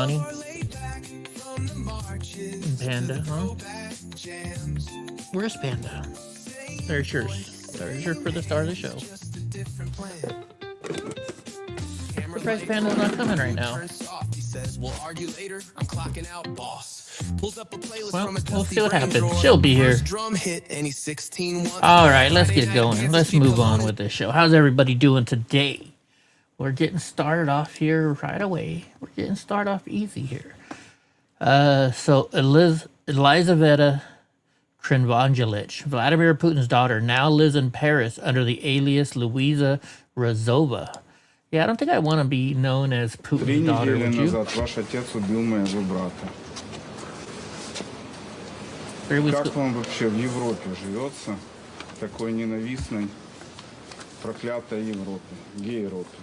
Donnie. Panda, huh? Where's Panda? There's yours. There's your for the start of the show. Surprise Panda's not coming right now. Well, we'll see what happens. She'll be here. Alright, let's get going. Let's move on with this show. How's everybody doing today? We're getting started off here right away. We're getting started off easy here. So Elizaveta Krenvangelich, Vladimir Putin's daughter, now lives in Paris under the alias Luisa Razova. Yeah, I don't think I want to be known as Putin's daughter, would you? Как вам вообще в Европе живется, такой ненавистной, проклятой Европе, гей-Европе?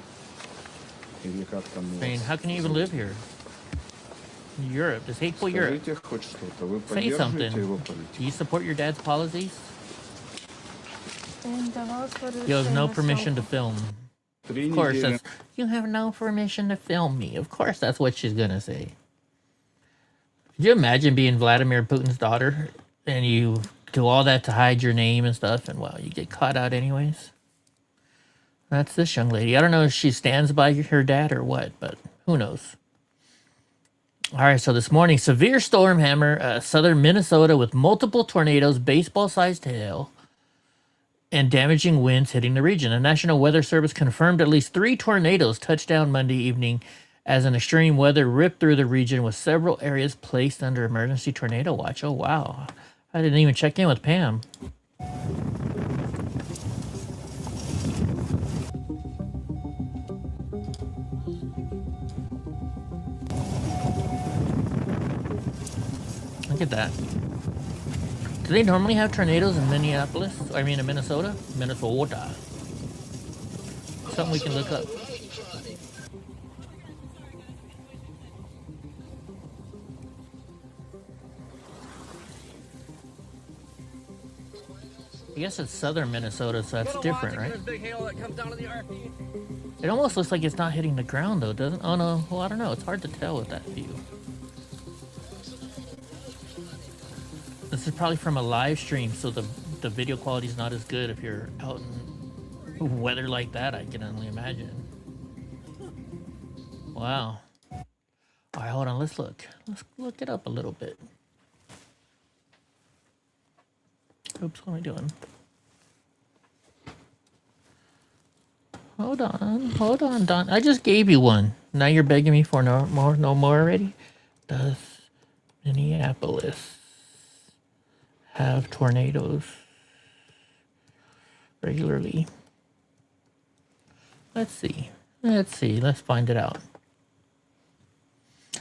Или как там у вас? I mean, how can you even live here? Europe, this hateful Europe. Say something. Do you support your dad's policies? You have no permission to film. Of course, that's, you have no permission to film me. Of course, that's what she's gonna say. Could you imagine being Vladimir Putin's daughter and you do all that to hide your name and stuff, and well, you get caught out anyways? That's this young lady. I don't know if she stands by her dad or what, but who knows? All right, so this morning, severe storm hammer southern Minnesota with multiple tornadoes, baseball-sized hail, and damaging winds hitting the region. The National Weather Service confirmed at least 3 tornadoes touched down Monday evening as an extreme weather ripped through the region with several areas placed under emergency tornado watch. Oh, wow. I didn't even check in with Pam. Look at that. Do they normally have tornadoes in Minneapolis? I mean in Minnesota? Minnesota. Something we can look up. I guess it's southern Minnesota, so that's different, right? It almost looks like it's not hitting the ground, though, doesn't it? Oh, no. Well, I don't know. It's hard to tell with that view. This is probably from a live stream, so the video quality is not as good if you're out in weather like that, I can only imagine. Wow. All right, hold on. Let's look. Let's look it up a little bit. Oops, what am I doing? Hold on, Don. I just gave you one. Now you're begging me for no more already? Does Minneapolis have tornadoes regularly? Let's see. Let's find it out.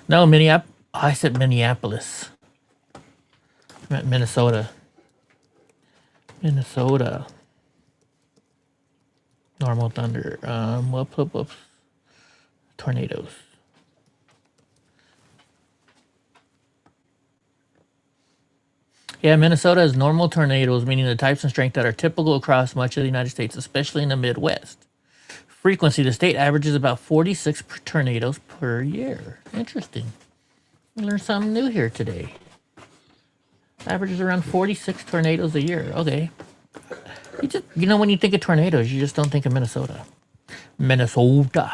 No, I said Minneapolis. I meant Minnesota. Minnesota. Normal thunder. Whoops. Tornadoes. Yeah, Minnesota has normal tornadoes, meaning the types and strength that are typical across much of the United States, especially in the Midwest. Frequency, the state averages about 46 tornadoes per year. Interesting. We learned something new here today. Averages around 46 tornadoes a year. Okay. You know, when you think of tornadoes, you just don't think of Minnesota. Minnesota.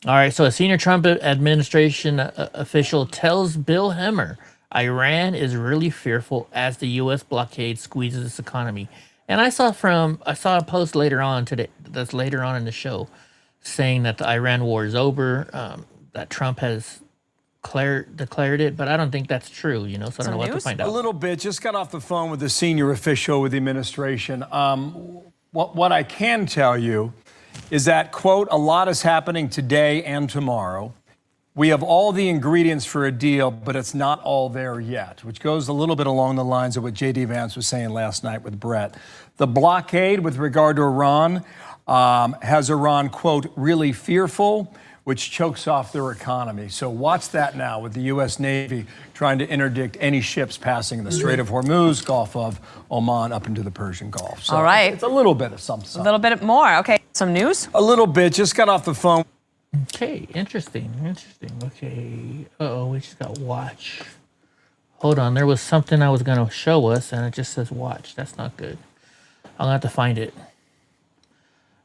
All right, so a senior Trump administration official tells Bill Hemmer Iran is really fearful as the U.S. blockade squeezes its economy. And I saw a post later on today, that's later on in the show, saying that the Iran war is over, that Trump has declared it, but I don't think that's true, you know, so I don't know what to find out. A little bit. Just got off the phone with a senior official with the administration. What I can tell you is that, quote, a lot is happening today and tomorrow. We have all the ingredients for a deal, but it's not all there yet, which goes a little bit along the lines of what J.D. Vance was saying last night with Brett. The blockade with regard to Iran has Iran, quote, really fearful, which chokes off their economy. So watch that now with the U.S. Navy trying to interdict any ships passing the Strait of Hormuz, Gulf of Oman, up into the Persian Gulf. So all right. It's a little bit of something. A little bit more. Okay. Some news? A little bit. Just got off the phone. Okay, interesting. Okay. Uh-oh, we just got watch. Hold on, there was something I was going to show us, and it just says watch. That's not good. I'm going to have to find it.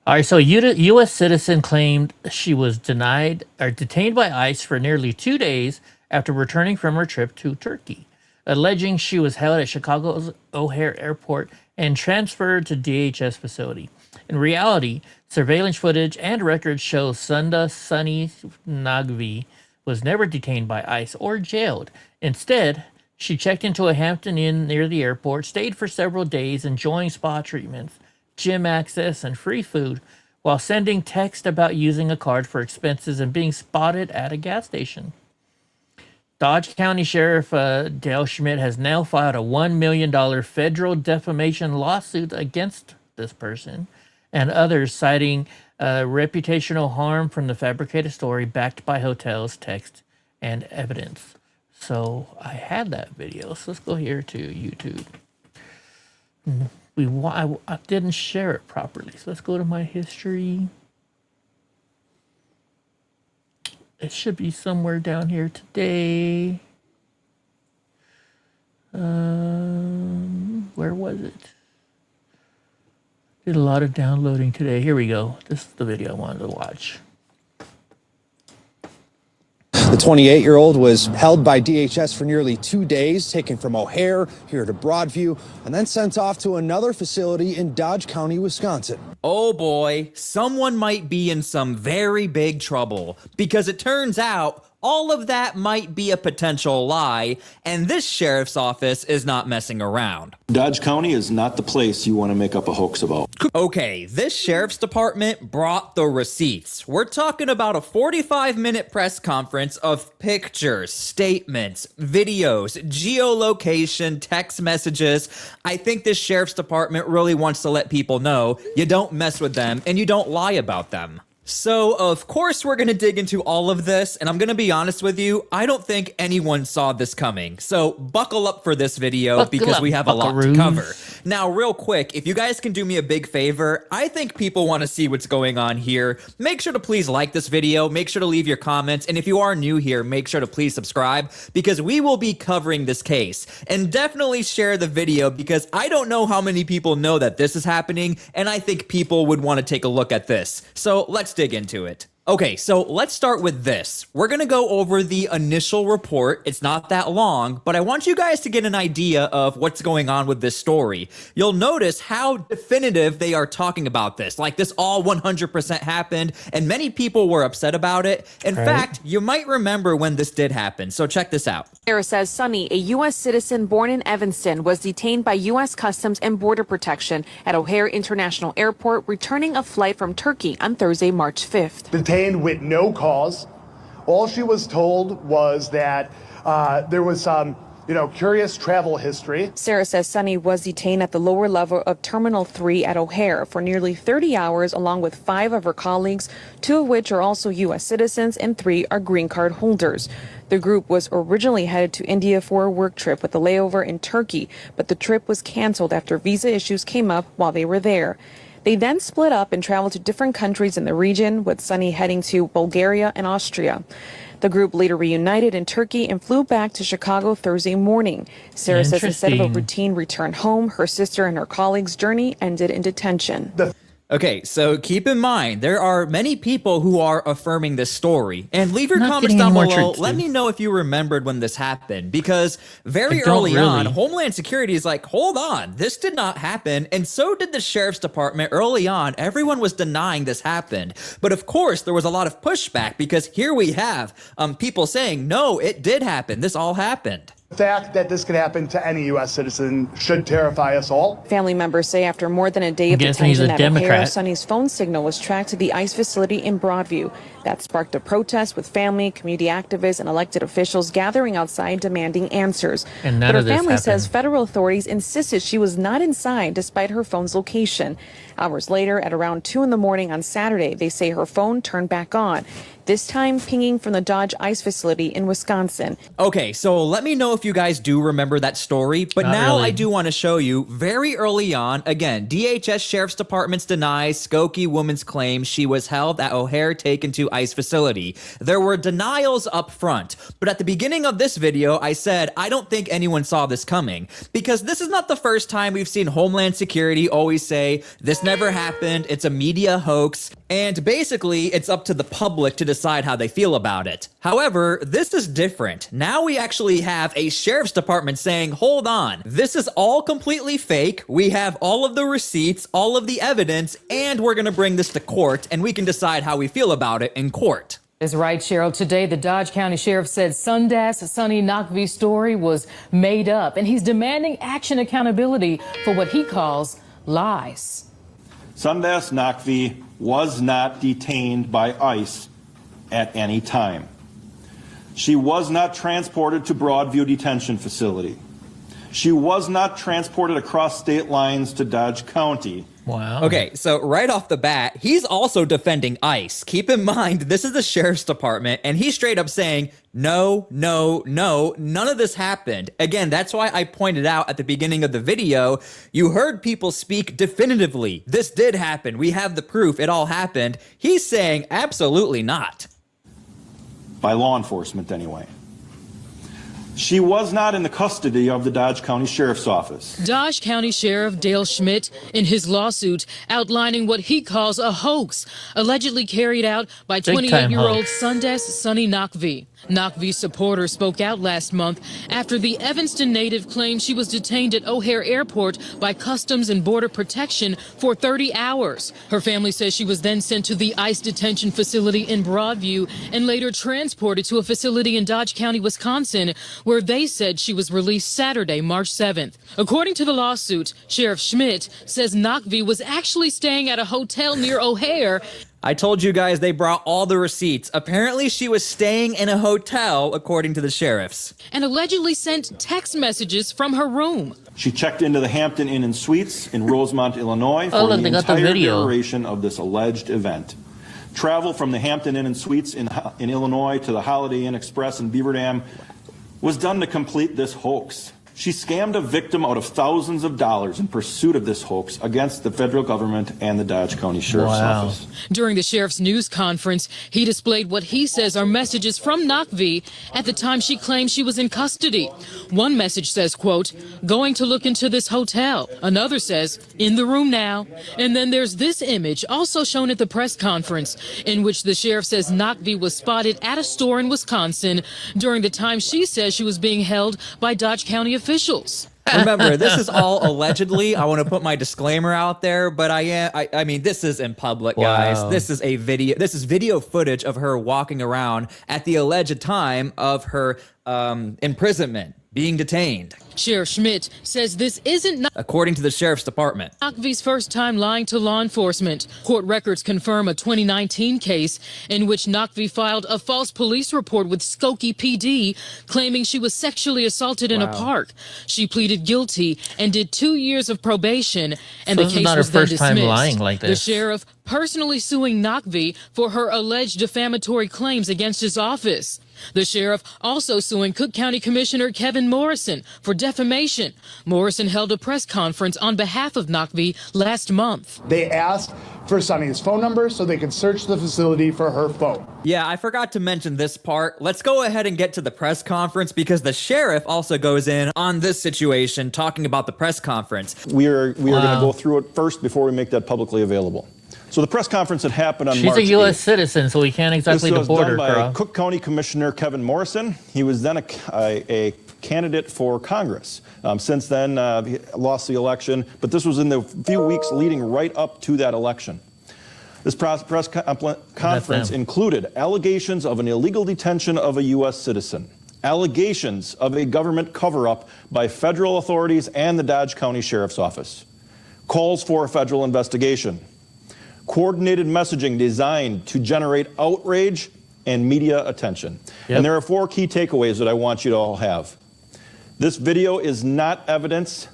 All right, so U.S. citizen claimed she was detained by ICE for nearly 2 days after returning from her trip to Turkey, alleging she was held at Chicago's O'Hare Airport and transferred to DHS facility. In reality, surveillance footage and records show Sunda Sunny Nagvi was never detained by ICE or jailed. Instead, she checked into a Hampton Inn near the airport, stayed for several days, enjoying spa treatments, gym access, and free food, while sending text about using a card for expenses and being spotted at a gas station. Dodge County Sheriff Dale Schmidt has now filed a $1 million federal defamation lawsuit against this person and others, citing reputational harm from the fabricated story backed by hotels, text, and evidence. So I had that video. So let's go here to YouTube. I didn't share it properly. So let's go to my history. It should be somewhere down here today. Where was it? Did a lot of downloading today. Here we go. This is the video I wanted to watch. The 28-year-old was held by DHS for nearly 2 days, taken from O'Hare here to Broadview, and then sent off to another facility in Dodge County, Wisconsin. Oh boy, someone might be in some very big trouble, because it turns out all of that might be a potential lie, and this sheriff's office is not messing around. Dodge County is not the place you want to make up a hoax about. Okay, this sheriff's department brought the receipts. We're talking about a 45-minute press conference of pictures, statements, videos, geolocation, text messages. I think this sheriff's department really wants to let people know you don't mess with them and you don't lie about them. So, of course, we're going to dig into all of this, and I'm going to be honest with you, I don't think anyone saw this coming. So, buckle up for this video because we have a lot to cover. Now, real quick, if you guys can do me a big favor, I think people want to see what's going on here. Make sure to please like this video, make sure to leave your comments, and if you are new here, make sure to please subscribe because we will be covering this case. And definitely share the video because I don't know how many people know that this is happening, and I think people would want to take a look at this. So, let's dig into it. Okay, so let's start with this. We're gonna go over the initial report. It's not that long, but I want you guys to get an idea of what's going on with this story. You'll notice how definitive they are talking about this. Like this all 100% happened, and many people were upset about it. In fact, you might remember when this did happen, so check this out. Sarah says Sonny, a U.S. citizen born in Evanston, was detained by U.S. Customs and Border Protection at O'Hare International Airport, returning a flight from Turkey on Thursday, March 5th. Detained with no cause. All she was told was that there was some, curious travel history. Sarah says Sonny was detained at the lower level of Terminal 3 at O'Hare for nearly 30 hours, along with 5 of her colleagues, 2 of which are also U.S. citizens and 3 are green card holders. The group was originally headed to India for a work trip with a layover in Turkey, but the trip was canceled after visa issues came up while they were there. They then split up and traveled to different countries in the region, with Sonny heading to Bulgaria and Austria. The group later reunited in Turkey and flew back to Chicago Thursday morning. Sarah says instead of a routine return home, her sister and her colleagues' journey ended in detention. Okay, so keep in mind, there are many people who are affirming this story. And leave your comments down below. Let me know if you remembered when this happened. Because very early on, Homeland Security is like, hold on, this did not happen. And so did the Sheriff's Department early on. Everyone was denying this happened. But of course, there was a lot of pushback because here we have people saying, no, it did happen. This all happened. The fact that this could happen to any U.S. citizen should terrify us all. Family members say after more than a day of detention at O'Hare, Sonny's phone signal was tracked to the ICE facility in Broadview. That sparked a protest with family, community activists, and elected officials gathering outside demanding answers. But her family says federal authorities insisted she was not inside despite her phone's location. Hours later, at around 2 in the morning on Saturday, they say her phone turned back on. this time pinging from the Dodge ICE facility in Wisconsin. Okay, so let me know if you guys do remember that story, but Not now really. I do want to show you very early on, again, DHS Sheriff's Department's denies Skokie woman's claim she was held at O'Hare taken to ICE facility. There were denials up front, but at the beginning of this video, I said I don't think anyone saw this coming, because this is not the first time we've seen Homeland Security always say, this never happened, it's a media hoax, and basically it's up to the public to decide how they feel about it. However, this is different. Now we actually have a sheriff's department saying, hold on, this is all completely fake. We have all of the receipts, all of the evidence, and we're gonna bring this to court and we can decide how we feel about it in court. Is right, Cheryl. Today, the Dodge County Sheriff said Sundance Sonny Knockvey's story was made up, and he's demanding action accountability for what he calls lies. Sundance Knockvey was not detained by ICE at any time. She was not transported to Broadview Detention Facility. She was not transported across state lines to Dodge County. Wow. Okay, so right off the bat, he's also defending ICE. Keep in mind, this is the sheriff's department, and he's straight up saying, no, no, no, none of this happened. Again, that's why I pointed out at the beginning of the video, you heard people speak definitively. This did happen. We have the proof. It all happened. He's saying absolutely not. By law enforcement, anyway. She was not in the custody of the Dodge County Sheriff's Office. Dodge County Sheriff Dale Schmidt in his lawsuit outlining what he calls a hoax allegedly carried out by 28-year-old Sundance Sonny Knockvey. Knockvey's supporters spoke out last month after the Evanston native claimed she was detained at O'Hare Airport by Customs and Border Protection for 30 hours. Her family says she was then sent to the ICE detention facility in Broadview and later transported to a facility in Dodge County, Wisconsin, where they said she was released Saturday, March 7th. According to the lawsuit, Sheriff Schmidt says Knockvey was actually staying at a hotel near O'Hare. I told you guys they brought all the receipts. Apparently she was staying in a hotel, according to the sheriffs. And allegedly sent text messages from her room. She checked into the Hampton Inn and Suites in Rosemont, Illinois for the entire duration of this alleged event. Travel from the Hampton Inn and Suites in Illinois to the Holiday Inn Express in Beaver Dam was done to complete this hoax. She scammed a victim out of thousands of dollars in pursuit of this hoax against the federal government and the Dodge County Sheriff's Office. During the sheriff's news conference, he displayed what he says are messages from Knockvey at the time she claimed she was in custody. One message says, quote, going to look into this hotel. Another says, in the room now. And then there's this image also shown at the press conference in which the sheriff says Knockvey was spotted at a store in Wisconsin during the time she says she was being held by Dodge County officials. Remember, this is all allegedly. I want to put my disclaimer out there, but I mean, this is in public, guys. Wow. This is a video. This is video footage of her walking around at the alleged time of her imprisonment, being detained. Sheriff Schmidt says this isn't according to the sheriff's department. Knockvey's first time lying to law enforcement. Court records confirm a 2019 case in which Knockvey filed a false police report with Skokie PD claiming she was sexually assaulted in a park. She pleaded guilty and did 2 years of probation, and So the this is case not her was then first time dismissed. lying like The this. sheriff personally suing Knockvey for her alleged defamatory claims against his office. The sheriff also suing Cook County Commissioner Kevin Morrison for defamation. Morrison held a press conference on behalf of Knockvey last month. They asked for Sonny's phone number so they could search the facility for her phone. Yeah, I forgot to mention this part. Let's go ahead and get to the press conference because the sheriff also goes in on this situation talking about the press conference. We are going to go through it first before we make that publicly available. So the press conference that happened on She's March a U.S. 8th. citizen, so we can't exactly This was deport done her, by Carl. Cook County Commissioner Kevin Morrison. He was then a candidate for Congress. Since then, he lost the election, but this was in the few weeks leading right up to that election. This press conference included allegations of an illegal detention of a U.S. citizen, allegations of a government cover-up by federal authorities and the Dodge County Sheriff's Office, calls for a federal investigation, coordinated messaging designed to generate outrage and media attention. And there are 4 key takeaways that I want you to all have. This video is not evidence,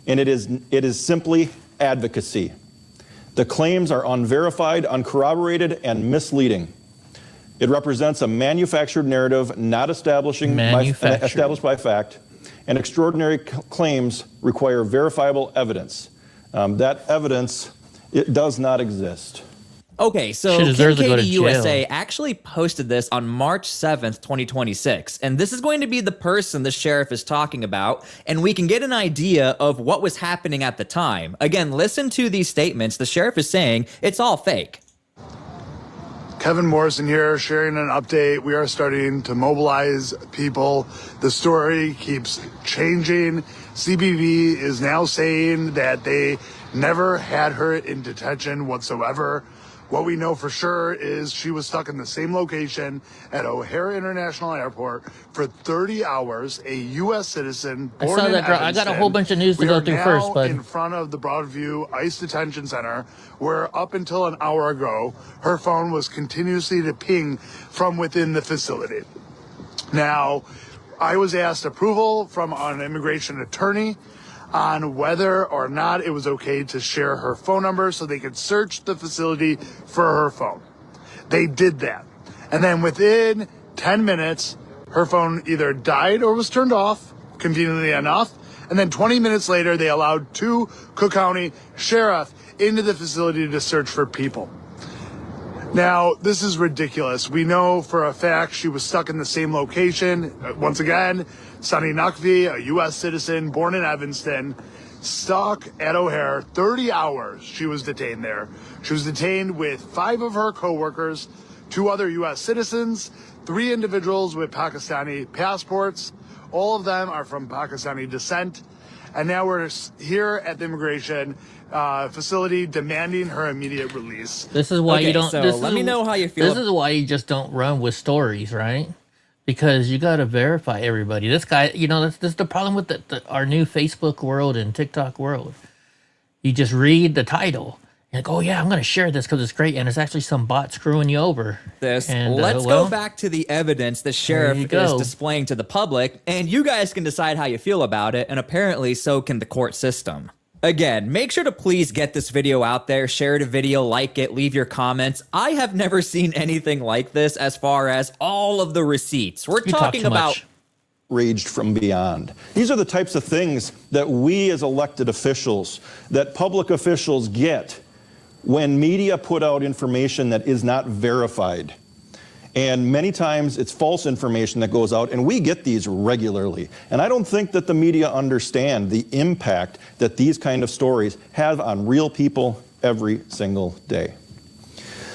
and it is simply advocacy. The claims are unverified, uncorroborated, and misleading. It represents a manufactured narrative not established by fact, and extraordinary claims require verifiable evidence. That evidence, it does not exist. Okay, so KKD USA actually posted this on March 7th, 2026, and this is going to be the person the sheriff is talking about, and we can get an idea of what was happening at the time. Again, listen to these statements. The sheriff is saying it's all fake. Kevin Morrison here, sharing an update. We are starting to mobilize people. The story keeps changing. CBV is now saying that they never had her in detention whatsoever. What we know for sure is she was stuck in the same location at O'Hare International Airport for 30 hours, a U.S. citizen born in Evanston. I got a whole bunch of news to go through first, bud. In front of the Broadview ICE Detention Center, where up until an hour ago, her phone was continuously to ping from within the facility. Now, I was asked approval from an immigration attorney on whether or not it was okay to share her phone number so they could search the facility for her phone. They did that. And then within 10 minutes, her phone either died or was turned off, conveniently enough. And then 20 minutes later, they allowed 2 Cook County sheriff into the facility to search for people. Now, this is ridiculous. We know for a fact she was stuck in the same location. Once again, Sonny Nakvi, a U.S. citizen born in Evanston, stuck at O'Hare. 30 hours she was detained there. She was detained with 5 of her co-workers, 2 other U.S. citizens, 3 individuals with Pakistani passports. All of them are from Pakistani descent. And now we're here at the immigration facility demanding her immediate release. This is why you don't. So let me know how you feel. This is why you just don't run with stories, right? Because you got to verify everybody. This guy, you know, this is the problem with our new Facebook world and TikTok world. You just read the title and go, oh, yeah, I'm going to share this because it's great. And it's actually some bot screwing you over. Let's go back to the evidence the sheriff is displaying to the public, and you guys can decide how you feel about it. And apparently so can the court system. Again, make sure to please get this video out there, share the video, like it, leave your comments. I have never seen anything like this as far as all of the receipts. We're talking about raged from beyond. These are the types of things that we as elected officials, that public officials get when media put out information that is not verified. And many times it's false information that goes out, and we get these regularly. And I don't think that the media understand the impact that these kind of stories have on real people every single day.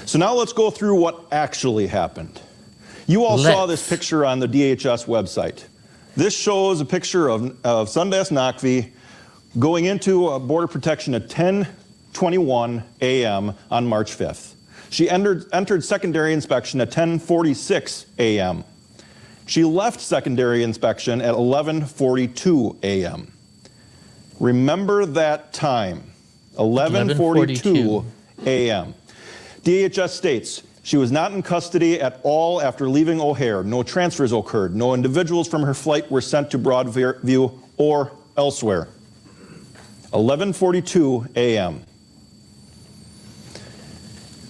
So now let's go through what actually happened. You all saw this picture on the DHS website. This shows a picture of Sundas Nakvi going into Border Protection at 10:21 a.m. on March 5th. She entered secondary inspection at 10:46 a.m. She left secondary inspection at 11:42 a.m. Remember that time, 11:42 a.m. DHS states she was not in custody at all after leaving O'Hare. No transfers occurred. No individuals from her flight were sent to Broadview or elsewhere. 11:42 a.m.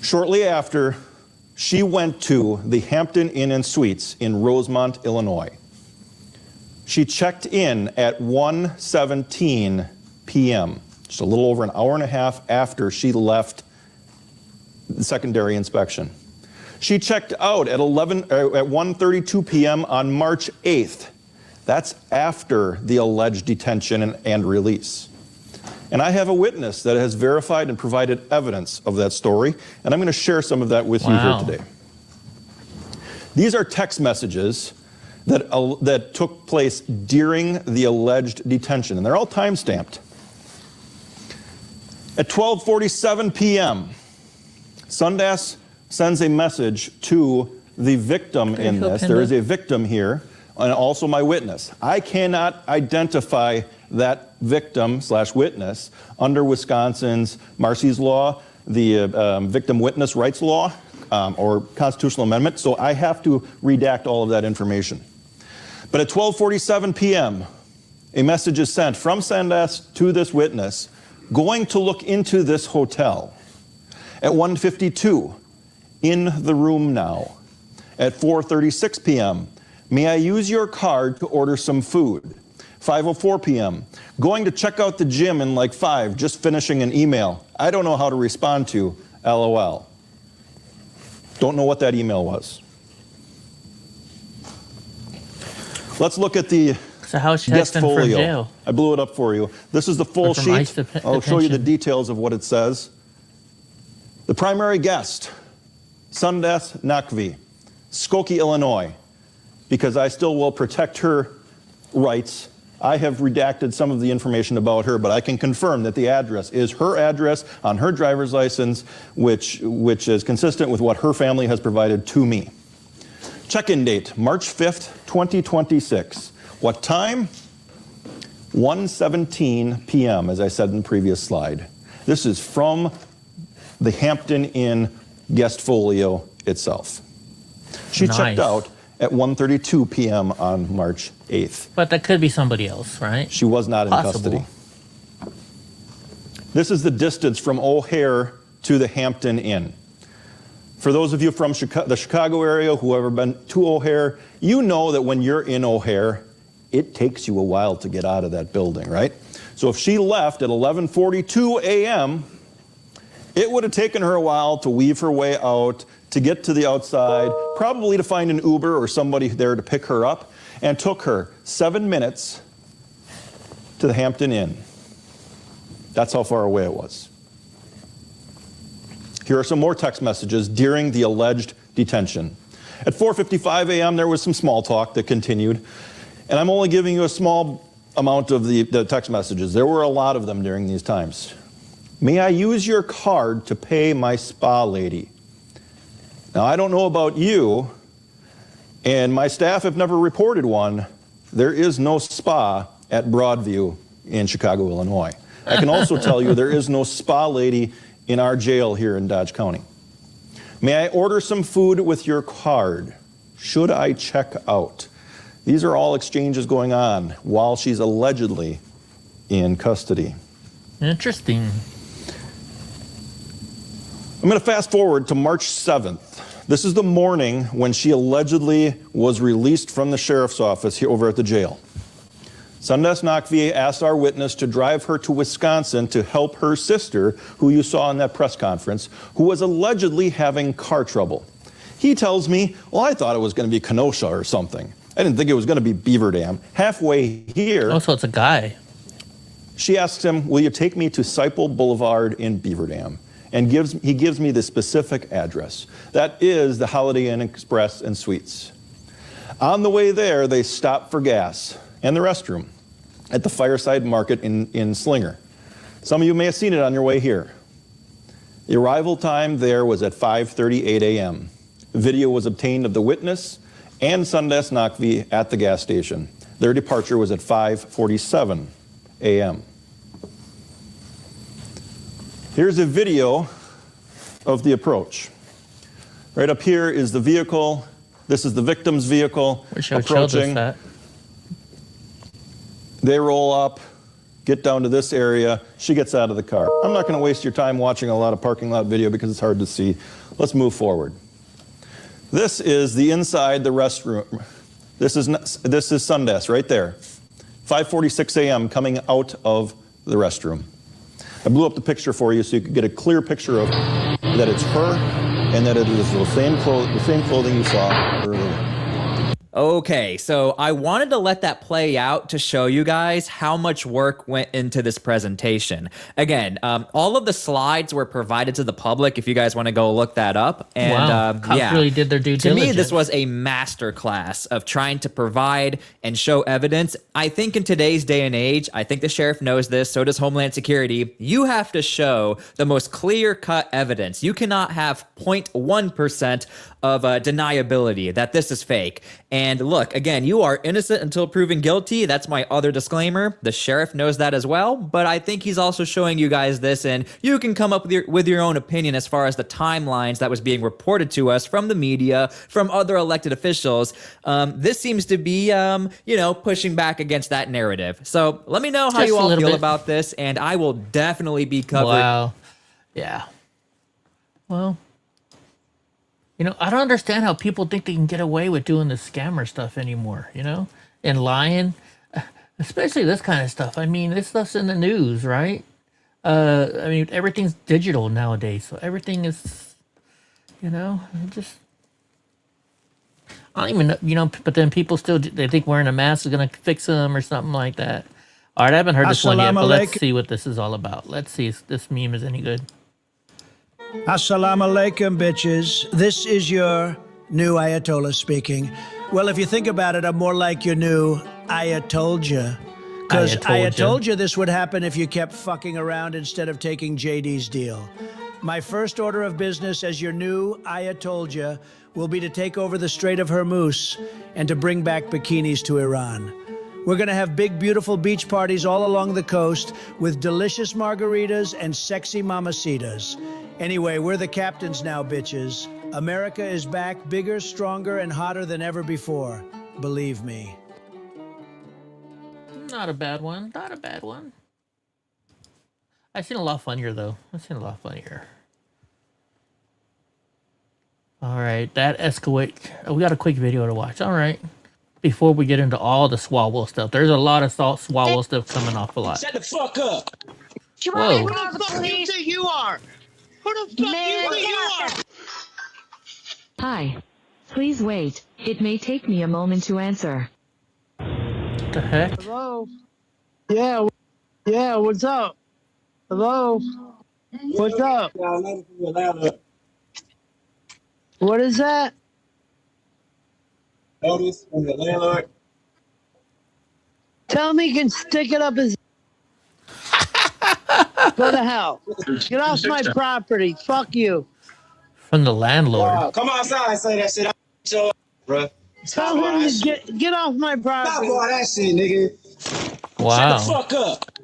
Shortly after, she went to the Hampton Inn and Suites in Rosemont, Illinois. She checked in at 1:17 p.m., just a little over an hour and a half after she left the secondary inspection. She checked out at 1:32 p.m. on March 8th. That's after the alleged detention and release. And I have a witness that has verified and provided evidence of that story, and I'm going to share some of that with you here today. These are text messages that took place during the alleged detention, and they're all time-stamped. At 12:47 p.m., Sundas sends a message to the victim in this. There is a victim here, and also my witness. I cannot identify that victim/witness under Wisconsin's Marcy's Law, the Victim Witness Rights Law, or constitutional amendment, so I have to redact all of that information. But at 12:47 p.m., a message is sent from Sundas to this witness, going to look into this hotel. At 1:52, in the room now. at 4:36 p.m. May I use your card to order some food? 5:04 p.m. Going to check out the gym in like 5, just finishing an email. I don't know how to respond to, LOL. Don't know what that email was. Let's look at the So how's she guest texting from folio. jail? I blew it up for you. This is the full from sheet. ICE I'll show you the detention. details of what it says. The primary guest, Sundes Nakvi, Skokie, Illinois, because I still will protect her rights. I have redacted some of the information about her, but I can confirm that the address is her address on her driver's license, which is consistent with what her family has provided to me. Check-in date, March 5th, 2026. What time? 1:17 p.m., as I said in the previous slide. This is from the Hampton Inn guest folio itself. She Nice. checked out at 1:32 p.m. on March 8th. But that could be somebody else, right? She was not in Possible. custody. This is the distance from O'Hare to the Hampton Inn. For those of you from the Chicago area who have ever been to O'Hare, you know that when you're in O'Hare, it takes you a while to get out of that building, right? So if she left at 11:42 a.m., it would have taken her a while to weave her way out, to get to the outside, probably to find an Uber or somebody there to pick her up, and took her 7 minutes to the Hampton Inn. That's how far away it was. Here are some more text messages during the alleged detention. At 4:55 a.m., there was some small talk that continued, and I'm only giving you a small amount of the text messages. There were a lot of them during these times. May I use your card to pay my spa lady? Now, I don't know about you, and my staff have never reported one. There is no spa at Broadview in Chicago, Illinois. I can also tell you there is no spa lady in our jail here in Dodge County. May I order some food with your card? Should I check out? These are all exchanges going on while she's allegedly in custody. Interesting. I'm going to fast forward to March 7th. This is the morning when she allegedly was released from the sheriff's office here over at the jail. Sundes Nakvi asked our witness to drive her to Wisconsin to help her sister, who you saw in that press conference, who was allegedly having car trouble. He tells me, well, I thought it was going to be Kenosha or something. I didn't think it was going to be Beaver Dam. Halfway here, Oh, so it's a guy. she asks him, will you take me to Seipel Boulevard in Beaver Dam? And he gives me the specific address. That is the Holiday Inn Express and Suites. On the way there, they stop for gas and the restroom at the Fireside Market in Slinger. Some of you may have seen it on your way here. The arrival time there was at 5:38 a.m. Video was obtained of the witness and Sundes Nakvi at the gas station. Their departure was at 5:47 a.m. Here's a video of the approach. Right up here is the vehicle. This is the victim's vehicle Wish I would show us approaching. that. They roll up, get down to this area. She gets out of the car. I'm not going to waste your time watching a lot of parking lot video because it's hard to see. Let's move forward. This is the inside the restroom. This is Sundes right there. 5:46 a.m. coming out of the restroom. I blew up the picture for you so you could get a clear picture of that it's her and that it is the same clothing you saw earlier. Okay, so I wanted to let that play out to show you guys how much work went into this presentation. Again, all of the slides were provided to the public if you guys want to go look that up. And Wow, cops yeah, really did their due to me, diligence. this was a masterclass of trying to provide and show evidence. I think in today's day and age, I think the sheriff knows this, so does Homeland Security. You have to show the most clear-cut evidence. You cannot have 0.1% of deniability that this is fake. And look, again, you are innocent until proven guilty. That's my other disclaimer. The sheriff knows that as well, but I think he's also showing you guys this, and you can come up with your own opinion as far as the timelines that was being reported to us from the media, from other elected officials. This seems to be, pushing back against that narrative. So let me know how Just you a all little feel bit. about this, and I will definitely be covering. Wow. Yeah. Well, You know, I don't understand how people think they can get away with doing this scammer stuff anymore, you know, and lying, especially this kind of stuff. I mean, this stuff's in the news, right? I mean, everything's digital nowadays, so everything is, you know, just, I don't even know, you know, but then people still, they think wearing a mask is going to fix them or something like that. All right, I haven't heard this one yet, but let's see what this is all about. Let's see if this meme is any good. Assalamu alaikum, bitches. This is your new Ayatollah speaking. Well, if you think about it, I'm more like your new Ayatollah. Because I told you this would happen if you kept fucking around instead of taking JD's deal. My first order of business as your new Ayatollah will be to take over the Strait of Hormuz and to bring back bikinis to Iran. We're going to have big, beautiful beach parties all along the coast with delicious margaritas and sexy mamacitas. Anyway, we're the captains now, bitches. America is back, bigger, stronger, and hotter than ever before. Believe me. Not a bad one. Not a bad one. I've seen a lot funnier, though. I've seen a lot funnier. All right, that escalate. We got a quick video to watch. All right. Before we get into all the Swalwell stuff, there's a lot of Swalwell stuff coming off a lot. Shut the fuck up. Whoa. Who the fuck you think you are? Who the fuck you think you are? Hi. Please wait. It may take me a moment to answer. What the heck? Hello? Yeah, what's up? Hello? What's up? What is that? Notice from the landlord. Tell me you can stick it up his... Go to hell. Get off my property. Fuck you. From the landlord. Come outside and say that shit. So, bro. Tell him to get off my property. Stop all that shit, nigga. Wow. Shut the fuck up. Do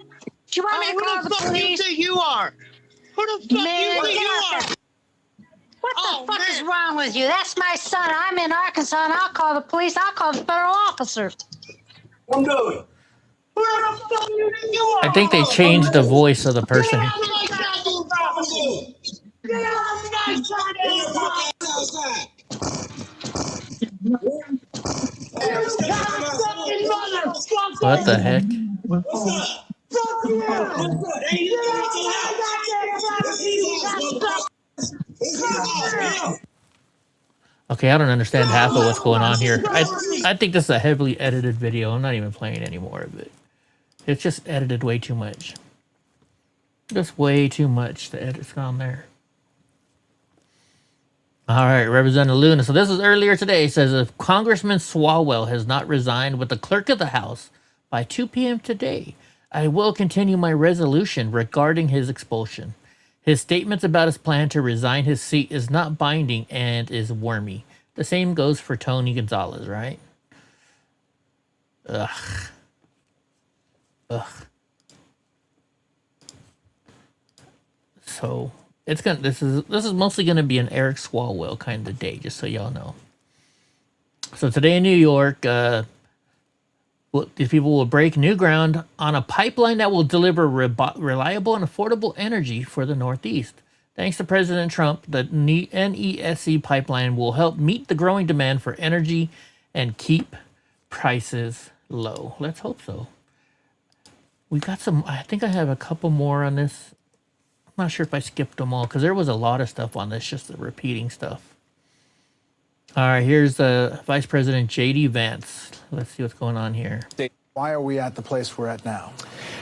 you want me to call the police? Who the fuck you think you are? Who the fuck you think you are? What the fuck is wrong with you? That's my son. I'm in Arkansas, and I'll call the police. I'll call the federal officers. I'm doing. Who the fuck you think you are? I think they changed the voice of the person. What the heck? Okay, I don't understand half of what's going on here. I think this is a heavily edited video. I'm not even playing any more of it. It's just edited way too much. Just way too much to edit on there. All right, Representative Luna. So this is earlier today. It says if Congressman Swalwell has not resigned with the clerk of the House by 2 p.m. today, I will continue my resolution regarding his expulsion. His statements about his plan to resign his seat is not binding and is wormy. The same goes for Tony Gonzalez, right? Ugh. So it's gonna. This is mostly gonna be an Eric Swalwell kind of day, just so y'all know. So today in New York, these people will break new ground on a pipeline that will deliver reliable and affordable energy for the Northeast. Thanks to President Trump, the NESE pipeline will help meet the growing demand for energy and keep prices low. Let's hope so. We got some, I think I have a couple more on this. I'm not sure if I skipped them all because there was a lot of stuff on this, just the repeating stuff. All right, here's Vice President J.D. Vance. Let's see what's going on here. Why are we at the place we're at now?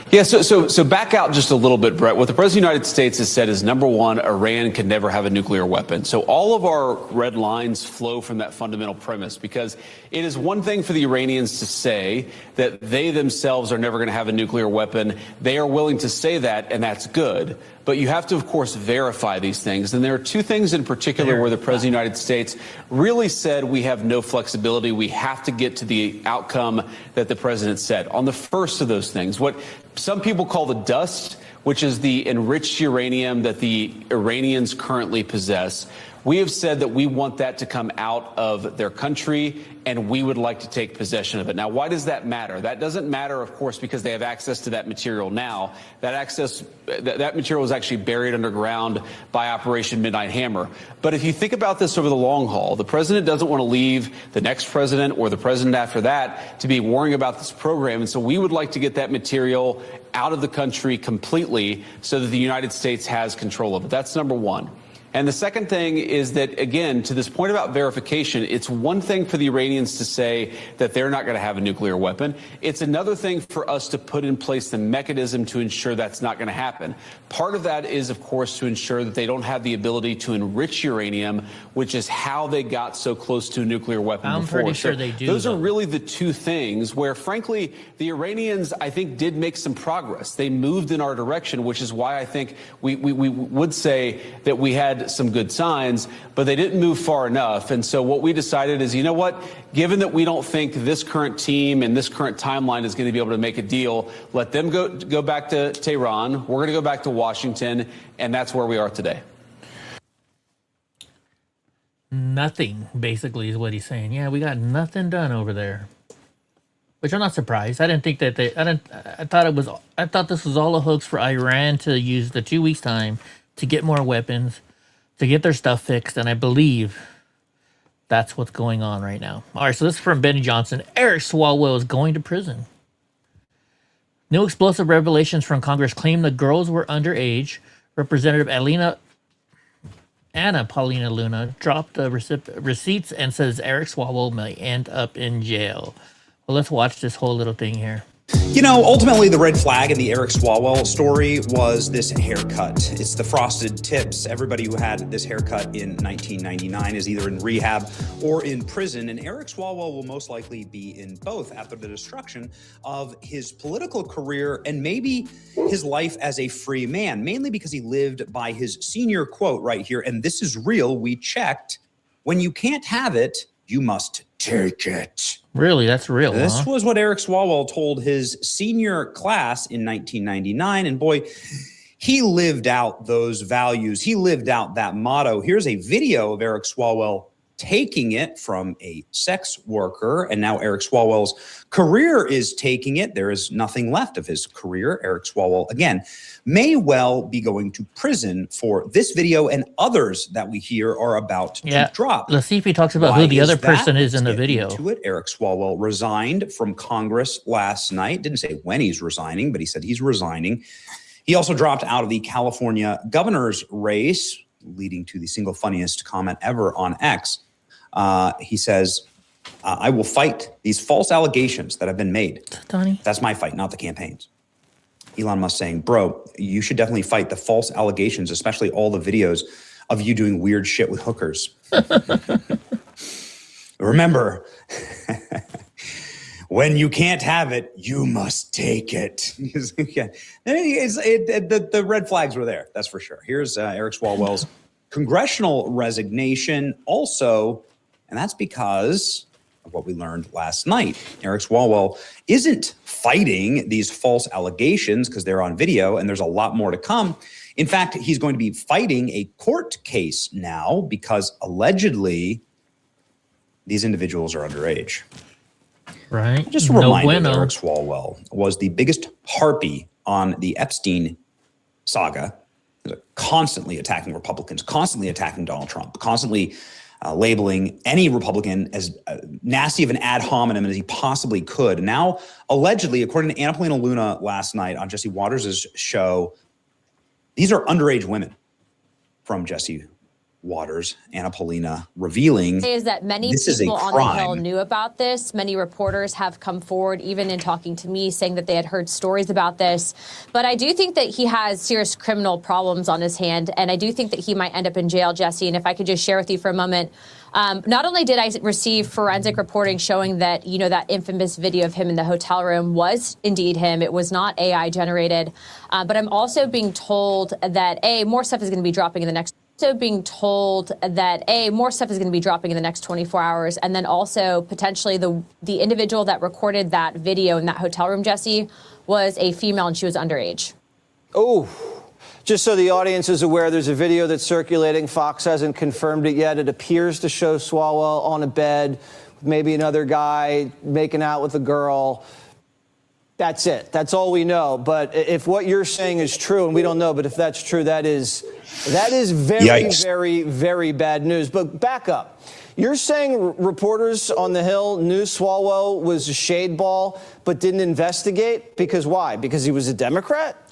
Yeah, so back out just a little bit, Brett. What the President of the United States has said is, number one, Iran can never have a nuclear weapon. So all of our red lines flow from that fundamental premise, because it is one thing for the Iranians to say that they themselves are never going to have a nuclear weapon. They are willing to say that, and that's good. But you have to, of course, verify these things. And there are two things in particular where the President of the United States really said we have no flexibility. We have to get to the outcome that the President said. On the first of those things, what some people call the dust, which is the enriched uranium that the Iranians currently possess, we have said that we want that to come out of their country, and we would like to take possession of it. Now, why does that matter? That doesn't matter, of course, because they have access to that material now. That material was actually buried underground by Operation Midnight Hammer. But if you think about this over the long haul, the president doesn't want to leave the next president or the president after that to be worrying about this program. And so we would like to get that material out of the country completely so that the United States has control of it. That's number one. And the second thing is that, again, to this point about verification, it's one thing for the Iranians to say that they're not going to have a nuclear weapon. It's another thing for us to put in place the mechanism to ensure that's not going to happen. Part of that is, of course, to ensure that they don't have the ability to enrich uranium, which is how they got so close to a nuclear weapon before. I'm pretty sure they do. Those are really the two things where, frankly, the Iranians, I think, did make some progress. They moved in our direction, which is why I think we would say that we had some good signs, but they didn't move far enough. And so what we decided is, you know what, given that we don't think this current team and this current timeline is going to be able to make a deal, let them go back to Tehran. We're going to go back to Washington, and that's where we are today. Nothing, basically, is what he's saying. Yeah, we got nothing done over there. Which I'm not surprised. I didn't think that I thought this was all a hoax for Iran to use the 2 weeks time to get more weapons, to get their stuff fixed, and I believe that's what's going on right now. All right, so this is from Benny Johnson. Eric Swalwell is going to prison. New explosive revelations from Congress claim the girls were underage. Representative Anna Paulina Luna dropped the receipts and says Eric Swalwell may end up in jail. Well, let's watch this whole little thing here. You know, ultimately, the red flag in the Eric Swalwell story was this haircut. It's the frosted tips. Everybody who had this haircut in 1999 is either in rehab or in prison, and Eric Swalwell will most likely be in both after the destruction of his political career and maybe his life as a free man, mainly because he lived by his senior quote right here, and this is real, we checked, when you can't have it, you must take it. Really? That's real, This was what Eric Swalwell told his senior class in 1999. And boy, he lived out those values. He lived out that motto. Here's a video of Eric Swalwell taking it from a sex worker. And now Eric Swalwell's career is taking it. There is nothing left of his career. Eric Swalwell, again, may well be going to prison for this video and others that we hear are about to drop. Let's see if he talks about who the other person is in the video. To it, Eric Swalwell resigned from Congress last night. Didn't say when he's resigning, but he said he's resigning. He also dropped out of the California governor's race, leading to the single funniest comment ever on X. He says, I will fight these false allegations that have been made. Donnie? That's my fight, not the campaign's. Elon Musk saying, bro, you should definitely fight the false allegations, especially all the videos of you doing weird shit with hookers. Remember, when you can't have it, you must take it. The red flags were there, that's for sure. Here's Eric Swalwell's congressional resignation also, and that's because of what we learned last night. Eric Swalwell isn't fighting these false allegations because they're on video and there's a lot more to come. In fact, he's going to be fighting a court case now because allegedly these individuals are underage. Right. Just a reminder, Eric Swalwell was the biggest harpy on the Epstein saga, constantly attacking Republicans, constantly attacking Donald Trump, constantly labeling any Republican as nasty of an ad hominem as he possibly could. Now, allegedly, according to Anna Paulina Luna last night on Jesse Waters' show, these are underage women from Jesse Waters, Anna Paulina, revealing is that many people on the Hill knew about this. Many reporters have come forward, even in talking to me, saying that they had heard stories about this. But I do think that he has serious criminal problems on his hand, and I do think that he might end up in jail, Jesse. And if I could just share with you for a moment, not only did I receive forensic reporting showing that, you know, that infamous video of him in the hotel room was indeed him. It was not AI generated. But I'm also being told that, more stuff is going to be dropping in the next. Also being told that more stuff is going to be dropping in the next 24 hours, and then also potentially the individual that recorded that video in that hotel room, Jesse, was a female and she was underage. Oh, Just so the audience is aware, there's a video that's circulating. Fox hasn't confirmed it yet. It appears to show Swalwell on a bed, maybe another guy making out with a girl. That's it. That's all we know. But if what you're saying is true, and we don't know, but if that's true, that is very, Yikes. very, very bad news. But back up. You're saying reporters on the Hill knew Swalwell was a shade ball, but didn't investigate? Because why? Because he was a Democrat?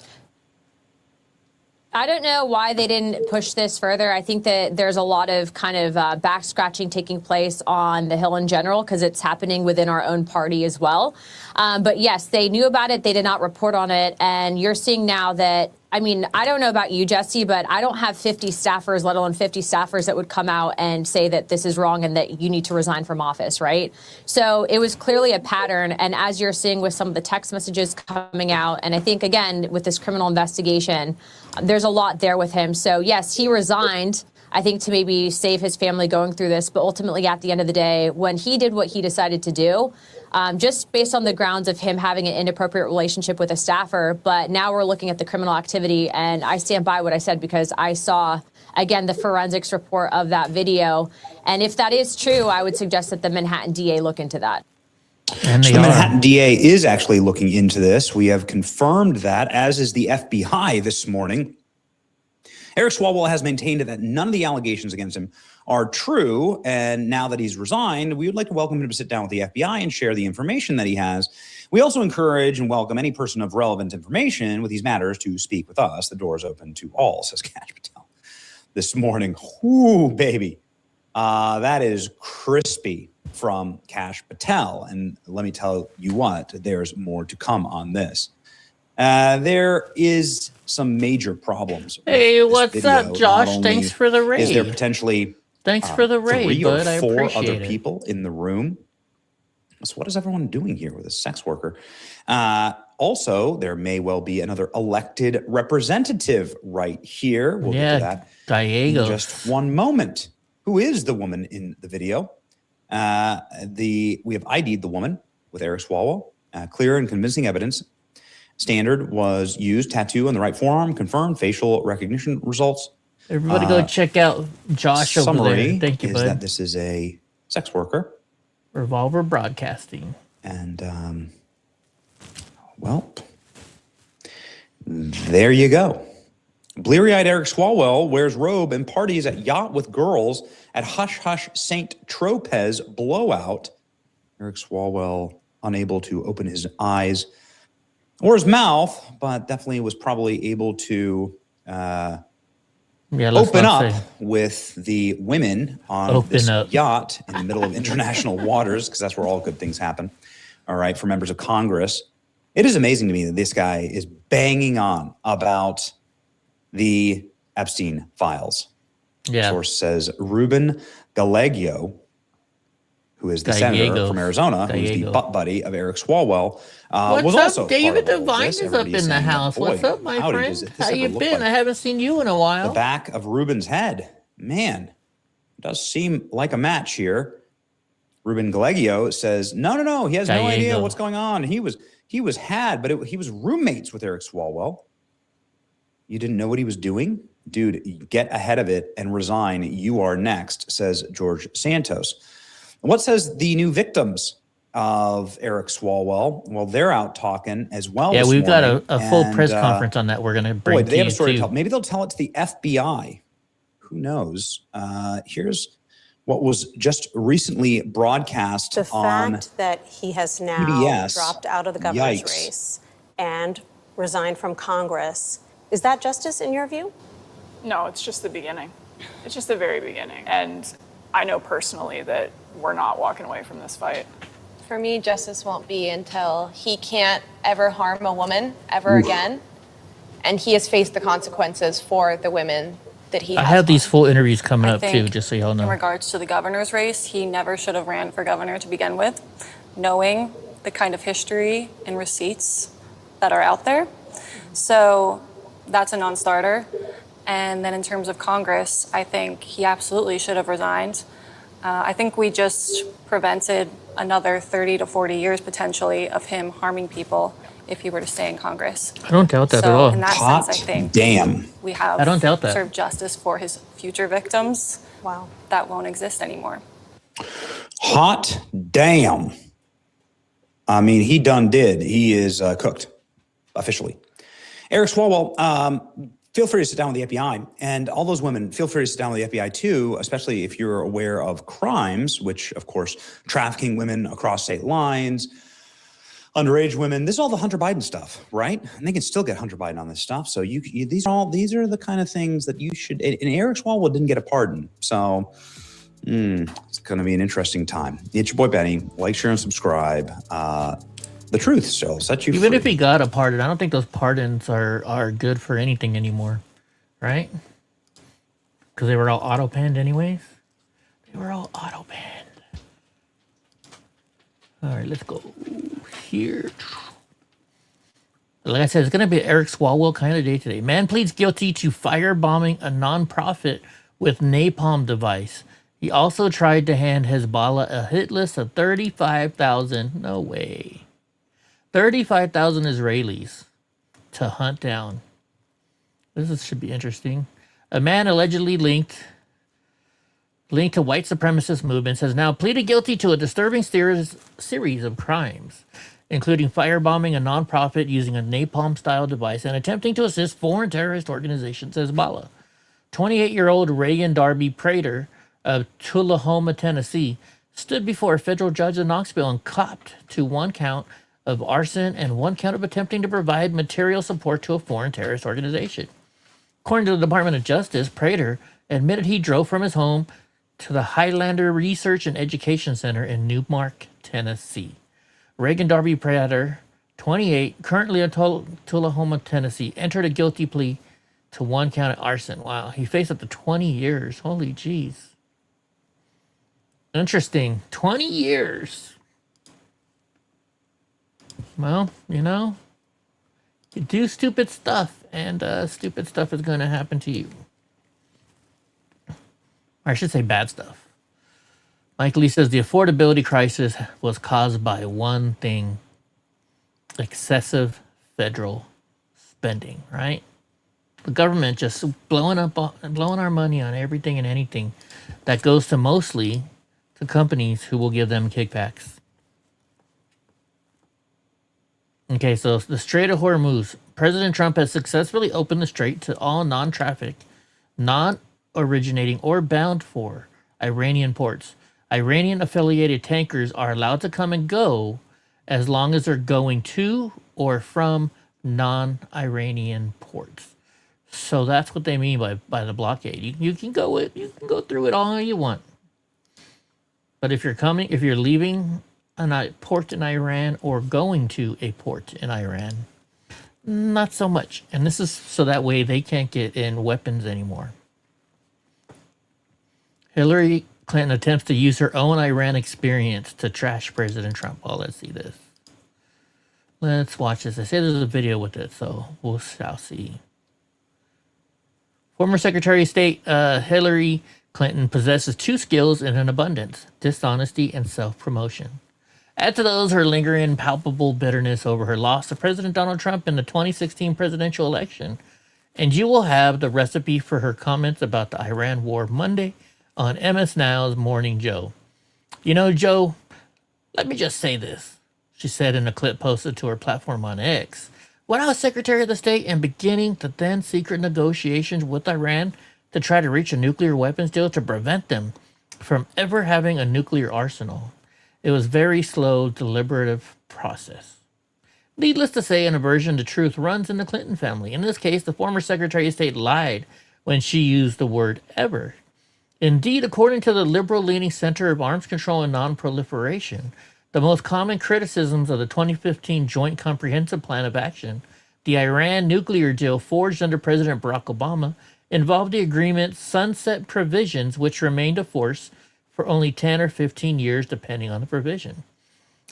I don't know why they didn't push this further. I think that there's a lot of kind of back scratching taking place on the Hill in general because it's happening within our own party as well. But yes, they knew about it. They did not report on it. And you're seeing now that, I mean, I don't know about you, Jesse, but I don't have 50 staffers, let alone 50 staffers that would come out and say that this is wrong and that you need to resign from office, right? So it was clearly a pattern. And as you're seeing with some of the text messages coming out, and I think, again, with this criminal investigation, there's a lot there with him. So, yes, he resigned, I think, to maybe save his family going through this. But ultimately, at the end of the day, when he did what he decided to do, just based on the grounds of him having an inappropriate relationship with a staffer. But now we're looking at the criminal activity. And I stand by what I said because I saw, again, the forensics report of that video. And if that is true, I would suggest that the Manhattan DA look into that. And the Manhattan DA is actually looking into this. We have confirmed that, as is the FBI this morning. Eric Swalwell has maintained that none of the allegations against him are true. And now that he's resigned, we would like to welcome him to sit down with the FBI and share the information that he has. We also encourage and welcome any person of relevant information with these matters to speak with us. The door is open to all, says Cash Patel this morning. Ooh, baby. That is crispy from Cash Patel. And let me tell you what, there's more to come on this. There is some major problems. Hey, what's up, Josh? Thanks for the raid. Is there potentially thanks for the raid, 3 or bud. I 4 appreciate other it. people in the room? So what is everyone doing here with a sex worker? Also, there may well be another elected representative right here. We'll get to that Gallegos. in just one moment. Who is the woman in the video? We have ID'd the woman with Eric Swalwell. Clear and convincing evidence. Standard was used. Tattoo on the right forearm. Confirmed. Facial recognition results. Everybody go check out Josh over there. Thank you, is bud. that this is a sex worker. Revolver Broadcasting. And, well, there you go. Bleary-eyed Eric Swalwell wears robe and parties at yacht with girls at Hush Hush St. Tropez blowout. Eric Swalwell unable to open his eyes or his mouth, but definitely was probably able to open up with the women on this yacht in the middle of international waters, because that's where all good things happen. All right, for members of Congress. It is amazing to me that this guy is banging on about the Epstein files. Yeah. Source says Ruben Gallego, who is the senator from Arizona, who's the butt buddy of Eric Swalwell, was also up? David part of all Devine this. is up Everybody's in the saying, house. boy, What's up, my howdy, friend? does this How ever you look been? like I haven't seen you in a while. the back of Ruben's head? Man, does seem like a match here. Ruben Gallego says, no, he has no idea what's going on. He was he was roommates with Eric Swalwell. You didn't know what he was doing? Dude, get ahead of it and resign. You are next, says George Santos. What says the new victims of Eric Swalwell? Well, they're out talking as well. Yeah, we've got morning. a full press conference on that we're going to bring do they have a story to to tell? Maybe they'll tell it to the FBI. Who knows? Here's what was just recently broadcast the on fact that he has now PBS. dropped out of the governor's Yikes. race and resigned from Congress. Is that justice in your view? No, it's just the beginning. It's just the very beginning. And I know personally that we're not walking away from this fight. For me, justice won't be until he can't ever harm a woman ever again. And he has faced the consequences for the women that he I has have these full interviews coming I up too, think just so y'all In know. regards to the governor's race, he never should have ran for governor to begin with, knowing the kind of history and receipts that are out there. So that's a non-starter. And then in terms of Congress, I think he absolutely should have resigned. I think we just prevented another 30 to 40 years potentially of him harming people if he were to stay in Congress. I don't doubt that so at all. in that sense, I think Damn. we have I don't doubt that. served justice for his future victims. Wow. That won't exist anymore. Hot damn. I mean, he done did. He is cooked, officially. Eric Swalwell, feel free to sit down with the FBI. And all those women, feel free to sit down with the FBI too, especially if you're aware of crimes, which, of course, trafficking women across state lines, underage women. This is all the Hunter Biden stuff, right? And they can still get Hunter Biden on this stuff. So these are the kind of things that you should. And Eric Swalwell didn't get a pardon, so it's going to be an interesting time. It's your boy Benny. Like, share, and subscribe. The truth shall set you free. Even if he got a pardon, I don't think those pardons are good for anything anymore, right? Because they were all auto-penned anyways. They were all auto-penned. All right, let's go here. Like I said, it's going to be Eric Swalwell kind of day today. Man pleads guilty to firebombing a nonprofit with napalm device. He also tried to hand Hezbollah a hit list of 35,000. No way. 35,000 Israelis to hunt down. Should be interesting. A man allegedly linked to white supremacist movements has now pleaded guilty to a disturbing series of crimes, including firebombing a nonprofit using a napalm-style device and attempting to assist foreign terrorist organizations Hezbollah. 28-year-old Reagan Darby Prater of Tullahoma, Tennessee, stood before a federal judge in Knoxville and copped to one count of arson and one count of attempting to provide material support to a foreign terrorist organization. According to the Department of Justice, Prater admitted he drove from his home to the Highlander Research and Education Center in Newmark, Tennessee. Reagan Darby Prater, 28, currently in Tullahoma, Tennessee, entered a guilty plea to one count of arson. Wow, he faced up to 20 years. Holy jeez. Interesting. 20 years. Well, you do stupid stuff, and stupid stuff is going to happen to you. Or I should say bad stuff. Mike Lee says the affordability crisis was caused by one thing: excessive federal spending, right? The government just blowing our money on everything and anything that goes to mostly to companies who will give them kickbacks. Okay, so the Strait of Hormuz. President Trump has successfully opened the strait to all non-traffic, non-originating or bound for Iranian ports. Iranian-affiliated tankers are allowed to come and go as long as they're going to or from non-Iranian ports. So that's what they mean by the blockade. You can go through it all you want. But if you're leaving a port in Iran or going to a port in Iran, not so much. And this is so that way they can't get in weapons anymore. Hillary Clinton attempts to use her own Iran experience to trash President Trump. Well, let's see this. Let's watch this. I say there's a video with it, so we'll shall see. Former Secretary of State Hillary Clinton possesses two skills in an abundance: dishonesty and self-promotion. Add to those her lingering, palpable bitterness over her loss to President Donald Trump in the 2016 presidential election, and you will have the recipe for her comments about the Iran war Monday on MS Now's Morning Joe. You know, Joe, let me just say this, she said in a clip posted to her platform on X. When I was Secretary of the State and beginning the then secret negotiations with Iran to try to reach a nuclear weapons deal to prevent them from ever having a nuclear arsenal, it was a very slow, deliberative process. Needless to say, an aversion to truth runs in the Clinton family. In this case, the former Secretary of State lied when she used the word ever. Indeed, according to the liberal-leaning Center of Arms Control and Non-Proliferation, the most common criticisms of the 2015 Joint Comprehensive Plan of Action, the Iran nuclear deal forged under President Barack Obama, involved the agreement's sunset provisions, which remained in force for only 10 or 15 years, depending on the provision.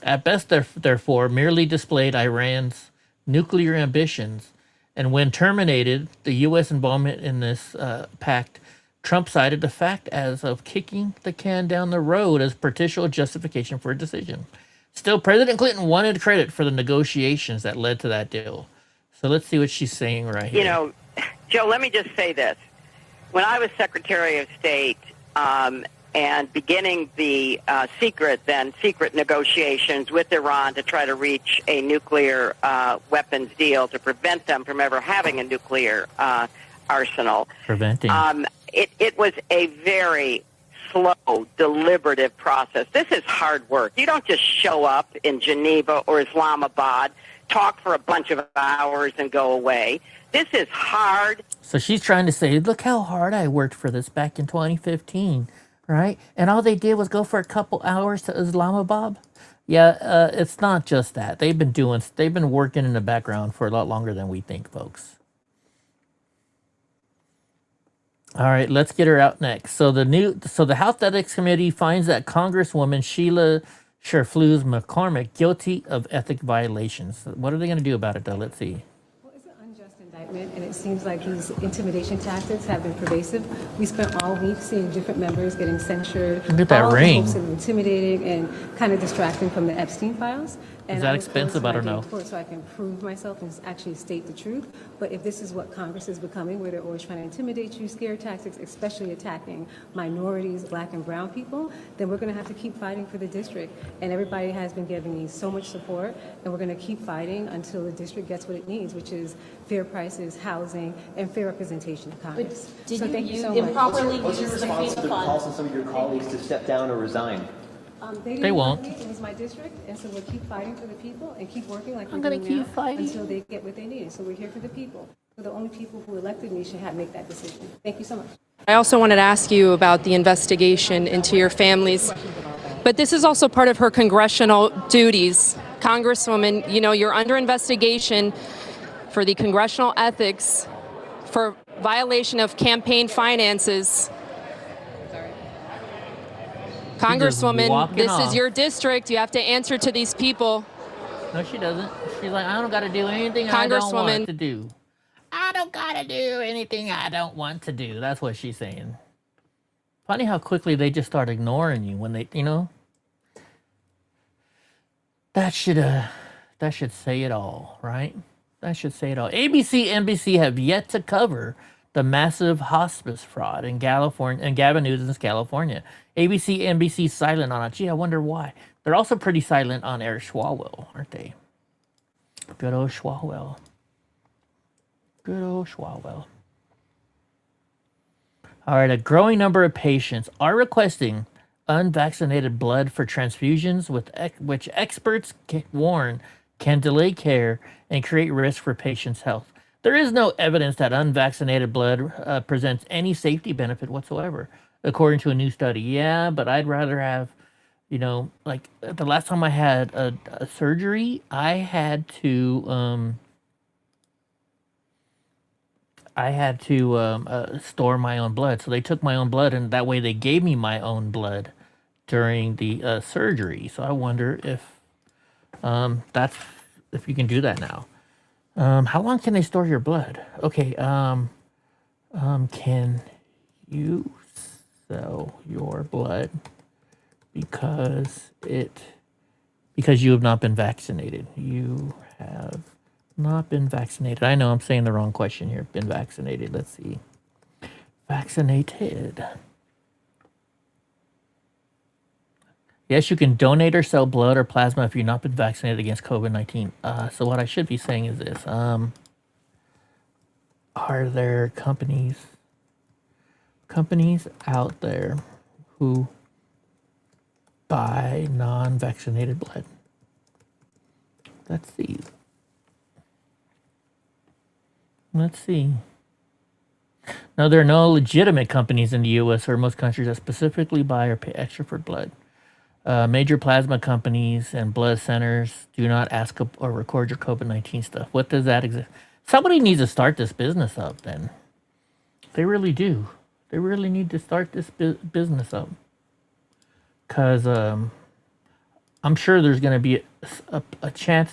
At best, therefore, merely displayed Iran's nuclear ambitions, and when terminated the U.S. involvement in this pact, Trump cited the fact as of kicking the can down the road as potential justification for a decision. Still, President Clinton wanted credit for the negotiations that led to that deal. So let's see what she's saying right here. You know, Joe, let me just say this. When I was Secretary of State and beginning the secret negotiations with Iran to try to reach a nuclear weapons deal to prevent them from ever having a nuclear arsenal. Preventing. It was a very slow, deliberative process. This is hard work. You don't just show up in Geneva or Islamabad, talk for a bunch of hours and go away. This is hard. So she's trying to say, look how hard I worked for this back in 2015, right? And all they did was go for a couple hours to Islamabad. Yeah, it's not just that. They've been working in the background for a lot longer than we think, folks. All right, let's get her out next. So the House Ethics Committee finds that Congresswoman Sheila Sherflus McCormick guilty of ethic violations. What are they going to do about it, though? Let's see. And it seems like these intimidation tactics have been pervasive. We spent all week seeing different members getting censured. Look at that ring. Intimidating and kind of distracting from the Epstein files. And is that expensive? I don't know. So I can prove myself and actually state the truth. But if this is what Congress is becoming, where they're always trying to intimidate you, scare tactics, especially attacking minorities, black and brown people, then we're going to have to keep fighting for the district. And everybody has been giving me so much support, and we're going to keep fighting until the district gets what it needs, which is fair prices, housing, and fair representation in Congress. Did so you thank you so improperly much. use the FEMA Calls on some of your colleagues to step down or resign? They won't. It was my district, and so we'll keep fighting for the people and keep working like I'm we're gonna doing keep now fighting until they get what they need. So we're here for the people. So the only people who elected me should make that decision. Thank you so much. I also wanted to ask you about the investigation into your families, but this is also part of her congressional duties. Congresswoman, you know, you're under investigation for the congressional ethics for violation of campaign finances. Congresswoman, this is your district. You have to answer to these people. No, she doesn't. She's like, I don't got to do anything I don't want to do. I don't got to do anything I don't want to do. That's what she's saying. Funny how quickly they just start ignoring you when they, you know. That should say it all, right? That should say it all. ABC, NBC have yet to cover the massive hospice fraud in California, in Gavin Newsom's California. ABC, NBC silent on it. Gee, I wonder why. They're also pretty silent on Eric Swalwell, aren't they? Good old Swalwell. Good old Swalwell. All right, a growing number of patients are requesting unvaccinated blood for transfusions, which experts warn can delay care and create risk for patients' health. There is no evidence that unvaccinated blood presents any safety benefit whatsoever, according to a new study. Yeah, but I'd rather have, you know, like the last time I had a surgery, I had to store my own blood. So they took my own blood, and that way they gave me my own blood during the surgery. So I wonder if if you can do that now. How long can they store your blood? Okay. Can you sell your blood because you have not been vaccinated? You have not been vaccinated. I know I'm saying the wrong question here. Been vaccinated. Let's see. Vaccinated. Yes, you can donate or sell blood or plasma if you've not been vaccinated against COVID-19. So what I should be saying is this. Are there companies out there who buy non-vaccinated blood? Let's see. Let's see. No, there are no legitimate companies in the U.S. or most countries that specifically buy or pay extra for blood. Major plasma companies and blood centers do not ask or record your COVID-19 stuff. What does that exist? Somebody needs to start this business up then. They really do. They really need to start this business up. Because I'm sure there's going to be a chance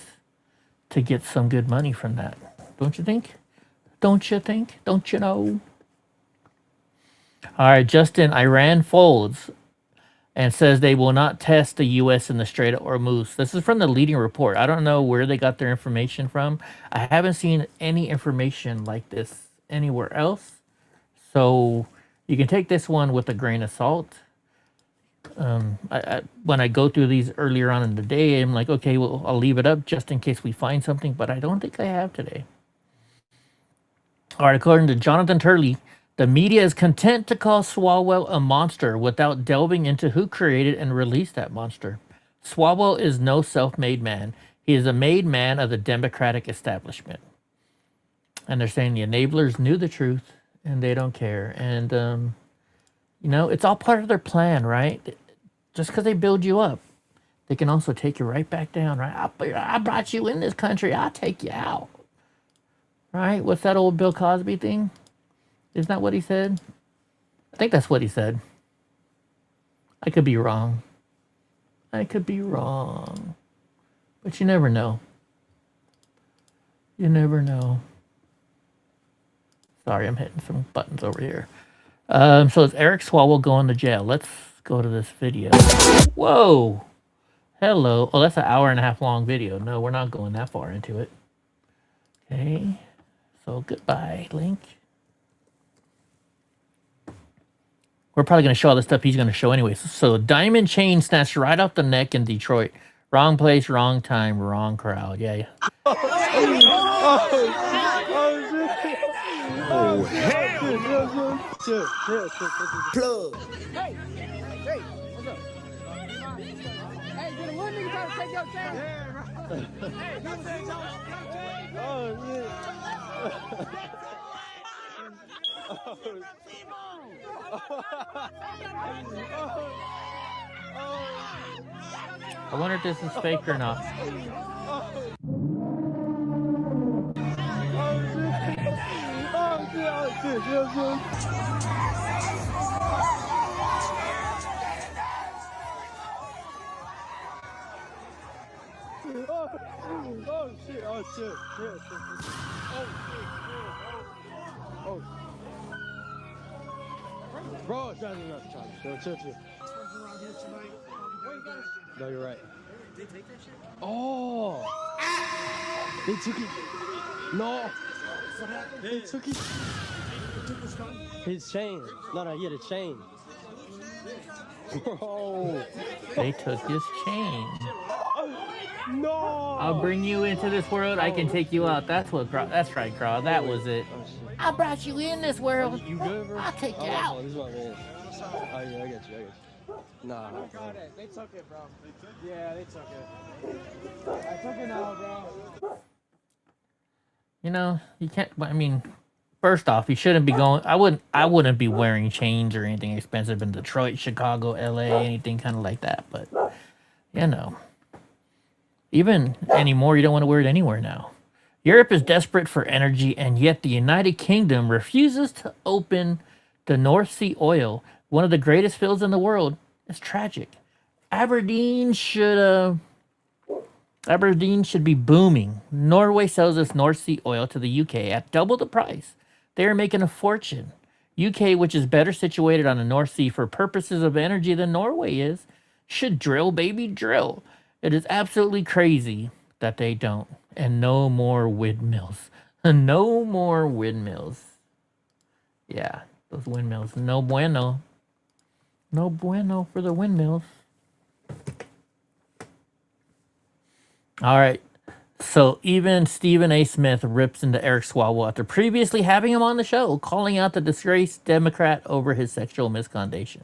to get some good money from that. Don't you think? Don't you think? Don't you know? All right, Justin, Iran folds and says they will not test the U.S. in the Strait of Hormuz. This is from the leading report. I don't know where they got their information from. I haven't seen any information like this anywhere else. So you can take this one with a grain of salt. When I go through these earlier on in the day, I'm like, okay, well, I'll leave it up just in case we find something, but I don't think I have today. All right, according to Jonathan Turley, the media is content to call Swalwell a monster without delving into who created and released that monster. Swalwell is no self-made man. He is a made man of the Democratic establishment. And they're saying the enablers knew the truth and they don't care. And, you know, it's all part of their plan, right? Just because they build you up, they can also take you right back down, right? I brought you in this country. I'll take you out. Right? What's that old Bill Cosby thing? Isn't that what he said? I think that's what he said. I could be wrong. I could be wrong. But you never know. You never know. Sorry, I'm hitting some buttons over here. So is Eric Swalwell going to jail? Let's go to this video. Whoa! Hello. Oh, that's an 1.5 hour long video. No, we're not going that far into it. Okay. So goodbye, Link. We're probably going to show all the stuff he's going to show anyways. So diamond chain snatched right off the neck in Detroit. Wrong place, wrong time, wrong crowd. Yeah. Oh, hell! Plug. Hey, what's up? Hey, did a one nigga try to take your chance? Hey, oh, shit. I wonder if this is fake or not. Bro, that's enough time. Chill. No, you're right. They take that shit? Oh! They took it. No! What happened? They took it. His chain. No, he had a chain. Bro! They took his chain. No! I'll bring you into this world. I can take you out. That's right, Carl. That was it. I brought you in this world. You good, bro? I'll take you out. This is my man. Oh, yeah, I got you. Nah. They took it, bro. Yeah, they took it. I took it now, bro. You know, you can't. I mean, first off, you shouldn't be going. I wouldn't be wearing chains or anything expensive in Detroit, Chicago, LA, anything kind of like that. But you know, even anymore, you don't want to wear it anywhere now. Europe is desperate for energy, and yet the United Kingdom refuses to open the North Sea oil, one of the greatest fields in the world. It's tragic. Aberdeen should be booming. Norway sells its North Sea oil to the UK at double the price. They are making a fortune. UK, which is better situated on the North Sea for purposes of energy than Norway is, should drill, baby, drill. It is absolutely crazy that they don't. And no more windmills. No more windmills. Yeah, those windmills. No bueno. No bueno for the windmills. All right. So even Stephen A. Smith rips into Eric Swalwell after previously having him on the show, calling out the disgraced Democrat over his sexual misconduct.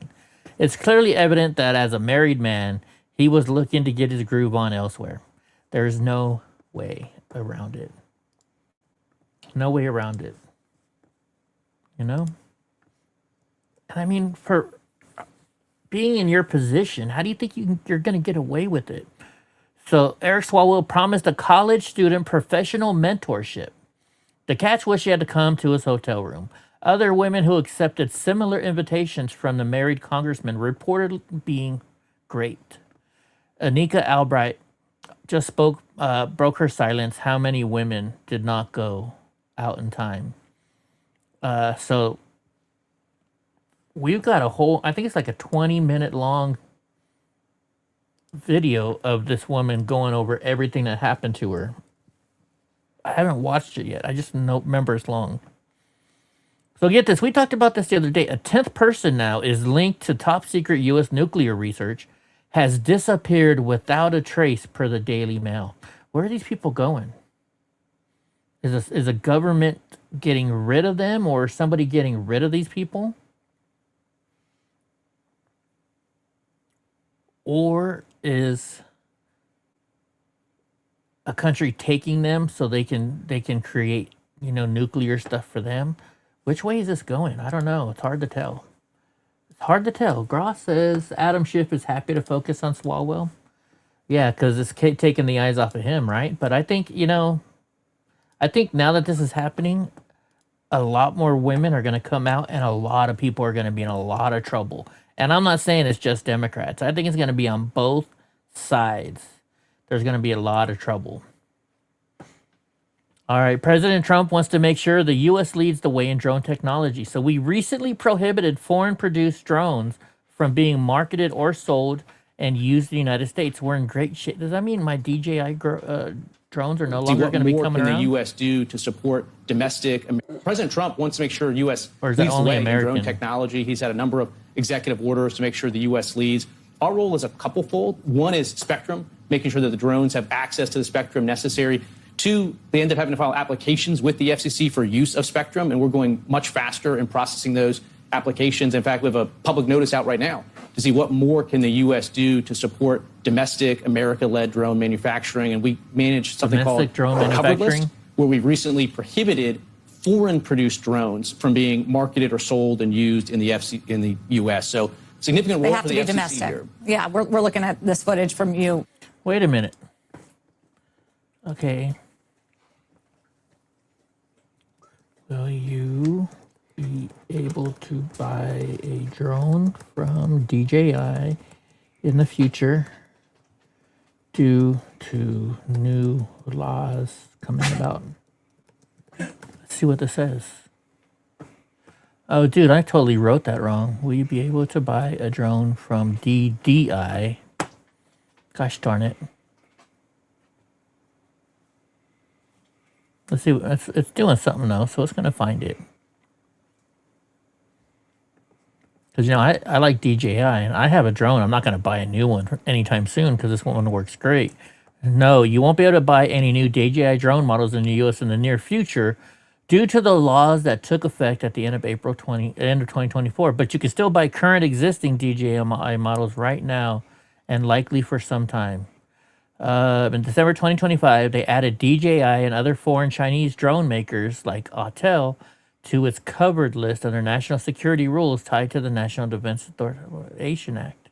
It's clearly evident that as a married man, he was looking to get his groove on elsewhere. There's no way around it. No way around it. You know? And I mean, for being in your position, how do you think you're going to get away with it? So Eric Swalwell promised a college student professional mentorship. The catch was she had to come to his hotel room. Other women who accepted similar invitations from the married congressman reported being great. Anika Albright just broke her silence. How many women did not go out in time? So we've got a whole, I think it's like a 20-minute long video of this woman going over everything that happened to her. I haven't watched it yet. I just remember it's long. So get this. We talked about this the other day. A 10th person now is linked to top secret U.S. nuclear research, has disappeared without a trace per the Daily Mail. Where are these people going? Is a government getting rid of them, or somebody getting rid of these people? Or is a country taking them so they can create, nuclear stuff for them? Which way is this going? I don't know. It's hard to tell. It's hard to tell. Gross says Adam Schiff is happy to focus on Swalwell. Yeah, because it's taking the eyes off of him, right? But I think, I think now that this is happening, a lot more women are going to come out and a lot of people are going to be in a lot of trouble. And I'm not saying it's just Democrats. I think it's going to be on both sides. There's going to be a lot of trouble. All right, President Trump wants to make sure the U.S. leads the way in drone technology. So we recently prohibited foreign-produced drones from being marketed or sold and used in the United States. We're in great shape. Does that mean my DJI drones are no longer going to be coming around? What more can the U.S. do to support domestic? President Trump wants to make sure U.S. Or is that leads the only way in American? drone technology. He's had a number of executive orders to make sure the U.S. leads. Our role is a couple-fold. One is spectrum, making sure that the drones have access to the spectrum necessary. Two, they end up having to file applications with the FCC for use of spectrum, and we're going much faster in processing those applications. In fact, we have a public notice out right now to see what more can the U.S. do to support domestic America-led drone manufacturing. And we manage something Domestic called drone a covered list, manufacturing? where we recently prohibited foreign-produced drones from being marketed or sold and used in the U.S. So significant They role have for to the be FCC domestic. here. Yeah, we're looking at this footage from you. Wait a minute. Okay. Will you be able to buy a drone from DJI in the future due to new laws coming about? Let's see what this says. Oh, dude, I totally wrote that wrong. Will you be able to buy a drone from DJI? Gosh darn it. Let's see. It's doing something though, so it's going to find it. Because, I like DJI, and I have a drone. I'm not going to buy a new one anytime soon because this one works great. No, you won't be able to buy any new DJI drone models in the U.S. in the near future due to the laws that took effect at the end of end of 2024. But you can still buy current existing DJI models right now and likely for some time. In December 2025, they added DJI and other foreign Chinese drone makers like Autel to its covered list under national security rules tied to the National Defense Authorization Act.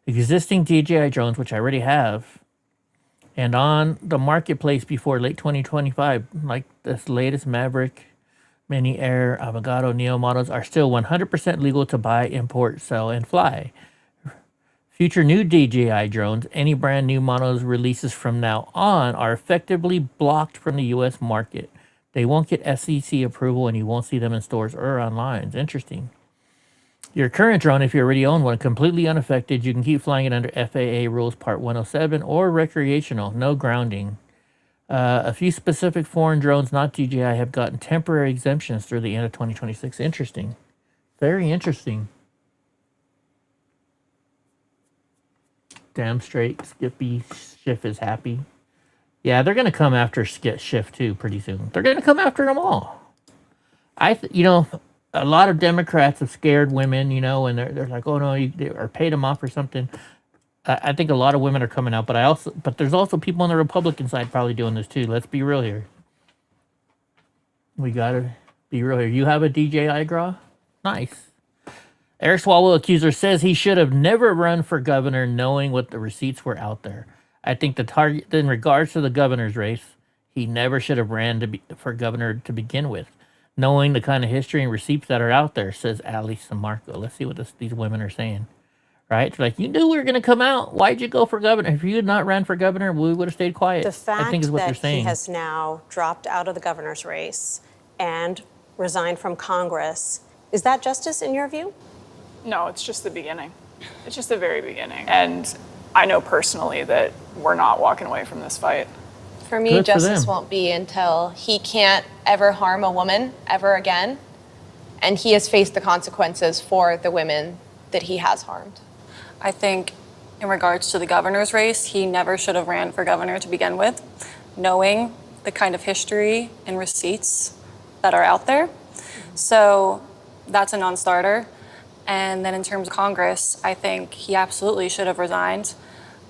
Existing DJI drones, which I already have, and on the marketplace before late 2025, like this latest Maverick, Mini Air, Avogado, Neo models, are still 100% legal to buy, import, sell, and fly. Future new DJI drones, any brand new models releases from now on, are effectively blocked from the U.S. market. They won't get SEC approval, and you won't see them in stores or online. It's interesting. Your current drone, if you already own one, completely unaffected. You can keep flying it under FAA rules Part 107 or recreational, no grounding. A few specific foreign drones, not DJI, have gotten temporary exemptions through the end of 2026. Interesting. Very interesting. Damn straight, Skippy Schiff is happy. Yeah, they're going to come after Schiff too pretty soon. They're going to come after them all. A lot of Democrats have scared women, and they're like, oh no, or paid them off or something. I think a lot of women are coming out, but there's also people on the Republican side probably doing this too. Let's be real here. We gotta be real here. You have a DJI Gra? Nice. Eric Swalwell accuser says he should have never run for governor knowing what the receipts were out there. I think the target, in regards to the governor's race, he never should have ran for governor to begin with, knowing the kind of history and receipts that are out there, says Ali Samarco. Let's see what these women are saying. Right? It's like, you knew we were going to come out. Why'd you go for governor? If you had not ran for governor, we would have stayed quiet. The fact I think is what that they're saying. he has now dropped out of the governor's race and resigned from Congress, is that justice in your view? No, it's just the beginning. It's just the very beginning. And I know personally that we're not walking away from this fight. For me, justice won't be until he can't ever harm a woman ever again. and he has faced the consequences for the women that he has harmed. I think in regards to the governor's race, he never should have ran for governor to begin with, knowing the kind of history and receipts that are out there. So that's a non-starter. And then in terms of Congress, I think he absolutely should have resigned.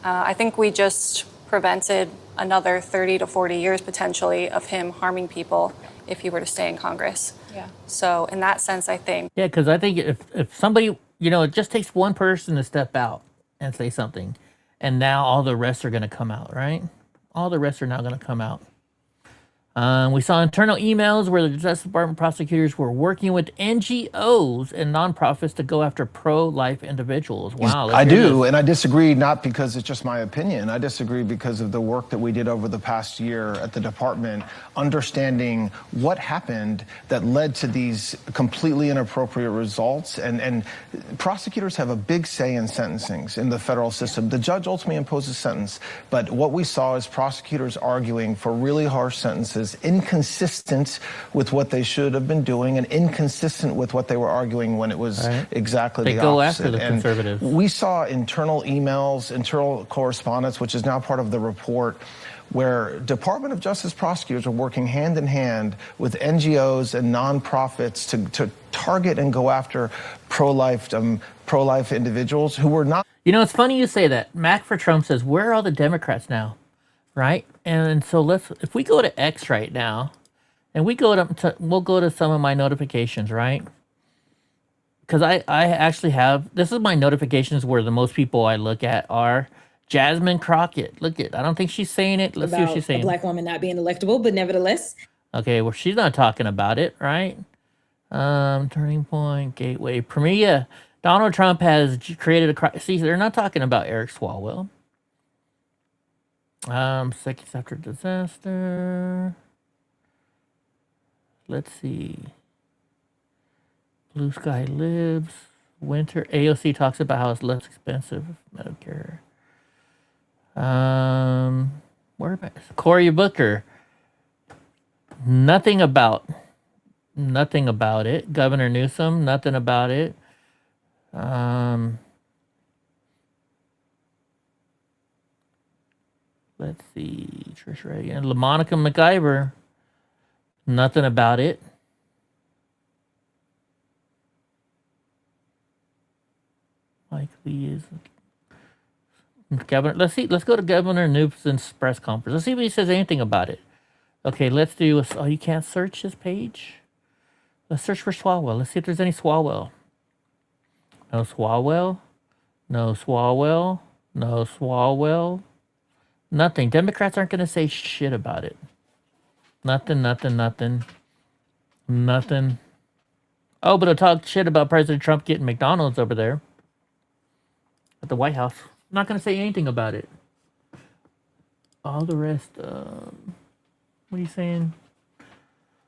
I think we just prevented another 30 to 40 years potentially of him harming people if he were to stay in Congress. Yeah. So in that sense, I think. Yeah, because I think if somebody, you know, it just takes one person to step out and say something, and now all the rest are going to come out, right? All the rest are now going to come out. We saw internal emails where the Justice Department prosecutors were working with NGOs and nonprofits to go after pro-life individuals. Wow. I do, and I disagree not because it's just my opinion. I disagree because of the work that we did over the past year at the department, understanding what happened that led to these completely inappropriate results. And prosecutors have a big say in sentencings in the federal system. The judge ultimately imposes sentence, but what we saw is prosecutors arguing for really harsh sentences, inconsistent with what they should have been doing and inconsistent with what they were arguing when it was exactly the opposite. They go after the conservatives. We saw internal emails, internal correspondence, which is now part of the report, where Department of Justice prosecutors are working hand in hand with NGOs and nonprofits to target and go after pro-life individuals who were not. You know, it's funny you say that. Mac for Trump says, where are all the Democrats now? Right? And so if we go to X right now, and we'll go to some of my notifications, right? Because I actually have, this is my notifications where the most people I look at are Jasmine Crockett. Look at, I don't think she's saying it. Let's see what she's saying. A black woman not being electable, but nevertheless. Okay, well, she's not talking about it, right? Turning Point, Gateway, Premier. Donald Trump has created a, see, they're not talking about Eric Swalwell. Seconds after disaster. Let's see. Blue Sky Lives. Winter. AOC talks about how it's less expensive. Medicare. Where am I? Cory Booker. Nothing about it. Governor Newsom. Nothing about it. Let's see, Trish Reagan, LaMonica McIver, nothing about it. Mike Lee is Governor. Let's go to Governor Newsom's press conference. Let's see if he says anything about it. Okay, let's do. Oh, you can't search this page. Let's search for Swalwell. Let's see if there's any Swalwell. No Swalwell. No Swalwell. No Swalwell. Nothing. Democrats aren't going to say shit about it. Nothing. Oh, but they'll talk shit about President Trump getting McDonald's over there at the White House. I'm not going to say anything about it. All the rest, what are you saying?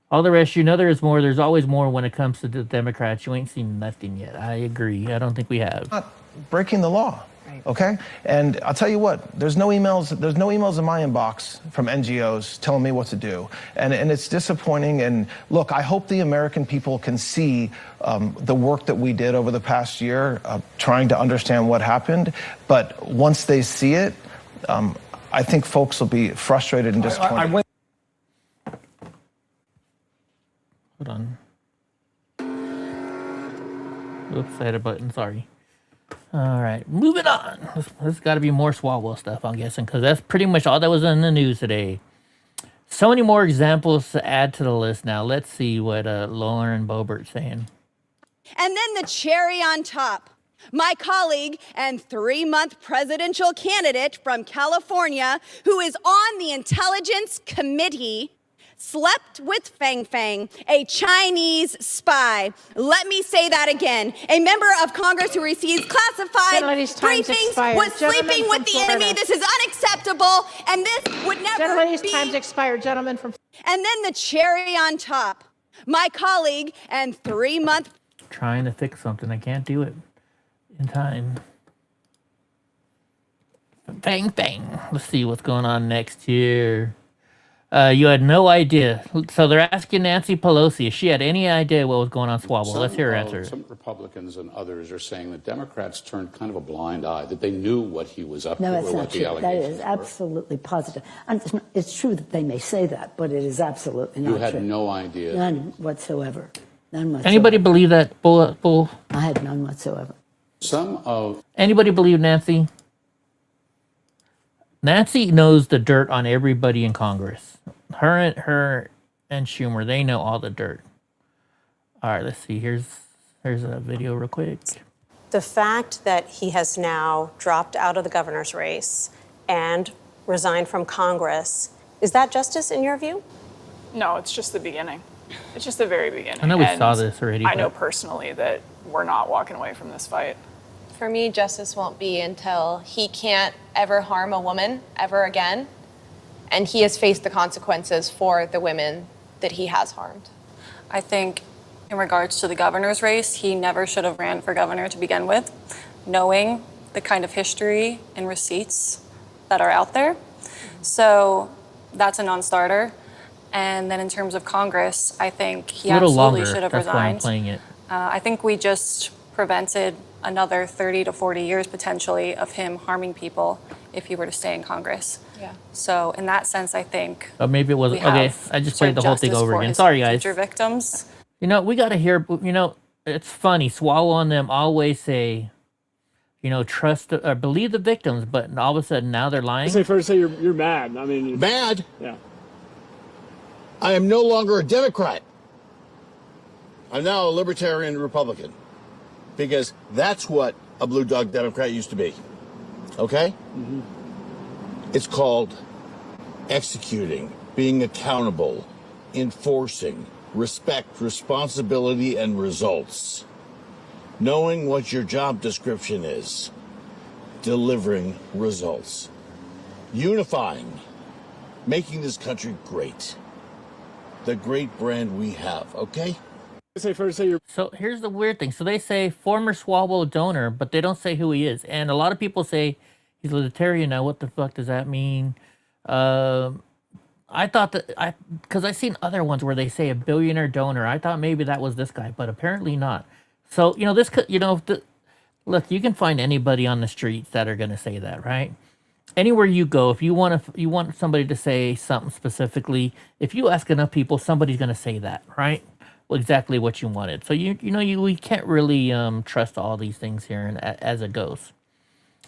All the rest, you know there is more. There's always more when it comes to the Democrats. You ain't seen nothing yet. I agree. I don't think we have. Not breaking the law. Okay, and I'll tell you what. There's no emails. There's no emails in my inbox from NGOs telling me what to do, and it's disappointing. And look, I hope the American people can see the work that we did over the past year, trying to understand what happened. But once they see it, I think folks will be frustrated and disappointed. Hold on. Oops, I had a button. Sorry. All right, moving on. There's got to be more Swalwell stuff, I'm guessing, because that's pretty much all that was in the news today. So many more examples to add to the list now. Let's see what Lauren Boebert's saying. And then the cherry on top. My colleague and 3-month presidential candidate from California, who is on the Intelligence Committee, slept with Fang Fang, a Chinese spy. Let me say that again. A member of Congress who receives classified briefings was sleeping with the enemy. This is unacceptable, and this would never be. Time's expired, gentlemen from. And then the cherry on top. My colleague and 3-month. Trying to fix something. I can't do it in time. Fang Fang. Let's see what's going on next here. You had no idea. So they're asking Nancy Pelosi if she had any idea what was going on Swalwell. Let's hear her answer. Some Republicans and others are saying that Democrats turned kind of a blind eye, that they knew what he was up to or what the allegations were. That is absolutely positive. And it's true that they may say that, but it is absolutely not true. You had no idea? None whatsoever. None whatsoever. Anybody believe that bull? I had none whatsoever. Anybody believe Nancy? Nancy knows the dirt on everybody in Congress. Her and Schumer, they know all the dirt. All right, let's see. Here's a video real quick. The fact that he has now dropped out of the governor's race and resigned from Congress, is that justice in your view? No, it's just the beginning. It's just the very beginning. I know we saw this already. I know personally that we're not walking away from this fight. For me, justice won't be until he can't ever harm a woman ever again, and he has faced the consequences for the women that he has harmed. I think in regards to the governor's race, he never should have ran for governor to begin with, knowing the kind of history and receipts that are out there. So that's a non-starter. And then in terms of Congress, I think he absolutely should have resigned. That's why I'm playing it. I think we just prevented another 30 to 40 years potentially of him harming people if he were to stay in Congress. Yeah. So in that sense, I think Maybe it wasn't. Okay, I just played the whole thing over again. Sorry, guys. Future victims. You know, we got to hear, you know, it's funny. Swalwell and them always say, you know, trust or believe the victims, but all of a sudden now they're lying. First say you're mad. I mean, mad? Yeah. I am no longer a Democrat. I'm now a libertarian Republican. Because that's what a blue dog Democrat used to be. Okay? Mm-hmm. It's called executing, being accountable, enforcing, respect, responsibility, and results. Knowing what your job description is. Delivering results. Unifying. Making this country great. The great brand we have, okay? So here's the weird thing. So they say former Swalwell donor, but they don't say who he is. And a lot of people say he's libertarian now. What the fuck does that mean? I thought that because I've seen other ones where they say a billionaire donor. I thought maybe that was this guy, but apparently not. So, you know, this could, you know, look, you can find anybody on the streets that are going to say that, right? Anywhere you go, if you want somebody to say something specifically, if you ask enough people, somebody's going to say that, right? Exactly what you wanted. So we can't really trust all these things here and as it goes.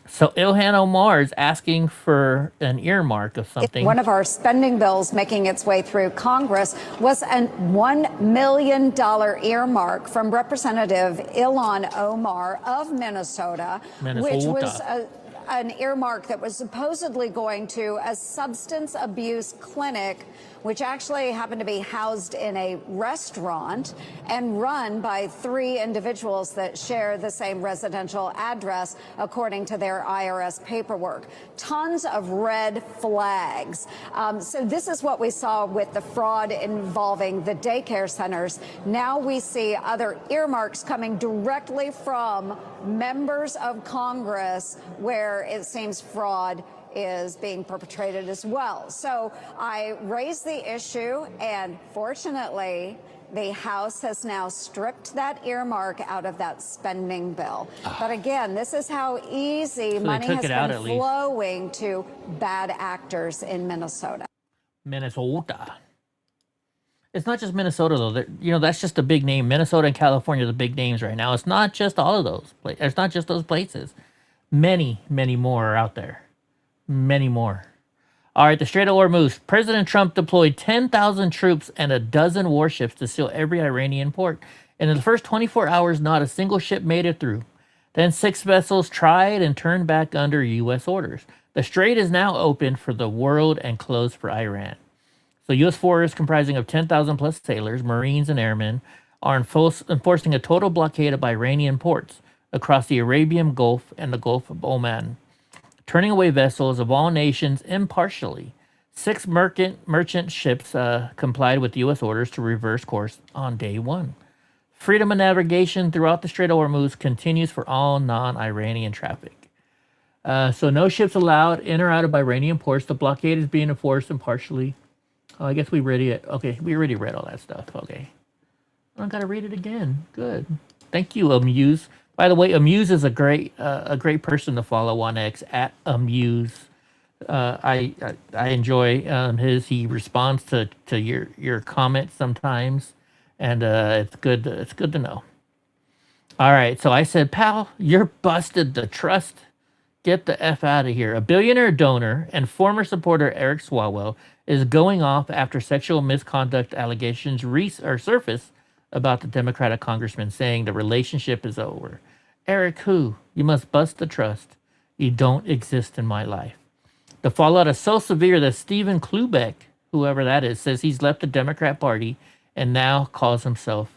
So Ilhan Omar is asking for an earmark of something. One of our spending bills making its way through Congress was a $1 million earmark from Representative Ilhan Omar of Minnesota. Which was an earmark that was supposedly going to a substance abuse clinic, which actually happened to be housed in a restaurant and run by 3 individuals that share the same residential address, according to their IRS paperwork. Tons of red flags. So this is what we saw with the fraud involving the daycare centers. Now we see other earmarks coming directly from members of Congress where it seems fraud is being perpetrated as well. So I raised the issue, and fortunately, the House has now stripped that earmark out of that spending bill. But again, this is how easy money has been flowing to bad actors in Minnesota. Minnesota. It's not just Minnesota, though. You know, that's just a big name. Minnesota and California are the big names right now. It's not just all of those. It's not just those places. Many, many more are out there. Many more. All right, the Strait of Hormuz. President Trump deployed 10,000 troops and a dozen warships to seal every Iranian port. And in the first 24 hours, not a single ship made it through. Then 6 vessels tried and turned back under U.S. orders. The strait is now open for the world and closed for Iran. So U.S. forces comprising of 10,000 plus sailors, Marines, and airmen are enforcing a total blockade of Iranian ports across the Arabian Gulf and the Gulf of Oman, turning away vessels of all nations impartially. 6 merchant ships complied with U.S. orders to reverse course on day 1. Freedom of navigation throughout the Strait of Hormuz continues for all non-Iranian traffic. So no ships allowed in or out of Iranian ports. The blockade is being enforced impartially Oh, I guess we already, okay, we already read all that stuff. Okay. I don't got to read it again. Good. Thank you, Amuse. By the way, Amuse is a great person to follow on X, at Amuse. I enjoy he responds to your comments sometimes, and it's good to know. All right, so I said, pal, you're busted the trust. Get the F out of here. A billionaire donor and former supporter Eric Swalwell is going off after sexual misconduct allegations surface about the Democratic congressman, saying the relationship is over. Eric who? You must bust the trust. You don't exist in my life. The fallout is so severe that Stephen Klubeck, whoever that is, says he's left the Democrat Party and now calls himself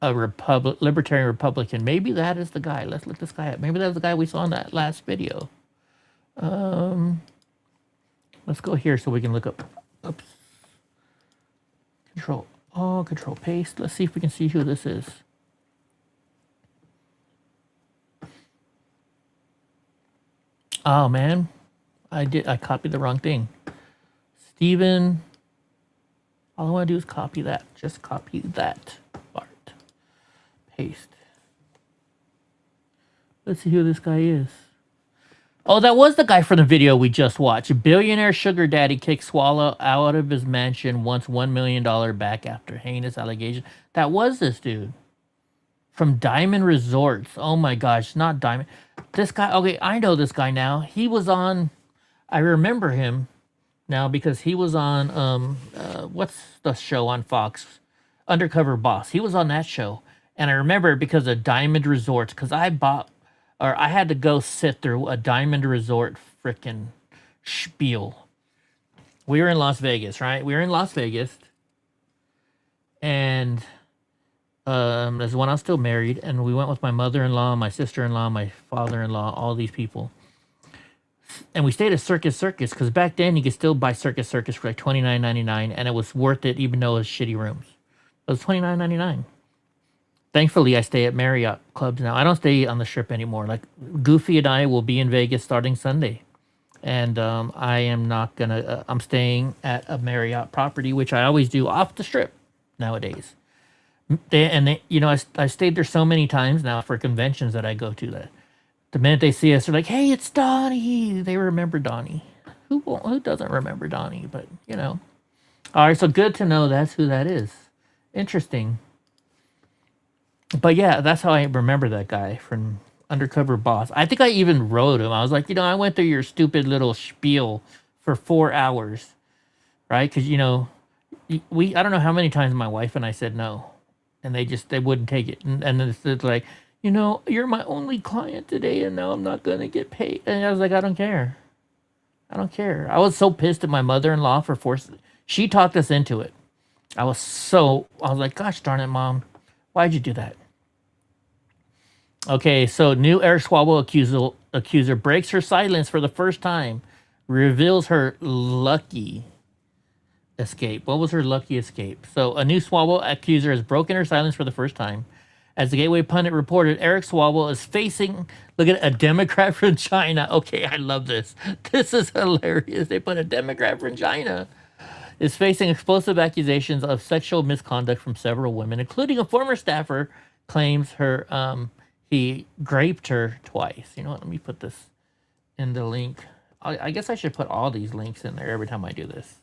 a libertarian Republican. Maybe that is the guy. Let's look this guy up. Maybe that's the guy we saw in that last video. Let's go here so we can look up. Oops. Control paste. Let's see if we can see who this is. Oh man, I copied the wrong thing. Steven. All I want to do is copy that. Just copy that part. Paste. Let's see who this guy is. Oh, that was the guy from the video we just watched. Billionaire sugar daddy kicks Swallow out of his mansion, wants $1 million back after heinous allegation. That was this dude. From Diamond Resorts. Oh my gosh, not Diamond. This guy, okay, I know this guy now. He was on, I remember him now because he was on, what's the show on Fox? Undercover Boss. He was on that show. And I remember it because of Diamond Resorts, because I had to go sit through a Diamond Resort frickin' spiel. We were in Las Vegas, right? We were in Las Vegas. And there's when I was still married. And we went with my mother-in-law, my sister-in-law, my father-in-law, all these people. And we stayed at Circus because back then you could still buy Circus for like $29.99. And it was worth it even though it was shitty rooms. It was $29.99. Thankfully, I stay at Marriott clubs now. I don't stay on the Strip anymore. Like Goofy and I will be in Vegas starting Sunday, and I am not gonna. I'm staying at a Marriott property, which I always do off the Strip nowadays. I stayed there so many times now for conventions that I go to that the minute they see us, they're like, "Hey, it's Donnie." They remember Donnie. Who doesn't remember Donnie? But All right, so good to know that's who that is. Interesting. But yeah, that's how I remember that guy from Undercover Boss. I think I even wrote him. I was like, I went through your stupid little spiel for 4 hours, right? Because, I don't know how many times my wife and I said no, and they wouldn't take it. And it's like, you're my only client today, and now I'm not going to get paid. And I was like, I don't care. I don't care. I was so pissed at my mother-in-law for forcing. She talked us into it. I was like, gosh darn it, Mom. Why'd you do that? Okay, so new Eric Swalwell accuser breaks her silence for the first time, reveals her lucky escape. What was her lucky escape? So a new Swalwell accuser has broken her silence for the first time. As the Gateway Pundit reported, Eric Swalwell is facing, look at a Democrat from China. Okay, I love this. This is hilarious. They put a Democrat from China. Is facing explosive accusations of sexual misconduct from several women, including a former staffer claims he raped her twice. You know what? Let me put this in the link. I guess I should put all these links in there every time I do this.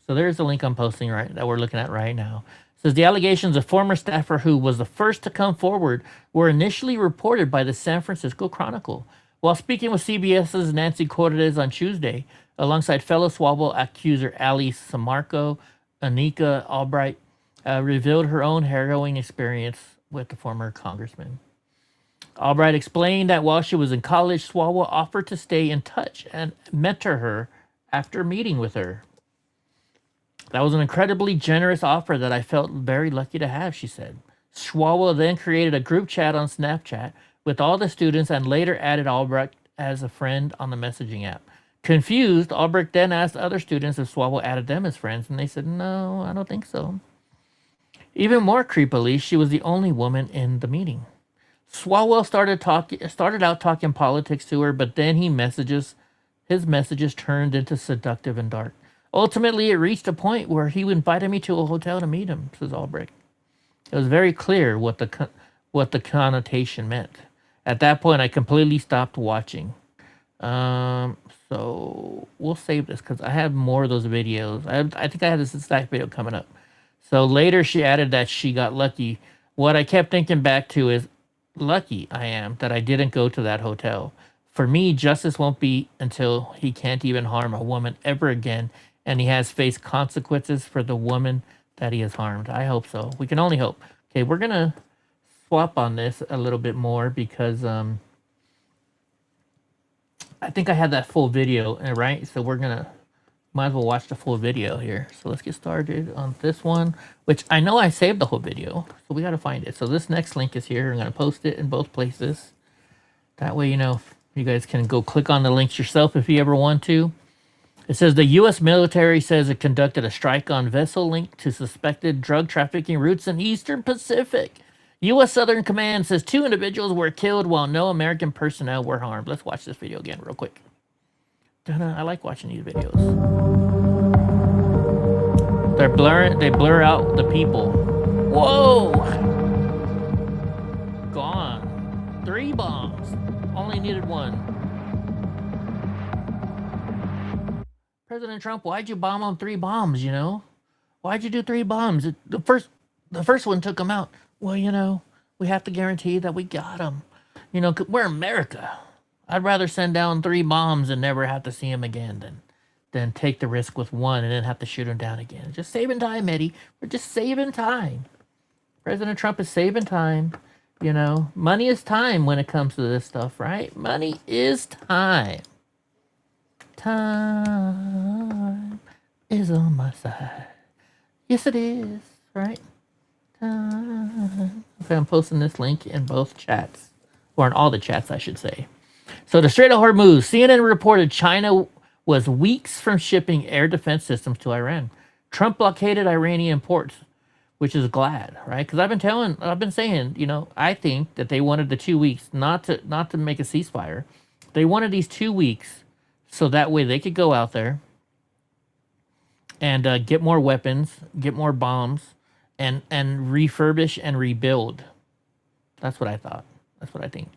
So there's the link I'm posting that we're looking at right now. It says the allegations of former staffer who was the first to come forward were initially reported by the San Francisco Chronicle. While speaking with CBS's Nancy Cortez on Tuesday, alongside fellow Swalwell accuser Ali Samarco, Anika Albright revealed her own harrowing experience with the former congressman. Albright explained that while she was in college, Swalwell offered to stay in touch and mentor her after meeting with her. That was an incredibly generous offer that I felt very lucky to have, she said. Swalwell then created a group chat on Snapchat with all the students and later added Albright as a friend on the messaging app. Confused, Albrecht then asked other students if Swalwell added them as friends, and they said, no, I don't think so. Even more creepily, she was the only woman in the meeting. Swalwell started out talking politics to her, but then his messages turned into seductive and dark. Ultimately, it reached a point where he invited me to a hotel to meet him, says Albrecht. It was very clear what the connotation meant. At that point, I completely stopped watching. So we'll save this because I have more of those videos. I think I have this exact video coming up. So later she added that she got lucky. What I kept thinking back to is lucky I am that I didn't go to that hotel. For me, justice won't be until he can't even harm a woman ever again, and he has faced consequences for the woman that he has harmed. I hope so. We can only hope. Okay, we're going to swap on this a little bit more because I think I had that full video, right? So we're going to, might as well watch the full video here. So let's get started on this one, which I know I saved the whole video, so we got to find it. So this next link is here. I'm going to post it in both places. That way, you know, you guys can go click on the links yourself if you ever want to. It says the U.S. military says it conducted a strike on vessel linked to suspected drug trafficking routes in Eastern Pacific. U.S. Southern Command says 2 individuals were killed while no American personnel were harmed. Let's watch this video again real quick. I like watching these videos. They blur out the people. Whoa! Gone. 3 bombs. Only needed 1. President Trump, why'd you bomb on 3 bombs, you know? Why'd you do 3 bombs? The first one took them out. Well, you know, we have to guarantee that we got them. You know, we're America. I'd rather send down 3 bombs and never have to see him again than take the risk with 1 and then have to shoot him down again. Just saving time, Eddie. We're just saving time. President Trump is saving time. You know, money is time when it comes to this stuff, right? Money is time. Time is on my side. Yes, it is, right? Time. Okay, I'm posting this link in both chats, or in all the chats, I should say. So the Strait of Hormuz, CNN reported China was weeks from shipping air defense systems to Iran. Trump blockaded Iranian ports, which is glad, right? Because I've been saying, you know, I think that they wanted the 2 weeks not to make a ceasefire. They wanted these 2 weeks so that way they could go out there and get more weapons, get more bombs, and refurbish and rebuild. That's what I thought. That's what I think.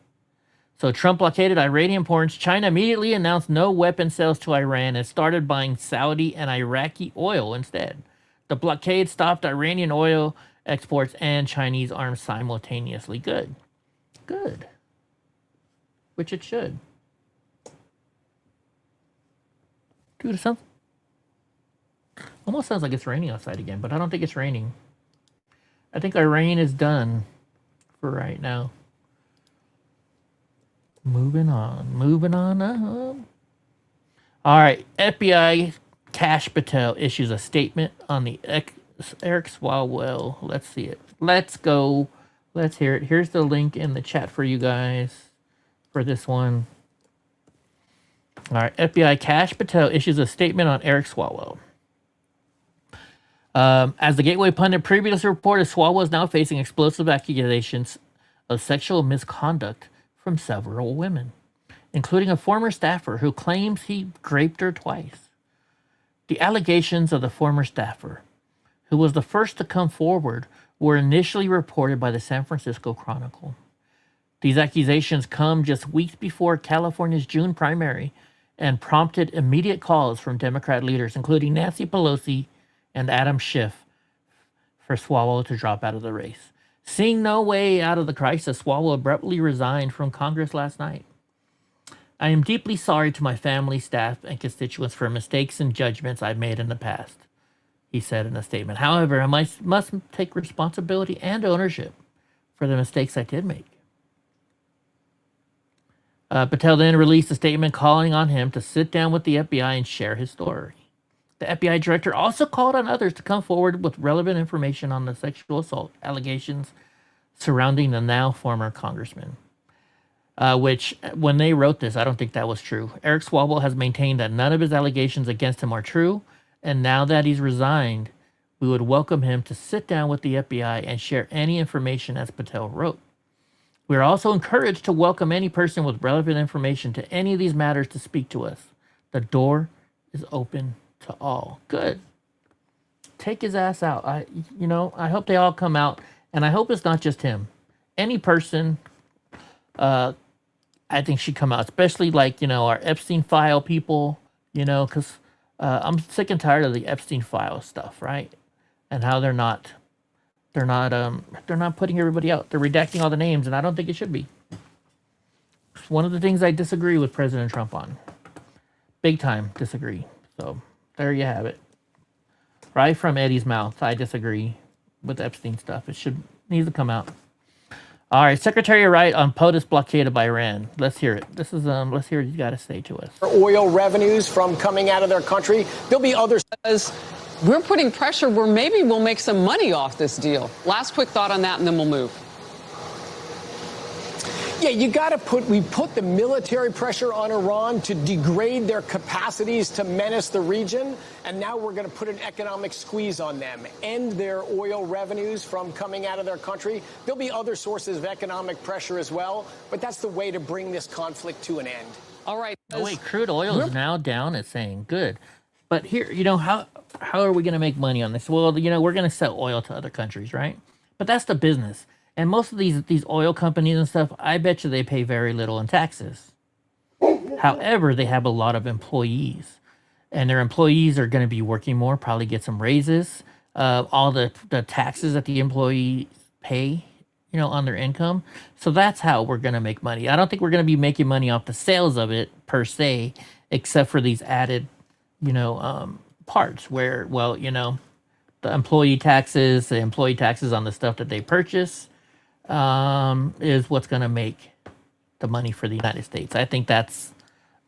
So Trump blockaded Iranian ports. China immediately announced no weapon sales to Iran and started buying Saudi and Iraqi oil instead. The blockade stopped Iranian oil exports and Chinese arms simultaneously. Good. Good. Which it should. Dude, it sounds... almost sounds like it's raining outside again, but I don't think it's raining. I think our rain is done for right now. Moving on up. All right, FBI Kash Patel issues a statement on the Eric Swalwell. Let's see it. Let's go. Let's hear it. Here's the link in the chat for you guys for this one. All right, FBI Kash Patel issues a statement on Eric Swalwell. As the Gateway pundit previously reported, Swalwell is now facing explosive accusations of sexual misconduct from several women, including a former staffer who claims he raped her twice. The allegations of the former staffer, who was the first to come forward, were initially reported by the San Francisco Chronicle. These accusations come just weeks before California's June primary and prompted immediate calls from Democrat leaders, including Nancy Pelosi and Adam Schiff, for Swalwell to drop out of the race. Seeing no way out of the crisis, Swalwell abruptly resigned from Congress last night. I am deeply sorry to my family, staff, and constituents for mistakes and judgments I've made in the past, he said in a statement. However, I must take responsibility and ownership for the mistakes I did make. Patel then released a statement calling on him to sit down with the FBI and share his story. The FBI director also called on others to come forward with relevant information on the sexual assault allegations surrounding the now former congressman. Which, when they wrote this, I don't think that was true. Eric Swalwell has maintained that none of his allegations against him are true, and now that he's resigned, we would welcome him to sit down with the FBI and share any information, as Patel wrote. We are also encouraged to welcome any person with relevant information to any of these matters to speak to us. The door is open to all. Good. Take his ass out. I hope they all come out, and I hope it's not just him. Any person, I think should come out, especially like, our Epstein file people, because I'm sick and tired of the Epstein file stuff, right? And how they're not putting everybody out. They're redacting all the names, and I don't think it should be. It's one of the things I disagree with President Trump on. Big time disagree. So there you have it. Right from Eddie's mouth, I disagree with Epstein stuff. It needs to come out. All right, Secretary Wright on POTUS blockade of Iran. Let's hear it. Let's hear what he's got to say to us. Oil revenues from coming out of their country. There'll be others. We're putting pressure where maybe we'll make some money off this deal. Last quick thought on that, and then we'll move. Yeah, we put the military pressure on Iran to degrade their capacities to menace the region. And now we're going to put an economic squeeze on them, end their oil revenues from coming out of their country. There'll be other sources of economic pressure as well. But that's the way to bring this conflict to an end. All right. Oh, wait, crude oil is now down. It's saying good. But here, how are we going to make money on this? Well, we're going to sell oil to other countries, right? But that's the business. And most of these oil companies and stuff, I bet you they pay very little in taxes. However, they have a lot of employees. And their employees are going to be working more, probably get some raises. All the taxes that the employees pay, on their income. So that's how we're going to make money. I don't think we're going to be making money off the sales of it, per se, except for these added, parts where, the employee taxes on the stuff that they purchase, is what's going to make the money for the United States. I think that's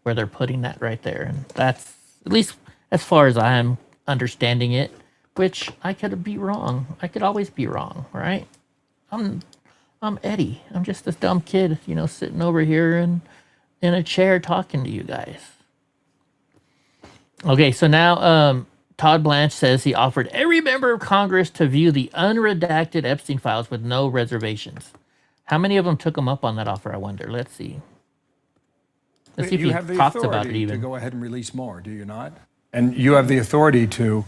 where they're putting that right there. And that's, at least as far as I'm understanding it, which I could be wrong. I could always be wrong, right? I'm Eddie. I'm just this dumb kid, sitting over here in a chair talking to you guys. Okay, so now, Todd Blanche says he offered every member of Congress to view the unredacted Epstein files with no reservations. How many of them took him up on that offer, I wonder? Let's see. Let's see if he talks about it even. You have the authority to go ahead and release more, do you not? And you have the authority to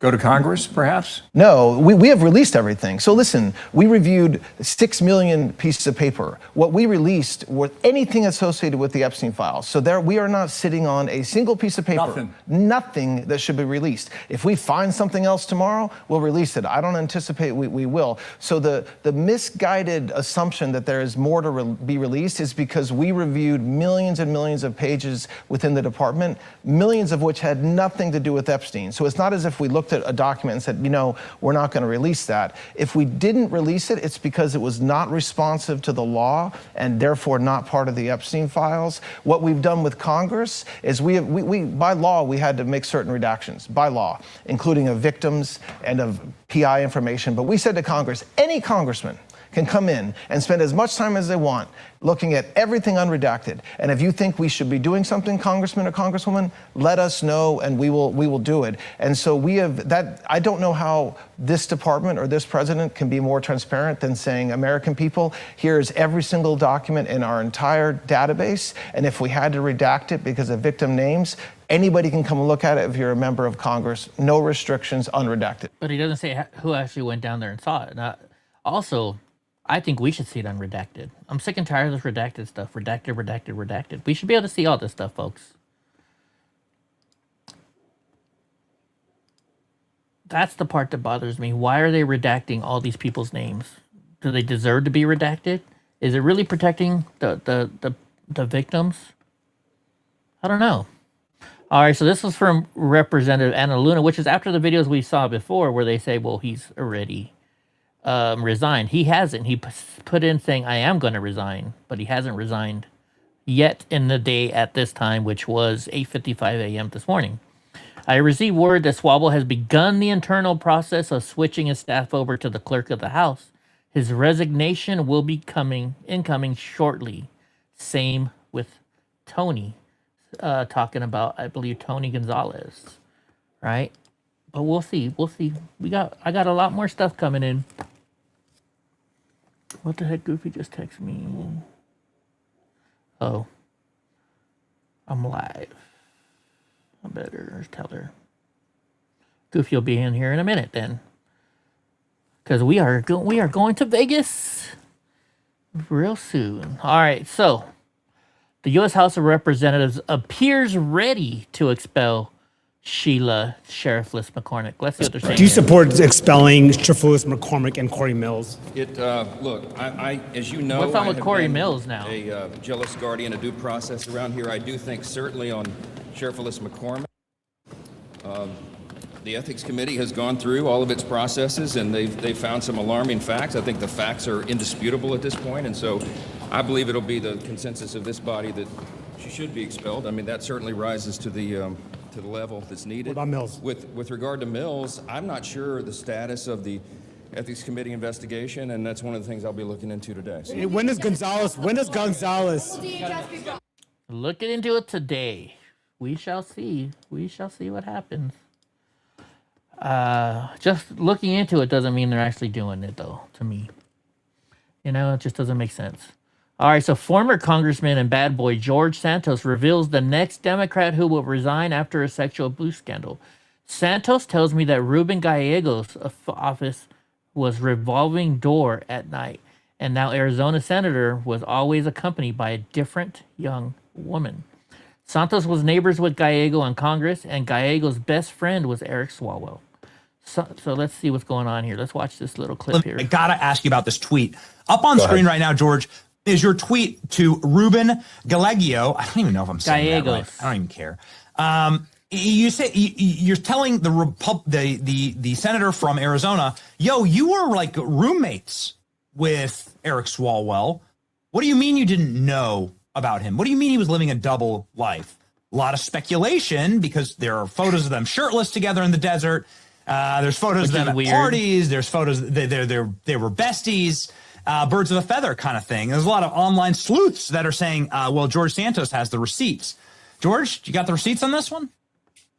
go to Congress, perhaps? No, we have released everything. So listen, we reviewed 6 million pieces of paper. What we released was anything associated with the Epstein files. So there, we are not sitting on a single piece of paper. Nothing that should be released. If we find something else tomorrow, we'll release it. I don't anticipate we will. So the misguided assumption that there is more to be released is because we reviewed millions and millions of pages within the department, millions of which had nothing to do with Epstein. So it's not as if we looked at a document and said, we're not going to release that. If we didn't release it, it's because it was not responsive to the law and therefore not part of the Epstein files. What we've done with Congress is we by law, we had to make certain redactions, by law, including of victims and of PI information. But we said to Congress, any congressman can come in and spend as much time as they want looking at everything unredacted. And if you think we should be doing something, Congressman or Congresswoman, let us know and we will do it. And so we have that. I don't know how this department or this president can be more transparent than saying, American people, here's every single document in our entire database. And if we had to redact it because of victim names, anybody can come and look at it if you're a member of Congress. No restrictions, unredacted. But he doesn't say who actually went down there and saw it. Also, I think we should see it unredacted. I'm sick and tired of this redacted stuff. Redacted. We should be able to see all this stuff, folks. That's the part that bothers me. Why are they redacting all these people's names? Do they deserve to be redacted? Is it really protecting the victims? I don't know. All right, so this was from Representative Anna Luna, which is after the videos we saw before where they say, well, he's already resigned. He hasn't. He put in saying, I am going to resign, but he hasn't resigned yet in the day at this time, which was 8:55 a.m. this morning. I received word that Swabble has begun the internal process of switching his staff over to the clerk of the House. His resignation will be incoming shortly. Same with Tony, talking about, I believe, Tony Gonzalez, right? But we'll see. I got a lot more stuff coming in. What the heck, Goofy just texted me? Oh. I'm live. I better tell her. Goofy will be in here in a minute then, because we are going to Vegas real soon. All right, so the U.S. House of Representatives appears ready to expel Sheila Sheriffless McCormick. Let's see what they're saying. Do you support expelling Sheriffless McCormick and Corey Mills? Look, I as you know, what's on with Corey been Mills now? A jealous guardian of due process around here. I do think certainly on Sheriffless McCormick, the Ethics Committee has gone through all of its processes, and they've found some alarming facts. I think the facts are indisputable at this point, and so I believe it'll be the consensus of this body that she should be expelled. I mean, that certainly rises to the level that's needed. What about Mills? With regard to Mills, I'm not sure the status of the Ethics Committee investigation, and that's one of the things I'll be looking into today. So. When does Gonzalez? Looking into it today. We shall see. We shall see what happens. Just looking into it doesn't mean they're actually doing it, though, to me. You know, it just doesn't make sense. All right, so former Congressman and bad boy George Santos reveals the next Democrat who will resign after a sexual abuse scandal. Santos tells me that Ruben Gallegos' office was revolving door at night, and now Arizona senator was always accompanied by a different young woman. Santos was neighbors with Gallego in Congress, and Gallego's best friend was Eric Swalwell. So let's see what's going on here. Let's watch this little clip here. I gotta ask you about this tweet. Up on screen right now, George, is your tweet to Ruben Gallego. I don't even know if I'm saying that right. I don't even care. You say you're telling the senator from Arizona, yo, you were like roommates with Eric Swalwell. What do you mean you didn't know about him? What do you mean he was living a double life? A lot of speculation because there are photos of them shirtless together in the desert. There's photos of them at parties. There's photos. They were besties. Birds of a feather kind of thing. There's a lot of online sleuths that are saying, well, George Santos has the receipts. George, you got the receipts on this one?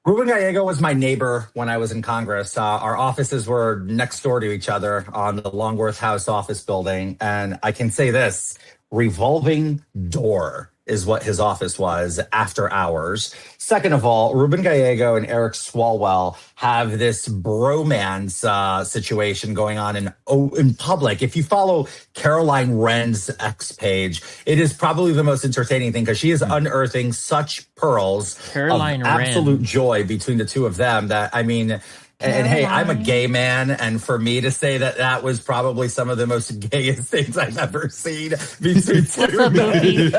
Ruben Gallego was my neighbor when I was in Congress. Our offices were next door to each other on the Longworth House office building. And I can say this, revolving door is what his office was after hours. Second of all, Ruben Gallego and Eric Swalwell have this bromance situation going on in public. If you follow Caroline Wren's X page, it is probably the most entertaining thing because she is unearthing such pearls of absolute joy between the two of them that, I mean... And hey, I'm a gay man, and for me to say that that was probably some of the most gayest things I've ever seen between two men.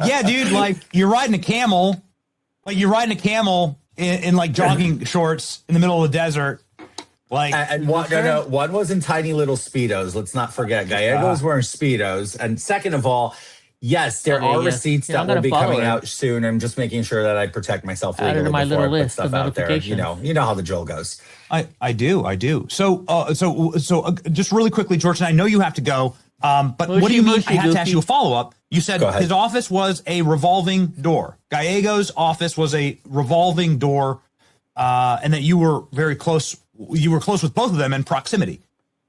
Yeah, dude, like you're riding a camel, in like jogging shorts in the middle of the desert. Like, and one was in tiny little Speedos. Let's not forget, Gallego was wearing Speedos. And second of all, yes, there are receipts that will be coming out soon. I'm just making sure that I protect myself legally before I put stuff out there. You know how the drill goes. I do. So just really quickly, George, and I know you have to go. But what do you mean? I have to ask you a follow up. You said his office was a revolving door. Gallego's office was a revolving door, and that you were very close. You were close with both of them in proximity.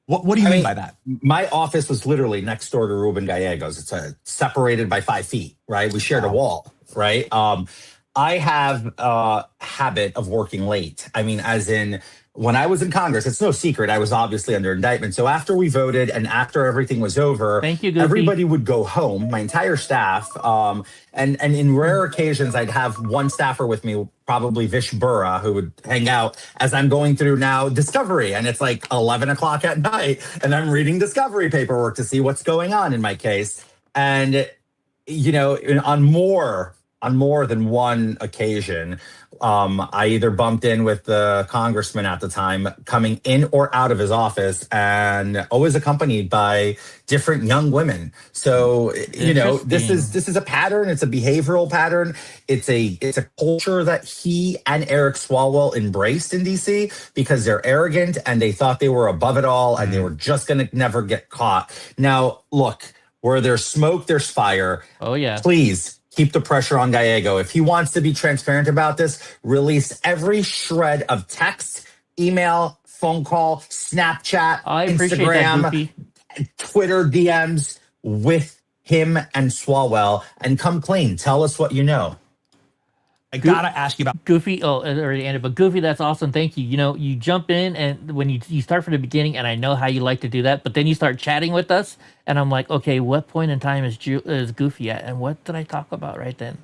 What do you mean by that? My office was literally next door to Ruben Gallego's. It's separated by 5 feet, right? We shared a wall, right? I have a habit of working late. I mean, as in when I was in Congress, it's no secret, I was obviously under indictment. So after we voted and after everything was over, everybody would go home, my entire staff. And in rare occasions, I'd have one staffer with me, probably Vish Burra, who would hang out as I'm going through now Discovery. And it's like 11 o'clock at night. And I'm reading Discovery paperwork to see what's going on in my case. And, you know, on more than one occasion, I either bumped in with the congressman at the time coming in or out of his office, and always accompanied by different young women. So, you know, this is a pattern. It's a behavioral pattern. It's a culture that he and Eric Swalwell embraced in DC because they're arrogant and they thought they were above it all and they were just going to never get caught. Now, look, where there's smoke, there's fire. Oh, yeah. Please. Keep the pressure on Gallego. If he wants to be transparent about this, release every shred of text, email, phone call, Snapchat, Instagram, Twitter DMs with him and Swalwell, and come clean. Tell us what you know. I gotta ask you about Goofy. Oh, it already ended, but Goofy, that's awesome. Thank you. You know, you jump in, and when you start from the beginning, and I know how you like to do that, but then you start chatting with us, and I'm like, okay, what point in time is Goofy at, and what did I talk about right then?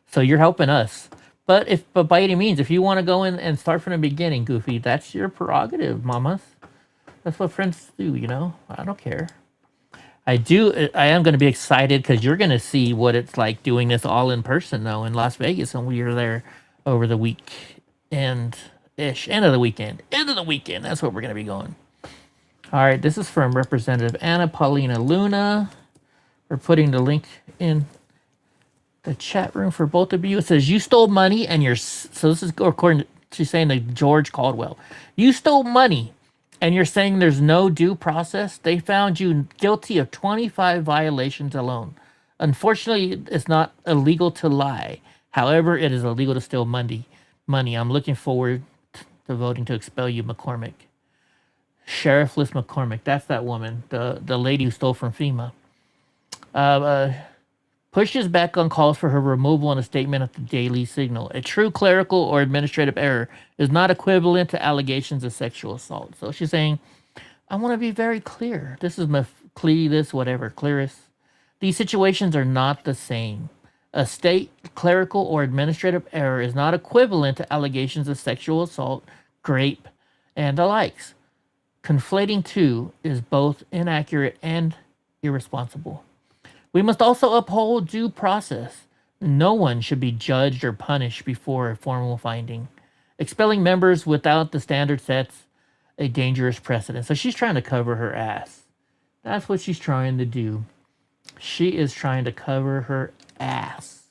So you're helping us. But by any means, if you want to go in and start from the beginning, Goofy, that's your prerogative, mamas. That's what friends do, you know. I don't care. I am going to be excited because you're going to see what it's like doing this all in person, though, in Las Vegas, and we are there over the weekend-ish. End of the weekend. That's what we're going to be going. All right, this is from Representative Anna Paulina Luna. We're putting the link in the chat room for both of you. It says, you stole money and so this is according to, she's saying to George Caldwell. You stole money and you're saying there's no due process? They found you guilty of 25 violations alone. Unfortunately, it's not illegal to lie. However, it is illegal to steal money. I'm looking forward to voting to expel you, McCormick. Sheriff Liz McCormick. That's that woman, the lady who stole from FEMA. Pushes back on calls for her removal in a statement at the Daily Signal. A true clerical or administrative error is not equivalent to allegations of sexual assault. So she's saying, I want to be very clear. This is clearest. These situations are not the same. A state clerical or administrative error is not equivalent to allegations of sexual assault, rape, and the likes. Conflating two is both inaccurate and irresponsible. We must also uphold due process. No one should be judged or punished before a formal finding. Expelling members without the standard sets a dangerous precedent. So she's trying to cover her ass. That's what she's trying to do. She is trying to cover her ass.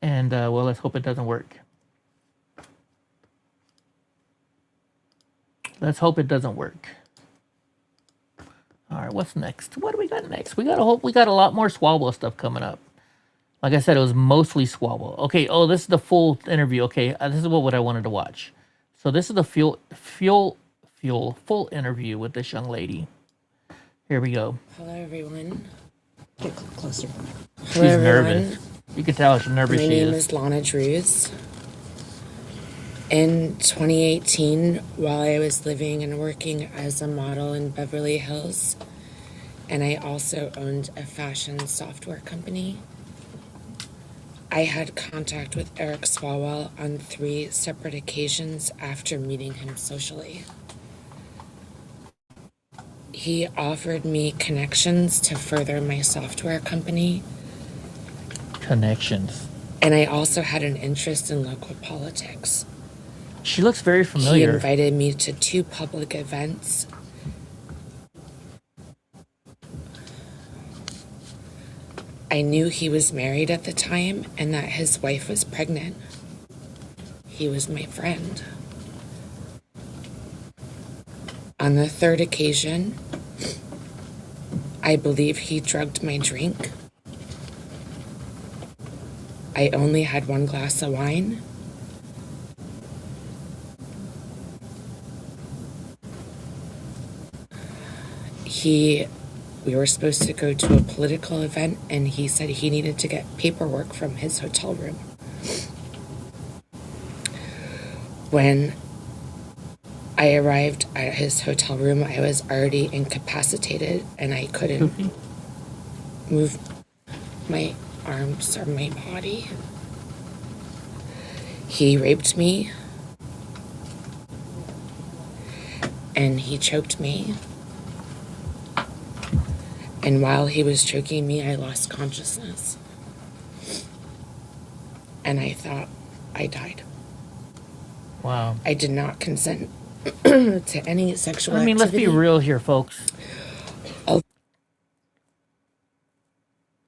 And, well, let's hope it doesn't work. Let's hope it doesn't work. All right, what's next? What do we got next? We got a lot more Squabble stuff coming up. Like I said, it was mostly Squabble. Okay, oh, this is the full interview. Okay, this is what I wanted to watch. So this is the full interview with this young lady. Here we go. Hello, everyone. Get closer. She's nervous. You can tell how nervous she is. My name is Lana Drews. In 2018, while I was living and working as a model in Beverly Hills, and I also owned a fashion software company, I had contact with Eric Swalwell on 3 separate occasions after meeting him socially. He offered me connections to further my software company. Connections. And I also had an interest in local politics. She looks very familiar. He invited me to 2 public events. I knew he was married at the time and that his wife was pregnant. He was my friend. On the 3rd occasion, I believe he drugged my drink. I only had 1 glass of wine. We were supposed to go to a political event, and he said he needed to get paperwork from his hotel room. When I arrived at his hotel room, I was already incapacitated, and I couldn't move my arms or my body. He raped me, and he choked me. And while he was choking me, I lost consciousness. And I thought I died. Wow. I did not consent to any sexual activity. Let's be real here, folks.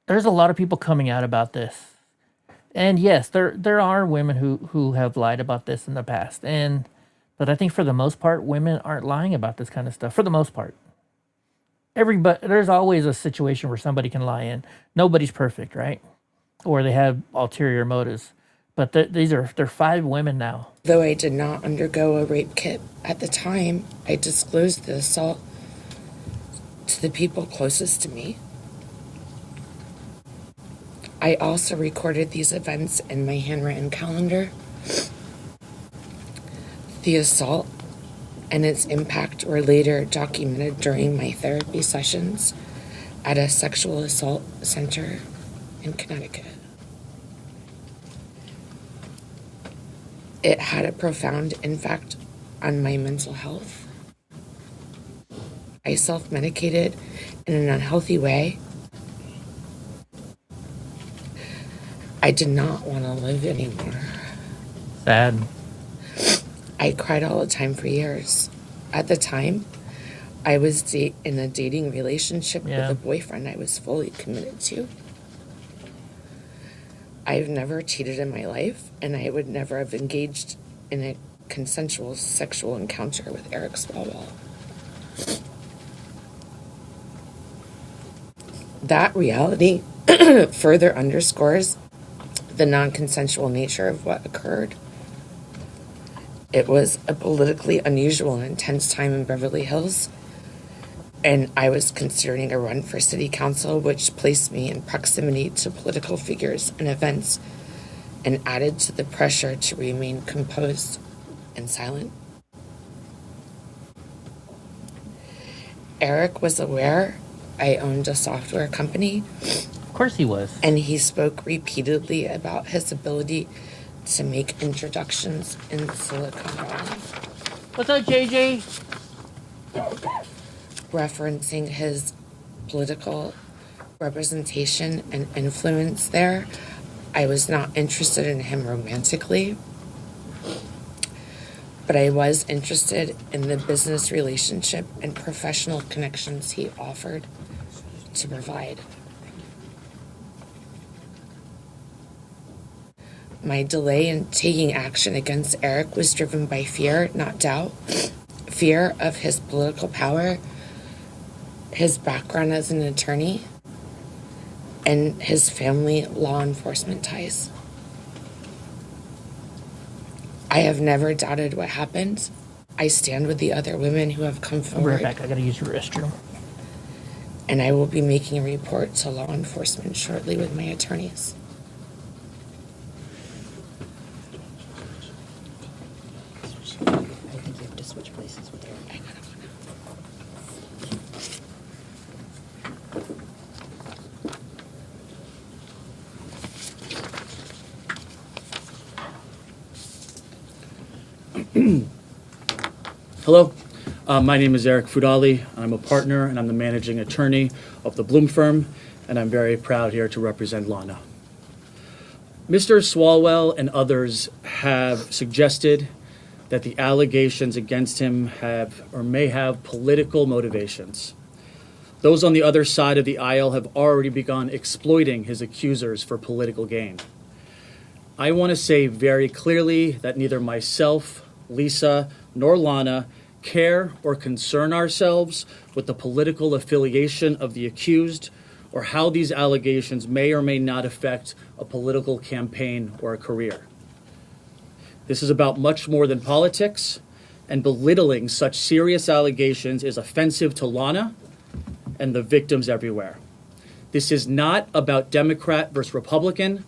There's a lot of people coming out about this. And yes, there are women who have lied about this in the past. But I think for the most part, women aren't lying about this kind of stuff. For the most part. There's always a situation where somebody can lie in. Nobody's perfect, right? Or they have ulterior motives. But they're 5 women now. Though I did not undergo a rape kit at the time, I disclosed the assault to the people closest to me. I also recorded these events in my handwritten calendar. The assault and its impact were later documented during my therapy sessions at a sexual assault center in Connecticut. It had a profound impact on my mental health. I self-medicated in an unhealthy way. I did not want to live anymore. Sad. I cried all the time for years. At the time, I was in a dating relationship with a boyfriend I was fully committed to. I've never cheated in my life, and I would never have engaged in a consensual sexual encounter with Eric Swalwell. That reality further underscores the non-consensual nature of what occurred. It was a politically unusual and intense time in Beverly Hills, and I was considering a run for city council, which placed me in proximity to political figures and events and added to the pressure to remain composed and silent. Eric was aware I owned a software company. Of course he was. And he spoke repeatedly about his ability to make introductions in Silicon Valley. What's up, JJ? Referencing his political representation and influence there. I was not interested in him romantically, but I was interested in the business relationship and professional connections he offered to provide. My delay in taking action against Eric was driven by fear, not doubt. Fear of his political power, his background as an attorney, and his family law enforcement ties. I have never doubted what happened. I stand with the other women who have come forward. Right back. I gotta use your restroom. And I will be making a report to law enforcement shortly with my attorneys. I think you have to switch places with Eric. Hello, my name is Eric Fudali. I'm a partner and I'm the managing attorney of the Bloom firm, and I'm very proud here to represent Lana. Mr. Swalwell and others have suggested that the allegations against him have or may have political motivations. Those on the other side of the aisle have already begun exploiting his accusers for political gain. I want to say very clearly that neither myself, Lisa, nor Lana care or concern ourselves with the political affiliation of the accused or how these allegations may or may not affect a political campaign or a career. This is about much more than politics, and belittling such serious allegations is offensive to Lana and the victims everywhere. This is not about Democrat versus Republican.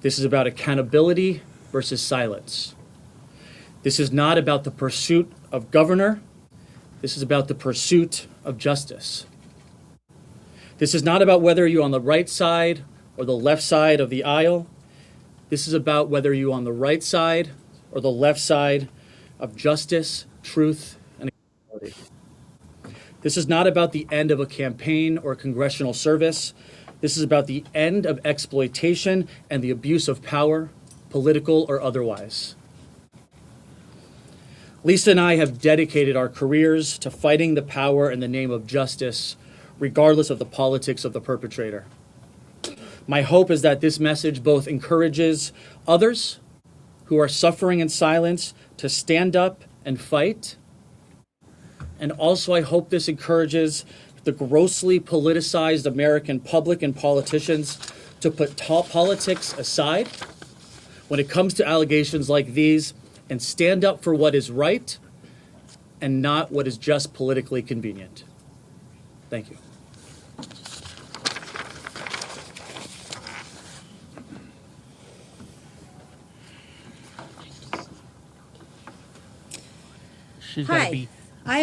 This is about accountability versus silence. This is not about the pursuit of governor. This is about the pursuit of justice. This is not about whether you're on the right side or the left side of the aisle. This is about whether you're on the right side or the left side of justice, truth, and equality. This is not about the end of a campaign or congressional service. This is about the end of exploitation and the abuse of power, political or otherwise. Lisa and I have dedicated our careers to fighting the power in the name of justice, regardless of the politics of the perpetrator. My hope is that this message both encourages others who are suffering in silence to stand up and fight, and also I hope this encourages the grossly politicized American public and politicians to put politics aside when it comes to allegations like these and stand up for what is right and not what is just politically convenient. Thank you. She's got to be.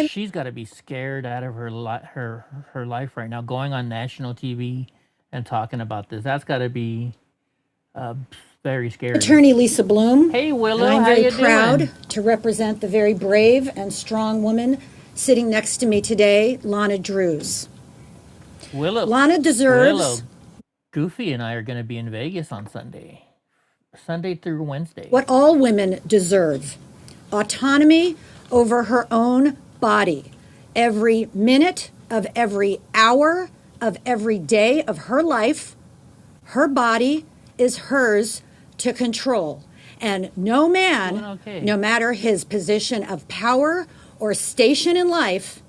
She's got to be scared out of her her life right now. Going on national TV and talking about this. That's got to be very scary. Attorney Lisa Bloom. Hey, Willow, and I'm how very you proud doing? to represent the very brave and strong woman sitting next to me today, Lana Drews. Lana deserves Goofy and I are going to be in Vegas on Sunday through Wednesday. what all women deserve: autonomy over her own body. Every minute of every hour of every day of her life, her body is hers to control. And no man, no matter his position of power or station in life,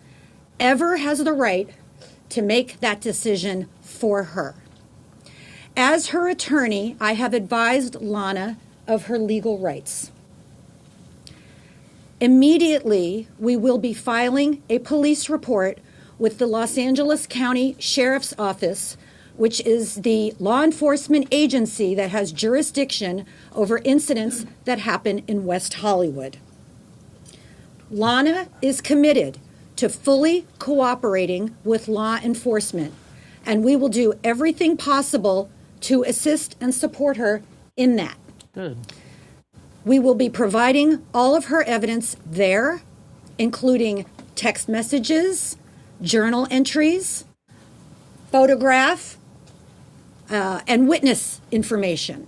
ever has the right to make that decision for her. As her attorney, I have advised Lana of her legal rights. Immediately, we will be filing a police report with the Los Angeles County Sheriff's Office, which is the law enforcement agency that has jurisdiction over incidents that happen in West Hollywood. Lana is committed to fully cooperating with law enforcement, and we will do everything possible to assist and support her in that. Good. We will be providing all of her evidence there, including text messages, journal entries, photograph, and witness information.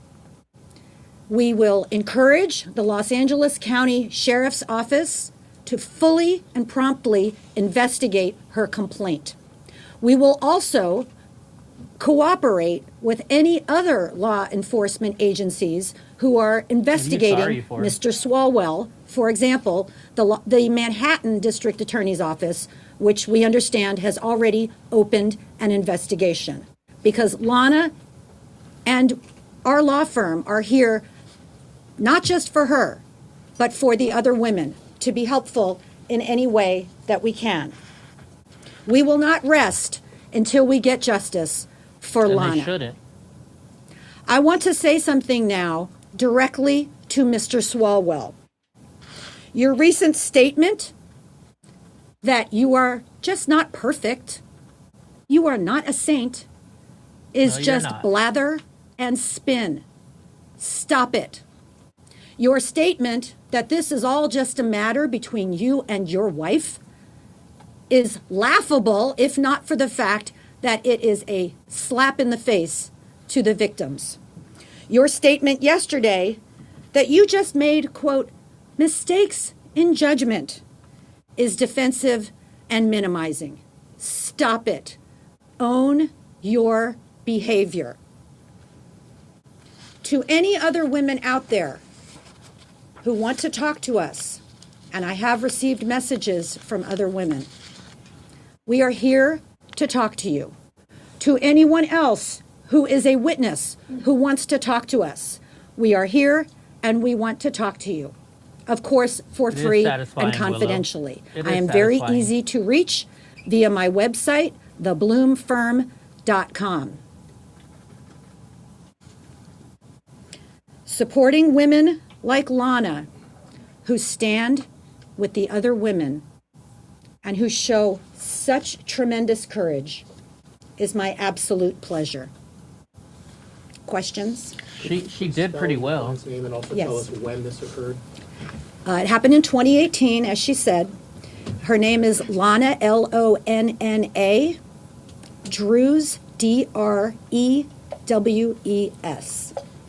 We will encourage the Los Angeles County Sheriff's Office to fully and promptly investigate her complaint. We will also cooperate with any other law enforcement agencies who are investigating Mr. Swalwell. For example, the Manhattan District Attorney's Office, which we understand has already opened an investigation. Because Lana and our law firm are here not just for her, but for the other women, to be helpful in any way that we can. We will not rest until we get justice for Lana. They shouldn't. I want to say something now directly to Mr. Swalwell. Your recent statement that you are just not perfect, you are not a saint, is just blather and spin. Stop it. Your statement that this is all just a matter between you and your wife is laughable, if not for the fact that it is a slap in the face to the victims. Your statement yesterday that you just made, quote, mistakes in judgment is defensive and minimizing. Stop it. Own your behavior. To any other women out there who want to talk to us, and I have received messages from other women, we are here to talk to you. To anyone else who is a witness who wants to talk to us, we are here and we want to talk to you. Of course, for free and confidentially. I am very easy to reach via my website, thebloomfirm.com. Supporting women like Lana, who stand with the other women and who show such tremendous courage, is my absolute pleasure. Questions? She did pretty well. Name and also Yes. tell us when this occurred. It happened in 2018, as she said. Her name is Lana, Lonna, Drews, Drews.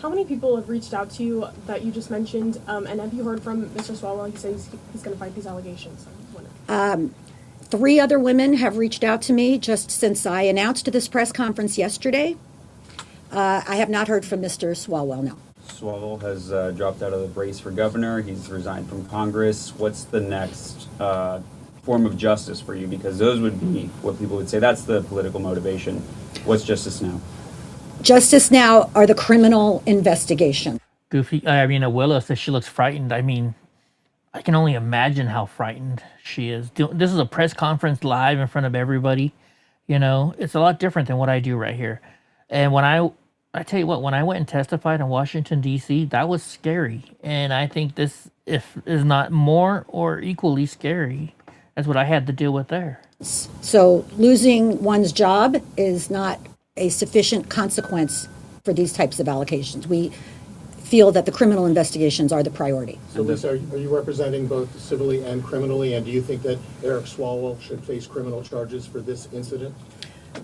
How many people have reached out to you that you just mentioned, and have you heard from Mr. Swalwell? He says he's going to fight these allegations. 3 other women have reached out to me just since I announced this press conference yesterday. I have not heard from Mr. Swalwell, no. Swalwell has dropped out of the race for governor. He's resigned from Congress. What's the next form of justice for you? Because those would be what people would say. That's the political motivation. What's justice now? Justice now are the criminal investigation. Willow says she looks frightened. I mean, I can only imagine how frightened she is. This is a press conference live in front of everybody. You know, it's a lot different than what I do right here. And when I I tell you what, when I went and testified in Washington, D.C., that was scary. And I think this is not more or equally scary as what I had to deal with there. So losing one's job is not a sufficient consequence for these types of allegations. We feel that the criminal investigations are the priority. So Lisa, are you representing both civilly and criminally, and do you think that Eric Swalwell should face criminal charges for this incident?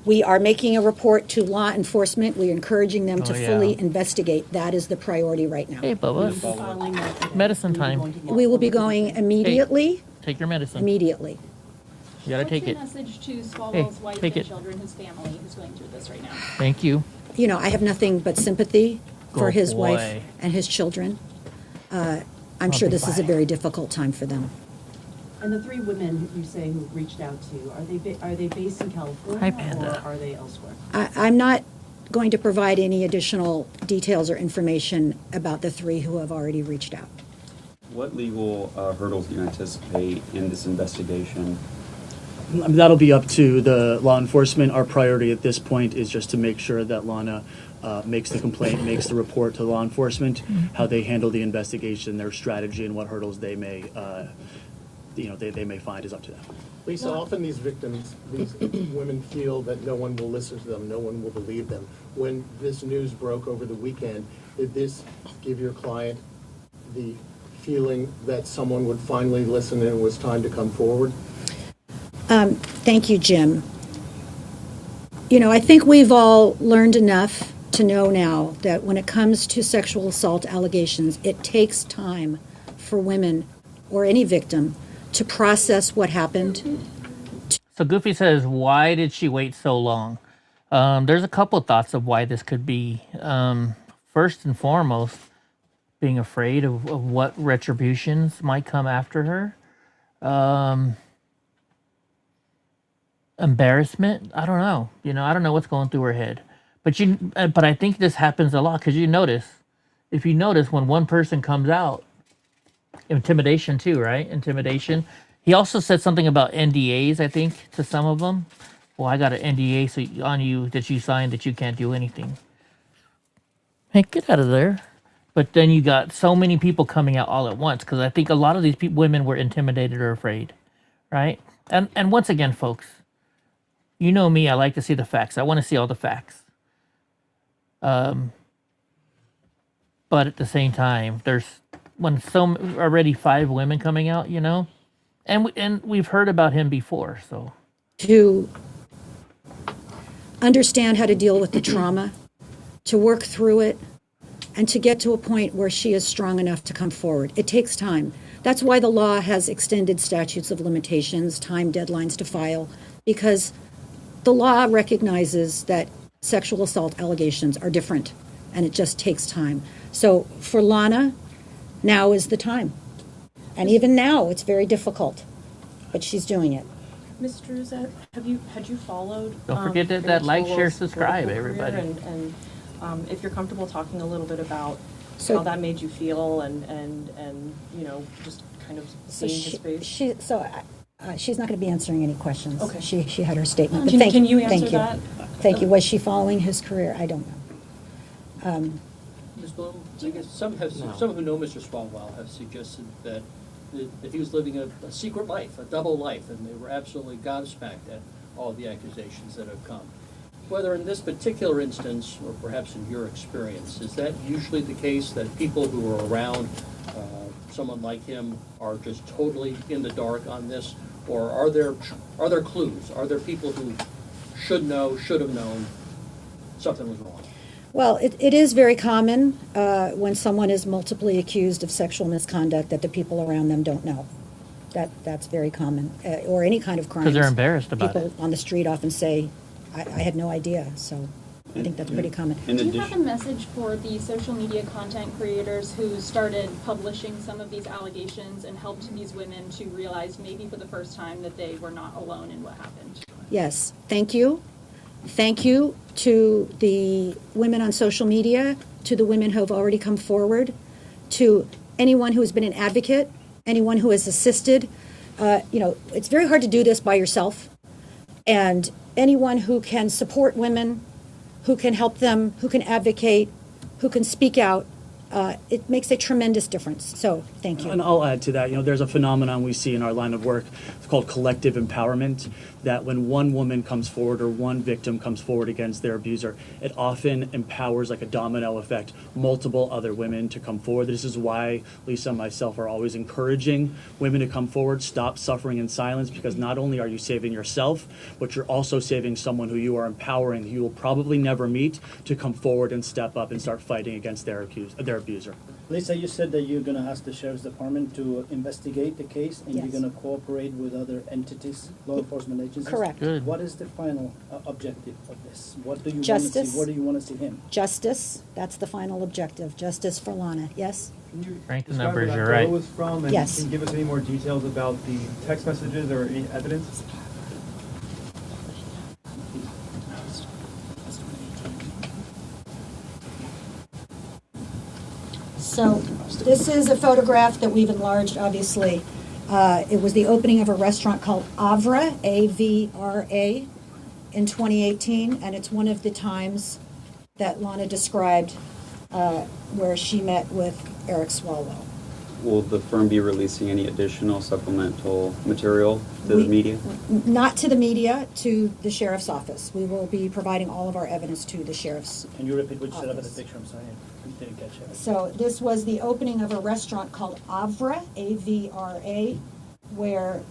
We are making a report to law enforcement. We're encouraging them to fully investigate. That is the priority right now. Hey, Bubba. Medicine time. We will be going immediately. Hey, take your medicine. Immediately. You gotta take it. What's your message to Swalwell's wife take and it. children, his family, who's going through this right now? Thank you. You know, I have nothing but sympathy for Oh, his boy. wife and his children. I'm sure this is a very difficult time for them. And the three women you say who reached out to you, are they based in California Hi, Panda. or are they elsewhere? I'm not going to provide any additional details or information about the three who have already reached out. What legal hurdles do you anticipate in this investigation? I mean, that'll be up to the law enforcement. Our priority at this point is just to make sure that Lana makes the complaint, makes the report to law enforcement. How they handle the investigation, their strategy, and what hurdles they may, they may find is up to them. Lisa, often these victims, these women feel that no one will listen to them, no one will believe them. When this news broke over the weekend, did this give your client the feeling that someone would finally listen and it was time to come forward? Thank you, Jim. You know, I think we've all learned enough to know now that when it comes to sexual assault allegations, it takes time for women or any victim to process what happened. So Goofy says, why did she wait so long? There's a couple thoughts of why this could be. First and foremost, being afraid of what retributions might come after her. Embarrassment. I don't know. I don't know what's going through her head. But I think this happens a lot because if you notice when one person comes out, intimidation too, right? Intimidation. He also said something about NDAs, I think, to some of them. Well, I got an NDA on you that you signed that you can't do anything. Hey, get out of there. But then you got so many people coming out all at once because I think a lot of these women were intimidated or afraid, right? And once again, folks, you know me, I like to see the facts. I want to see all the facts. But at the same time, there's already 5 women coming out, and we've heard about him before, so. To understand how to deal with the trauma, to work through it, and to get to a point where she is strong enough to come forward. It takes time. That's why the law has extended statutes of limitations, time deadlines to file, because the law recognizes that sexual assault allegations are different, and it just takes time. So for Lana, now is the time. And even now, it's very difficult, but she's doing it. Ms. Druzet, had you followed? Don't forget that like, share, subscribe, everybody. And if you're comfortable talking a little bit about So- how that made you feel and just kind of seeing his face. She's not going to be answering any questions. Okay. She had her statement. But Can you answer thank you. that? Thank you. Was she following his career? I don't know. Ms. Bloom, I guess some who know Mr. Swalwell have suggested that he was living a secret life, a double life, and they were absolutely gobsmacked at all the accusations that have come. Whether in this particular instance, or perhaps in your experience, is that usually the case that people who are around someone like him are just totally in the dark on this, or are there clues? Are there people who should have known something was wrong? Well, it is very common when someone is multiply accused of sexual misconduct that the people around them don't know. That's very common, or any kind of crime. Because they're embarrassed about People on the street often say, I had no idea, so I think that's pretty common. Do you have a message for the social media content creators who started publishing some of these allegations and helped these women to realize maybe for the first time that they were not alone in what happened? Yes, thank you. Thank you to the women on social media, to the women who have already come forward, to anyone who has been an advocate, anyone who has assisted. It's very hard to do this by yourself. And anyone who can support women who can help them, who can advocate, who can speak out. It makes a tremendous difference. So thank you. And I'll add to that, there's a phenomenon we see in our line of work. It's called collective empowerment, that when one woman comes forward or one victim comes forward against their abuser, it often empowers, like a domino effect, multiple other women to come forward. This is why Lisa and myself are always encouraging women to come forward, stop suffering in silence, because not only are you saving yourself, but you're also saving someone who you are empowering, who you will probably never meet, to come forward and step up and start fighting against their abuser. Lisa, you said that you're going to ask the Sheriff's Department to investigate the case, and Yes. you're going to cooperate with other entities, law enforcement agencies. Correct. Good. What is the final objective of this? What do you want to Justice. see? Where do you want to see him? Justice, that's the final objective. Justice for Lana. Yes? Rank the Describe numbers, where you're that right. girl was from, and Yes. can you give us any more details about the text messages or any evidence? So this is a photograph that we've enlarged, obviously. It was the opening of a restaurant called Avra, A-V-R-A, in 2018, and it's one of the times that Lana described where she met with Eric Swalwell. Will the firm be releasing any additional supplemental material to the media? Not to the media, to the sheriff's office. We will be providing all of our evidence to the sheriff's. Can you repeat what you said about the office. picture? I'm sorry, I didn't catch it. So this was the opening of a restaurant called Avra, A-V-R-A, where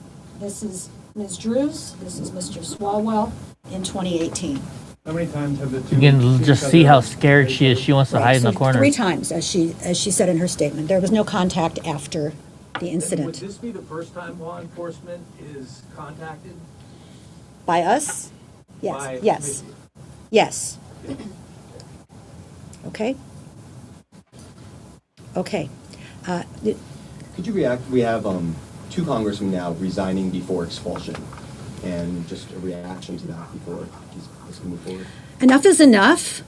this is Ms. Drews, this is Mr. Swalwell, in 2018. How many times have the two? You can seen just each see other? how scared she is. She wants to Right, hide in so the corner. 3 times, as she said in her statement. There was no contact after the Would incident. this be the first time law enforcement is contacted? By us? Yes, By yes, maybe- yes. Okay? Okay. Could you react? We have 2 congressmen now resigning before expulsion, and just a reaction to that before this can move forward. Enough is enough.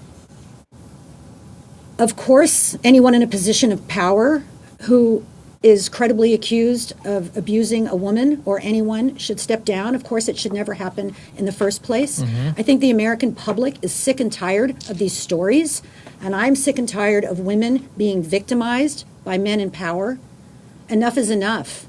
Of course, anyone in a position of power who is credibly accused of abusing a woman or anyone should step down. Of course, it should never happen in the first place. I think the American public is sick and tired of these stories, and I'm sick and tired of women being victimized by men in power. Enough is enough.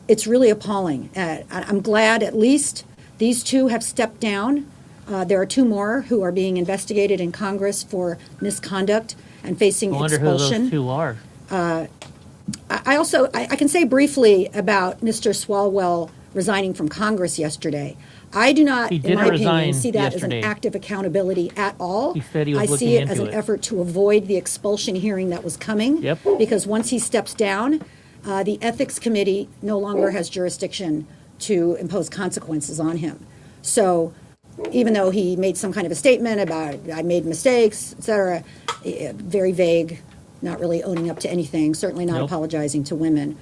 It's really appalling. I'm glad at least these 2 have stepped down. There are 2 more who are being investigated in Congress for misconduct and facing I wonder expulsion. who those 2 are. I can say briefly about Mr. Swalwell resigning from Congress yesterday. I do not, He in did my opinion, resign see that yesterday. as an act of accountability at all. He said he was I looking see it as into an it. effort to avoid the expulsion hearing that was coming. Yep. Because once he steps down, the Ethics Committee no longer has jurisdiction to impose consequences on him. So even though he made some kind of a statement about, I made mistakes, et cetera, very vague, not really owning up to anything, certainly not Nope. apologizing to women.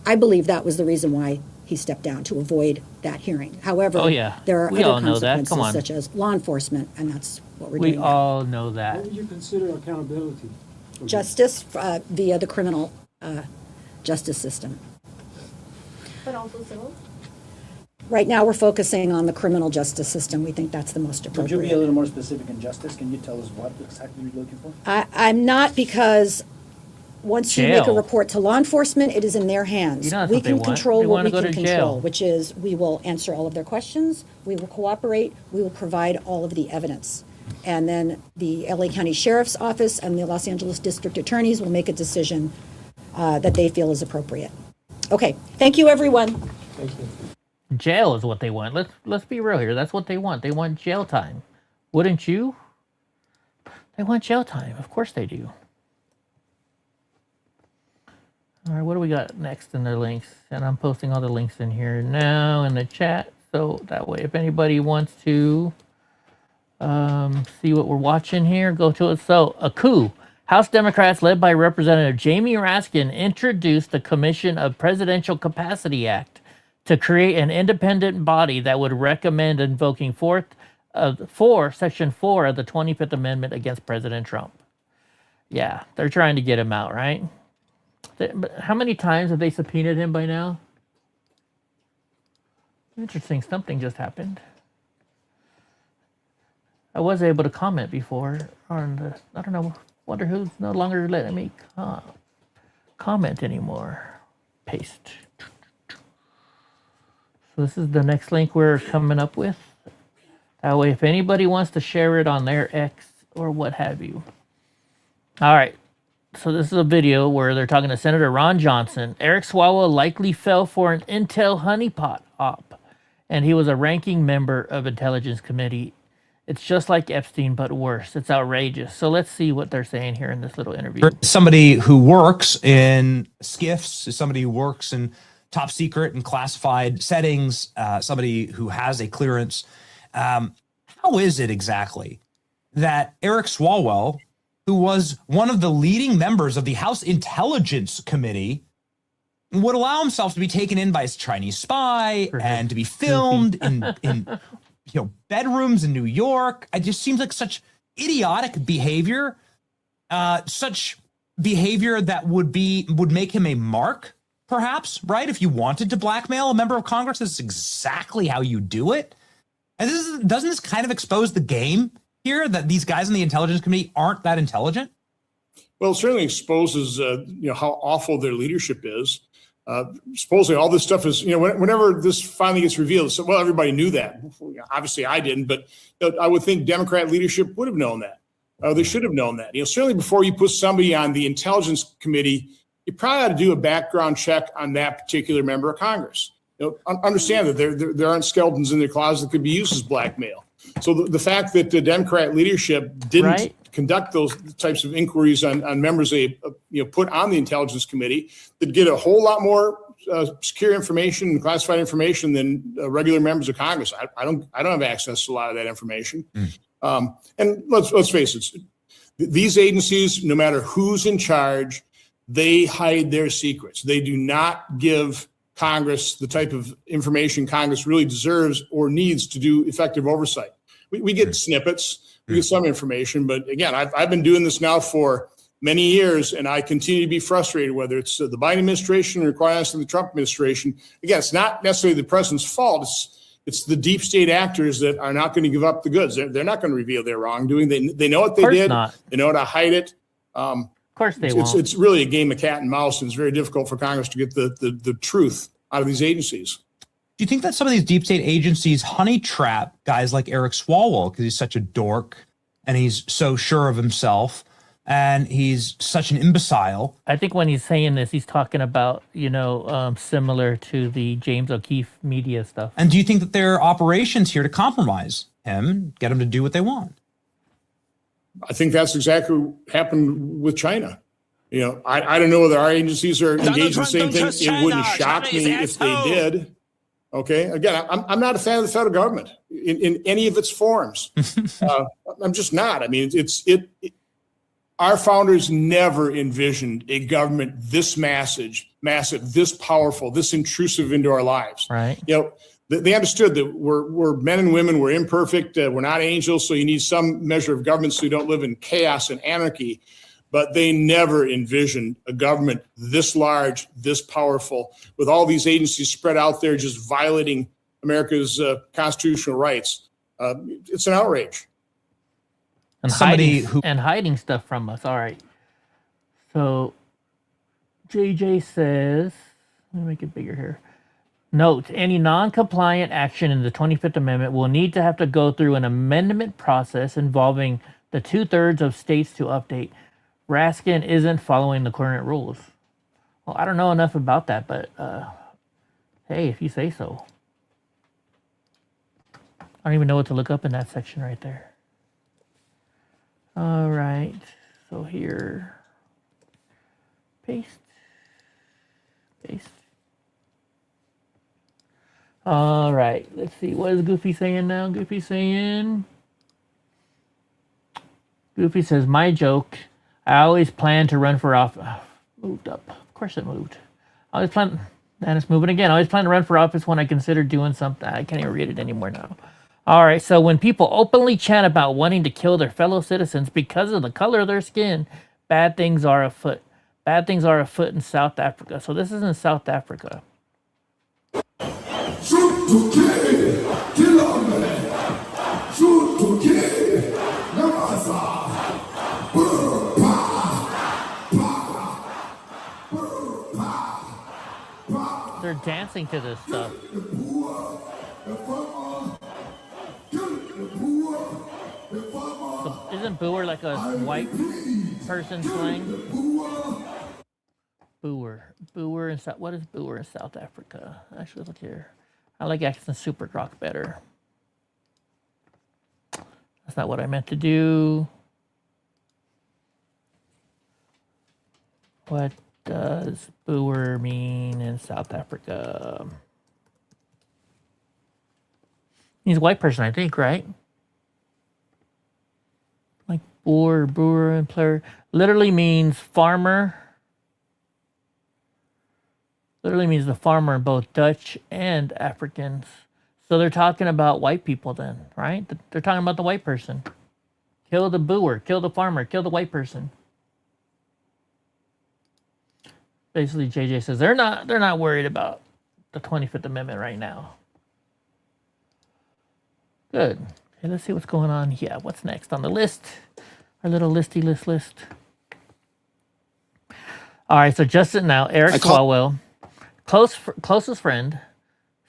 I believe that was the reason why he stepped down, to avoid that hearing. However, Oh, yeah. there are We other all know that. Come consequences, on. such as law enforcement, and that's what we're We doing now. all know that. What would you consider accountability? Justice via the criminal justice system. But also civil? Right now, we're focusing on the criminal justice system. We think that's the most Could you be a appropriate. little more specific in justice? Can you tell us what exactly you're looking for? I'm not, because once you make a Jail. report to law enforcement, it is in their hands. You know that's We what they can want. control They what wanna we go can to control, jail. which is we will answer all of their questions, we will cooperate, we will provide all of the evidence. And then the LA County Sheriff's Office and the Los Angeles District Attorneys will make a decision that they feel is appropriate. Okay, thank you, everyone. Thank you. Jail is what they want. Let's be real here. That's what they want. They want jail time. Wouldn't you? They want jail time. Of course they do. All right, what do we got next in their links? And I'm posting all the links in here now in the chat, so that way if anybody wants to see what we're watching here, go to it. So, a coup. House Democrats led by Representative Jamie Raskin introduced the Commission of Presidential Capacity Act to create an independent body that would recommend invoking Section 4 of the 25th Amendment against President Trump. Yeah, they're trying to get him out, right? But how many times have they subpoenaed him by now? Interesting, something just happened. I was able to comment before on the, I don't know, wonder who's no longer letting me comment anymore. Paste. So this is the next link we're coming up with. That way, if anybody wants to share it on their X or what have you. All right. So this is a video where they're talking to Senator Ron Johnson. Eric Swalwell likely fell for an Intel honeypot op, and he was a ranking member of Intelligence Committee. It's just like Epstein, but worse. It's outrageous. So let's see what they're saying here in this little interview. Somebody who works in SCIFs, somebody who works in top secret and classified settings, somebody who has a clearance. How is it exactly that Eric Swalwell, who was one of the leading members of the House Intelligence Committee, would allow himself to be taken in by a Chinese spy and to be filmed in bedrooms in New York? It just seems like such idiotic behavior, such behavior that would make him a mark, perhaps, right? If you wanted to blackmail a member of Congress, this is exactly how you do it. And doesn't this kind of expose the game here, that these guys in the Intelligence Committee aren't that intelligent? Well, it certainly exposes, how awful their leadership is. Supposedly all this stuff is, whenever this finally gets revealed, so, well, everybody knew that. Obviously I didn't, but I would think Democrat leadership would have known that. They should have known that. Certainly before you put somebody on the Intelligence Committee, you probably ought to do a background check on that particular member of Congress. Understand that there aren't skeletons in their closet that could be used as blackmail. So the fact that the Democrat leadership didn't conduct those types of inquiries on members they put on the Intelligence Committee that get a whole lot more secure information and classified information than regular members of Congress. I don't have access to a lot of that information. And let's face it, these agencies, no matter who's in charge, they hide their secrets. They do not give Congress the type of information Congress really deserves or needs to do effective oversight. We get snippets, we get some information, but again, I've been doing this now for many years, and I continue to be frustrated, whether it's the Biden administration or quite honestly the Trump administration. Again, it's not necessarily the president's fault. It's the deep state actors that are not going to give up the goods. They're not going to reveal their wrongdoing. They know what they did. They know how to hide it. Of course they won't. It's really a game of cat and mouse, and it's very difficult for Congress to get the truth out of these agencies. Do you think that some of these deep state agencies honey trap guys like Eric Swalwell because he's such a dork and he's so sure of himself and he's such an imbecile? I think when he's saying this, he's talking about, similar to the James O'Keefe media stuff. And do you think that there are operations here to compromise him, get him to do what they want? I think that's exactly what happened with China. I don't know whether our agencies are engaged in the same thing. It wouldn't shock me if they did. Okay. Again, I'm not a fan of the federal government in any of its forms. I'm just not. I mean, our founders never envisioned a government this massive, this powerful, this intrusive into our lives. Right. They understood that we're men and women, we're imperfect, we're not angels, so you need some measure of government so you don't live in chaos and anarchy. But they never envisioned a government this large, this powerful, with all these agencies spread out there just violating America's constitutional rights. It's an outrage. And hiding stuff from us. All right. So JJ says, let me make it bigger here. Note, any non-compliant action in the 25th Amendment will need to have to go through an amendment process involving the 2/3 of states to update. Raskin isn't following the current rules. Well, I don't know enough about that, but hey, if you say so. I don't even know what to look up in that section right there. All right, so here, paste. All right, let's see. What is Goofy saying now? Goofy says, my joke. I always plan to run for office. Moved up. Of course it moved. I always plan. And it's moving again. I always plan to run for office when I consider doing something. I can't even read it anymore now. All right. So when people openly chat about wanting to kill their fellow citizens because of the color of their skin, bad things are afoot. Bad things are afoot in South Africa. So this is in South Africa. Shoot to kill, kill a man. Shoot to kill, dancing to this stuff. So isn't booer like a white person slang? Booer in South. What is booer in South Africa? Actually, look here. I like accent super rock better. That's not what I meant to do. What does booer mean in South Africa? He's a white person, I think, right? Like boer and player. Literally means farmer. Literally means the farmer in both Dutch and Africans. So they're talking about white people then, right? They're talking about the white person. Kill the booer, kill the farmer, kill the white person. Basically, JJ says they're not worried about the 25th Amendment right now. Good. Okay, let's see what's going on. Yeah, what's next on the list? Our little listy list. All right, so just now, Eric Swalwell, closest friend,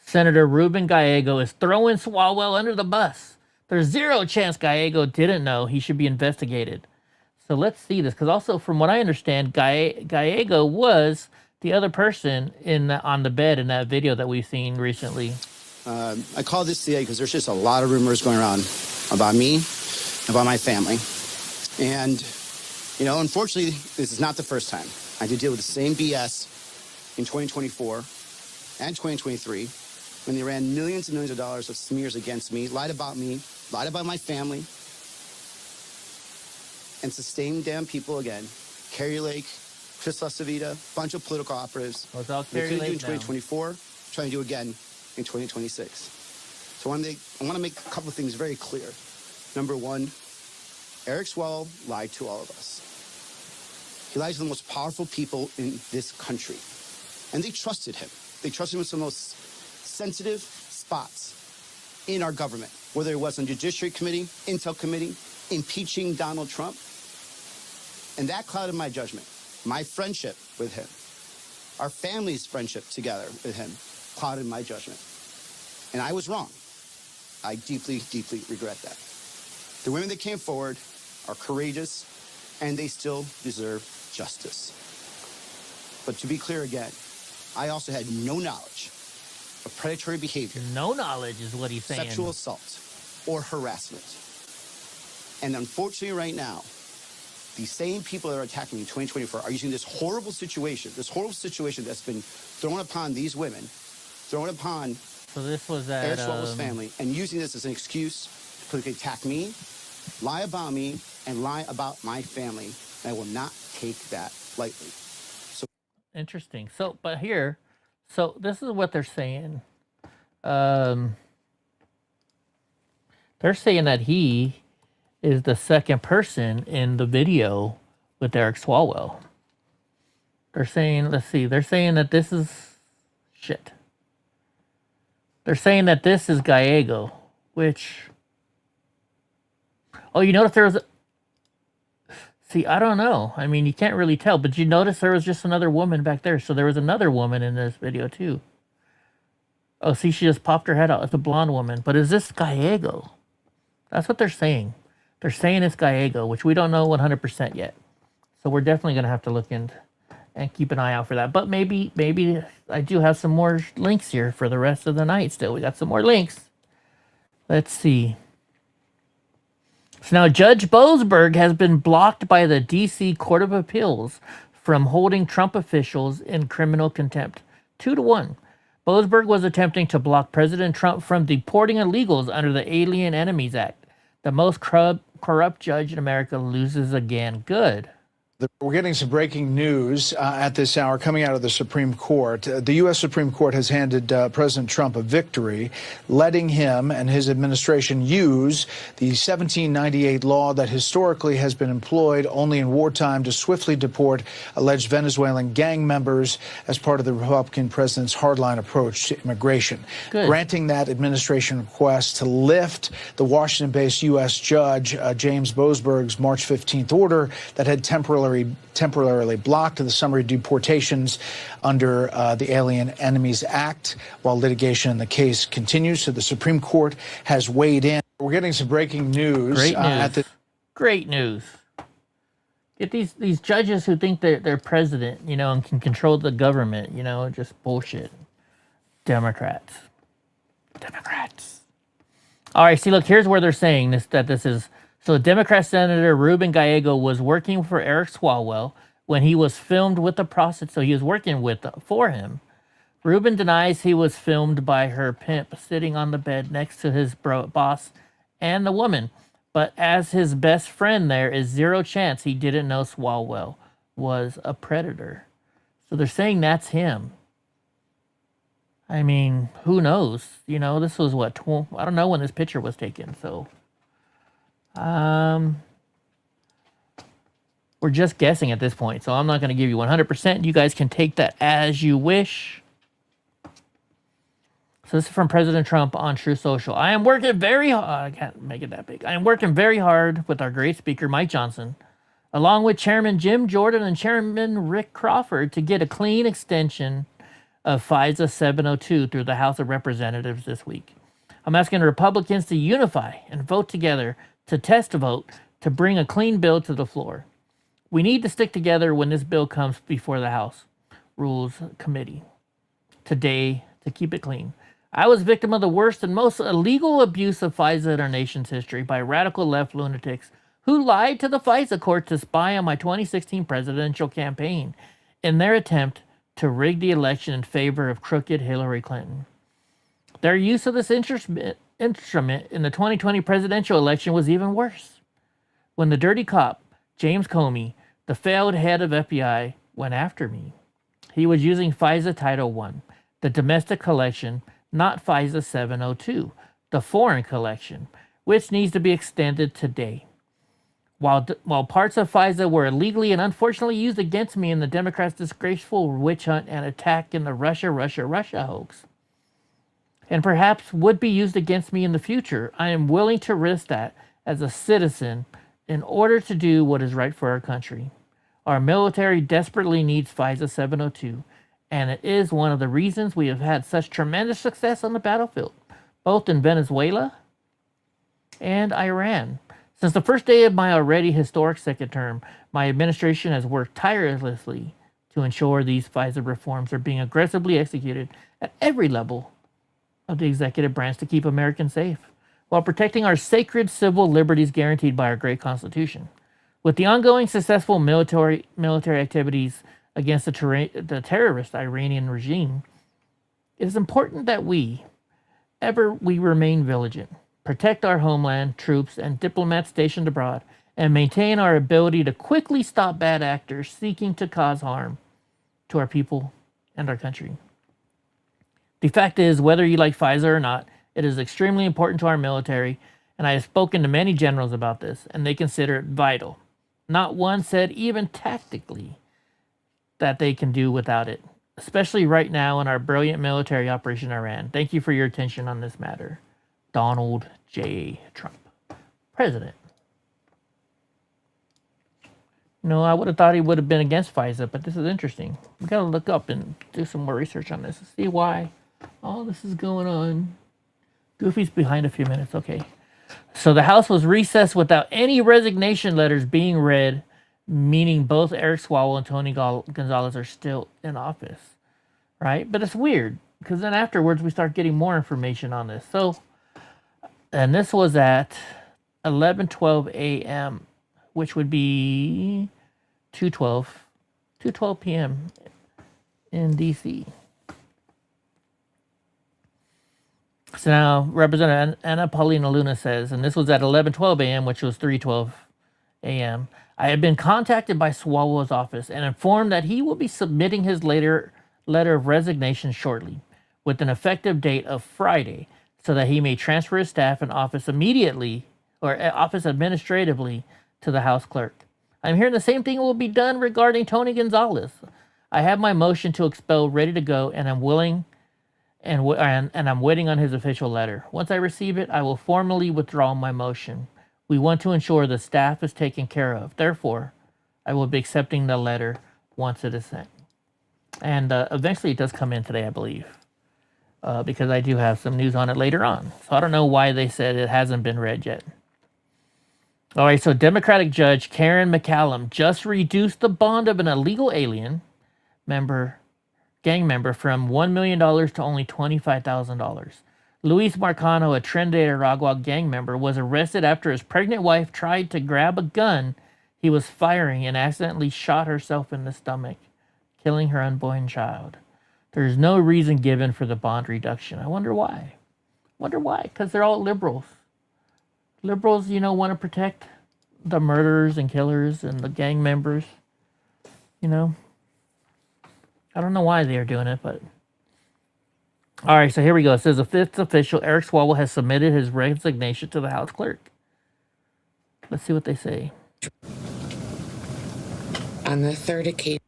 Senator Ruben Gallego, is throwing Swalwell under the bus. There's zero chance Gallego didn't know he should be investigated. So let's see this, because also from what I understand, Gallego was the other person on the bed in that video that we've seen recently. I call this today because there's just a lot of rumors going around about me, about my family. And, you know, unfortunately, this is not the first time. I did deal with the same BS in 2024 and 2023 when they ran millions and millions of dollars of smears against me, lied about my family, and sustained damn people again. Carrie Lake, Chris LaCivita, bunch of political operatives. Well, it's all they Carrie couldn't do in Lake 2024, trying to do again in 2026. So I want to make a couple of things very clear. Number one, Eric Swalwell lied to all of us. He lied to the most powerful people in this country. And they trusted him. They trusted him with some of the most sensitive spots in our government, whether it was on Judiciary Committee, Intel Committee, impeaching Donald Trump. And that clouded my judgment. My friendship with him, our family's friendship together with him, clouded my judgment. And I was wrong. I deeply, deeply regret that. The women that came forward are courageous, and they still deserve justice. But to be clear again, I also had no knowledge of predatory behavior. No knowledge is what he's saying. Sexual assault or harassment. And unfortunately right now, the same people that are attacking me in 2024 are using this horrible situation that's been thrown upon these women, thrown upon so this was at, Eric Swalwell's family, and using this as an excuse to politically attack me, lie about me, and lie about my family. And I will not take that lightly. So interesting. So, but here, so this is what they're saying. They're saying that he is the second person in the video with Eric Swalwell. They're saying, let's see, they're saying that this is shit. They're saying that this is Gallego, which, oh, you notice there was, see, I don't know. I mean, you can't really tell, but you notice there was just another woman back there. So there was another woman in this video too. Oh, see, she just popped her head out. It's a blonde woman. But is this Gallego? That's what they're saying. They're saying it's Gallego, which we don't know 100% yet. So we're definitely going to have to look in and keep an eye out for that. But maybe I do have some more links here for the rest of the night still. We got some more links. Let's see. So now Judge Boasberg has been blocked by the D.C. Court of Appeals from holding Trump officials in criminal contempt. 2-1. Boasberg was attempting to block President Trump from deporting illegals under the Alien Enemies Act. The most corrupt judge in America loses again. Good. We're getting some breaking news at this hour coming out of the Supreme Court. The U.S. Supreme Court has handed President Trump a victory, letting him and his administration use the 1798 law that historically has been employed only in wartime to swiftly deport alleged Venezuelan gang members as part of the Republican president's hardline approach to immigration. Good. Granting that administration request to lift the Washington-based U.S. judge James Boasberg's March 15th order that had temporarily temporarily blocked the summary deportations under the Alien Enemies Act while litigation in the case continues. So the Supreme Court has weighed in. We're getting some breaking news. Great news. Great news. Get these judges who think they're president, and can control the government, just bullshit. Democrats. All right, see, look, here's where they're saying this is. So Democrat Senator Ruben Gallego was working for Eric Swalwell when he was filmed with a prostitute. So he was working for him. Ruben denies he was filmed by her pimp sitting on the bed next to his boss and the woman. But as his best friend, there is zero chance he didn't know Swalwell was a predator. So they're saying that's him. I mean, who knows? This was what, I don't know when this picture was taken, so. We're just guessing at this point, so I'm not going to give you 100%. You guys can take that as you wish. So this is from President Trump on True Social. I am working very hard. I can't make it that big. I am working very hard with our great speaker, Mike Johnson, along with Chairman Jim Jordan and Chairman Rick Crawford to get a clean extension of FISA 702 through the House of Representatives this week. I'm asking Republicans to unify and vote together to test vote to bring a clean bill to the floor. We need to stick together when this bill comes before the House Rules Committee today to keep it clean. I was victim of the worst and most illegal abuse of FISA in our nation's history by radical left lunatics who lied to the FISA court to spy on my 2016 presidential campaign in their attempt to rig the election in favor of crooked Hillary Clinton. Their use of this instrument in the 2020 presidential election was even worse. When the dirty cop, James Comey, the failed head of FBI, went after me, he was using FISA Title I, the domestic collection, not FISA 702, the foreign collection, which needs to be extended today. While parts of FISA were illegally and unfortunately used against me in the Democrats' disgraceful witch hunt and attack in the Russia hoax, and perhaps would be used against me in the future, I am willing to risk that as a citizen in order to do what is right for our country. Our military desperately needs FISA 702, and it is one of the reasons we have had such tremendous success on the battlefield, both in Venezuela and Iran. Since the first day of my already historic second term, my administration has worked tirelessly to ensure these FISA reforms are being aggressively executed at every level of the executive branch to keep Americans safe, while protecting our sacred civil liberties guaranteed by our great Constitution. With the ongoing successful military activities against the terrorist Iranian regime, it is important that we remain vigilant, protect our homeland, troops, and diplomats stationed abroad, and maintain our ability to quickly stop bad actors seeking to cause harm to our people and our country. The fact is, whether you like FISA or not, it is extremely important to our military, and I have spoken to many generals about this, and they consider it vital. Not one said, even tactically, that they can do without it, especially right now in our brilliant military operation in Iran. Thank you for your attention on this matter. Donald J. Trump, President. I would have thought he would have been against FISA, but this is interesting. We got to look up and do some more research on this to see why all this is going on. Goofy's behind a few minutes. Okay. So the House was recessed without any resignation letters being read, meaning both Eric Swalwell and Tony Gonzalez are still in office, right? But it's weird because then afterwards we start getting more information on this. So, and this was at 11:12 a.m., which would be 2:12 p.m. in D.C. So now Representative Anna Paulina Luna says, and this was at 11:12 a.m., which was 3:12 a.m., I have been contacted by Swalwell's office and informed that he will be submitting his letter of resignation shortly, with an effective date of Friday, so that he may transfer his staff and office immediately, or office administratively, to the House clerk. I'm hearing the same thing will be done regarding Tony Gonzalez. I have my motion to expel ready to go, and I'm willing, and I'm waiting on his official letter. Once I receive it, I will formally withdraw my motion. We want to ensure the staff is taken care of. Therefore, I will be accepting the letter once it is sent. And eventually it does come in today, I believe, because I do have some news on it later on. So I don't know why they said it hasn't been read yet. All right, so Democratic Judge Karen McCallum just reduced the bond of an illegal alien gang member from $1 million to only $25,000. Luis Marcano, a Trinidad Aragua gang member, was arrested after his pregnant wife tried to grab a gun he was firing and accidentally shot herself in the stomach, killing her unborn child. There's no reason given for the bond reduction. I wonder why. Because they're all liberals. Liberals, want to protect the murderers and killers and the gang members. I don't know why they are doing it, but... All right, so here we go. It says the fifth official, Eric Swalwell, has submitted his resignation to the House Clerk. Let's see what they say. On the third occasion...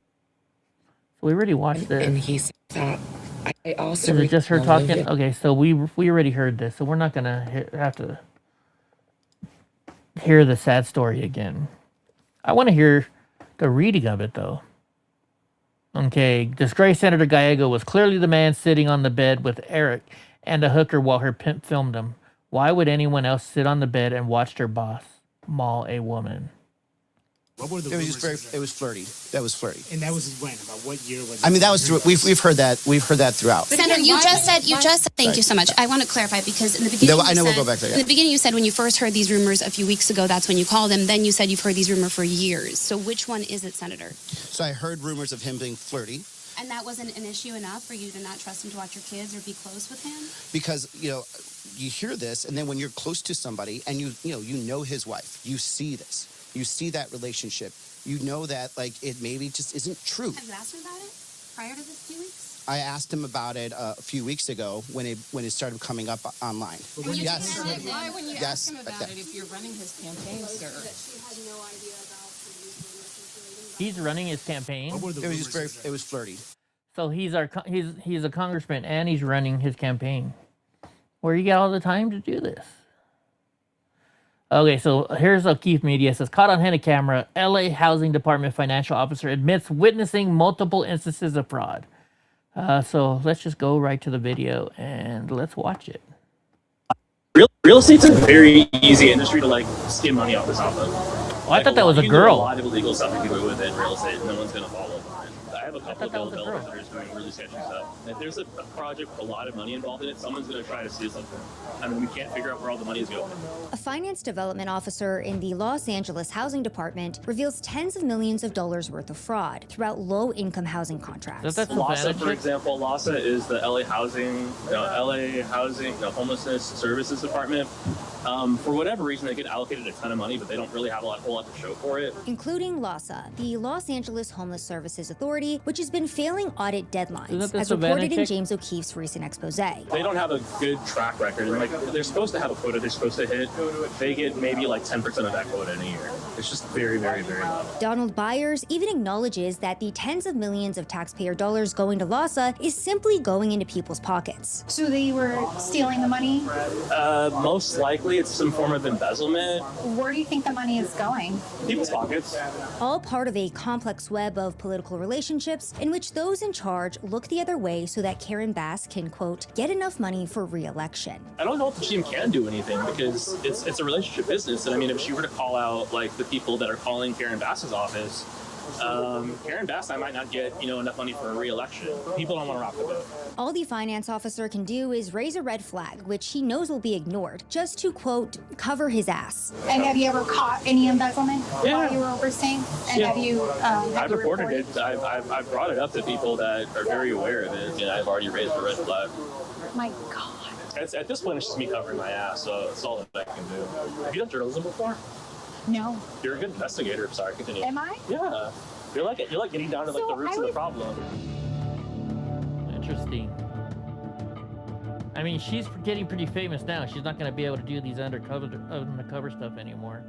So we already watched this. And he thought... I also... Is it just her talking? Okay, so we already heard this, so we're not going to have to hear the sad story again. I want to hear the reading of it, though. Okay, disgraced Senator Gallego was clearly the man sitting on the bed with Eric and a hooker while her pimp filmed him. Why would anyone else sit on the bed and watch their boss maul a woman? It was just it was flirty. That was flirty. And that was when? About what year was it? I mean, that was we've heard that throughout. Senator, you just said thank you so much. I want to clarify because in the beginning, we'll go back there. In the beginning, you said when you first heard these rumors a few weeks ago, that's when you called him. Then you said you've heard these rumors for years. So which one is it, Senator? So I heard rumors of him being flirty. And that wasn't an issue enough for you to not trust him to watch your kids or be close with him? Because, you hear this, and then when you're close to somebody and you know his wife, you see this. You see that relationship. You know that, it maybe just isn't true. Have you asked him about it prior to this few weeks? I asked him about it a few weeks ago when it started coming up online. Why when you ask him about it if you're running his campaign, sir? He's running his campaign. It was flirty. So he's a congressman and he's running his campaign. Where you get all the time to do this? Okay, so here's O'Keefe Media. It says, caught on hand camera, LA Housing Department financial officer admits witnessing multiple instances of fraud. So let's just go right to the video and let's watch it. Real estate's a very easy industry to skim money off the top of. Oh, I thought that was a girl. A lot of illegal stuff you can do within real estate, and no one's going to follow behind. I have a couple of developers that are doing really sketchy stuff. If there's a project with a lot of money involved in it, someone's going to try to steal something. I mean, we can't figure out where all the money is going. A finance development officer in the Los Angeles Housing Department reveals tens of millions of dollars worth of fraud throughout low-income housing contracts. LAHSA, for example, LAHSA is the LA Homelessness Services Department. For whatever reason, they get allocated a ton of money, but they don't really have a whole lot to show for it. Including LAHSA, the Los Angeles Homeless Services Authority, which has been failing audit deadlines, as reported in James O'Keefe's recent expose. They don't have a good track record. And they're supposed to have a quota they're supposed to hit. They get maybe 10% of that quota in a year. It's just very, very, very low. Donald Byers even acknowledges that the tens of millions of taxpayer dollars going to LAHSA is simply going into people's pockets. So they were stealing the money? Most likely it's some form of embezzlement. Where do you think the money is going? People's pockets. All part of a complex web of political relationships in which those in charge look the other way so that Karen Bass can, quote, get enough money for re-election. I don't know if the team can do anything because it's a relationship business. And I mean, if she were to call out the people that are calling Karen Bass's office, Karen Bass, I might not get enough money for a re-election. People don't want to rock the boat. All the finance officer can do is raise a red flag, which he knows will be ignored, just to, quote, cover his ass. And have you ever caught any embezzlement while you were overseeing? And have you I've reported it. I've brought it up to people that are very aware of it, and I've already raised a red flag. My God. At this point, it's just me covering my ass, so it's all that I can do. Have you done journalism before? No. You're a good investigator. Sorry, continue. Am I? Yeah. You're getting down to the roots of the problem. Interesting. I mean, she's getting pretty famous now. She's not going to be able to do these undercover stuff anymore.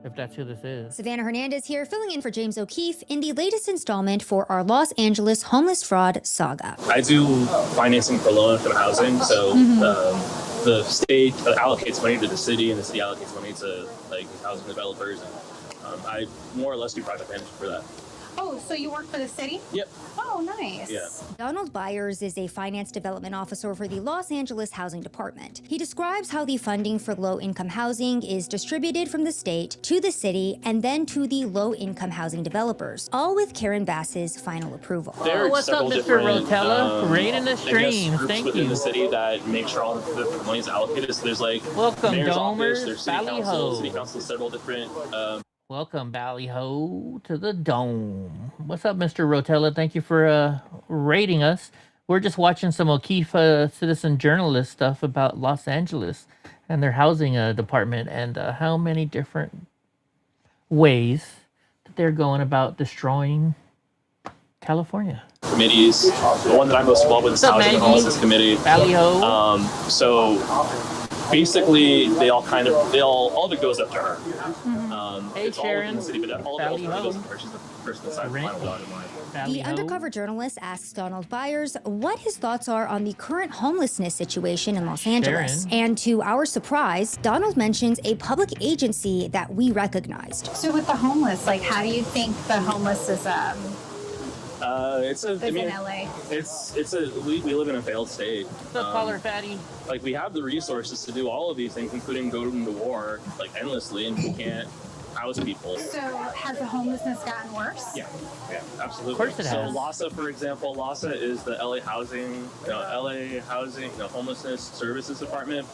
If that's who this is. Savannah Hernandez here, filling in for James O'Keefe in the latest installment for our Los Angeles homeless fraud saga. I do financing for low-income housing, so the state allocates money to the city, and the city allocates money to like housing developers. And I more or less do project management for that. Oh, so you work for the city? Yep. Oh, nice. Yeah. Donald Byers is a finance development officer for the Los Angeles Housing Department. He describes how the funding for low-income housing is distributed from the state to the city and then to the low-income housing developers, all with Karen Bass's final approval. There are what's up, several Mr. different, Rotella? Right in the stream. groups Thank within you. the city that make sure all the money is allocated. So there's like Welcome, mayor's Domers, office, there's city council. Ballyho. City council, several different. Welcome, Ballyho, to the Dome. What's up, Mr. Rotella? Thank you for rating us. We're just watching some O'Keefe citizen journalist stuff about Los Angeles and their housing department and how many different ways that they're going about destroying California. Committees. The one that I'm most involved with is the Housing and Homelessness Committee. Ballyho. So basically, all of it goes up to her. Hey, it's Sharon. all within the city, but all of it goes up to her. She's the person that signs the final dotted line. The undercover journalist asks Donald Byers what his thoughts are on the current homelessness situation in Los Angeles. And to our surprise, Donald mentions a public agency that we recognized. So with the homeless, like, how do you think the homeless is in LA? We live in a failed state. What's up, caller fatty? Like, we have the resources to do all of these things, including go to war, like, endlessly, and we can't house people. So has the homelessness gotten worse? Yeah, absolutely. Of course it so has. LAHSA, for example, LAHSA is the LA Homelessness Services Department.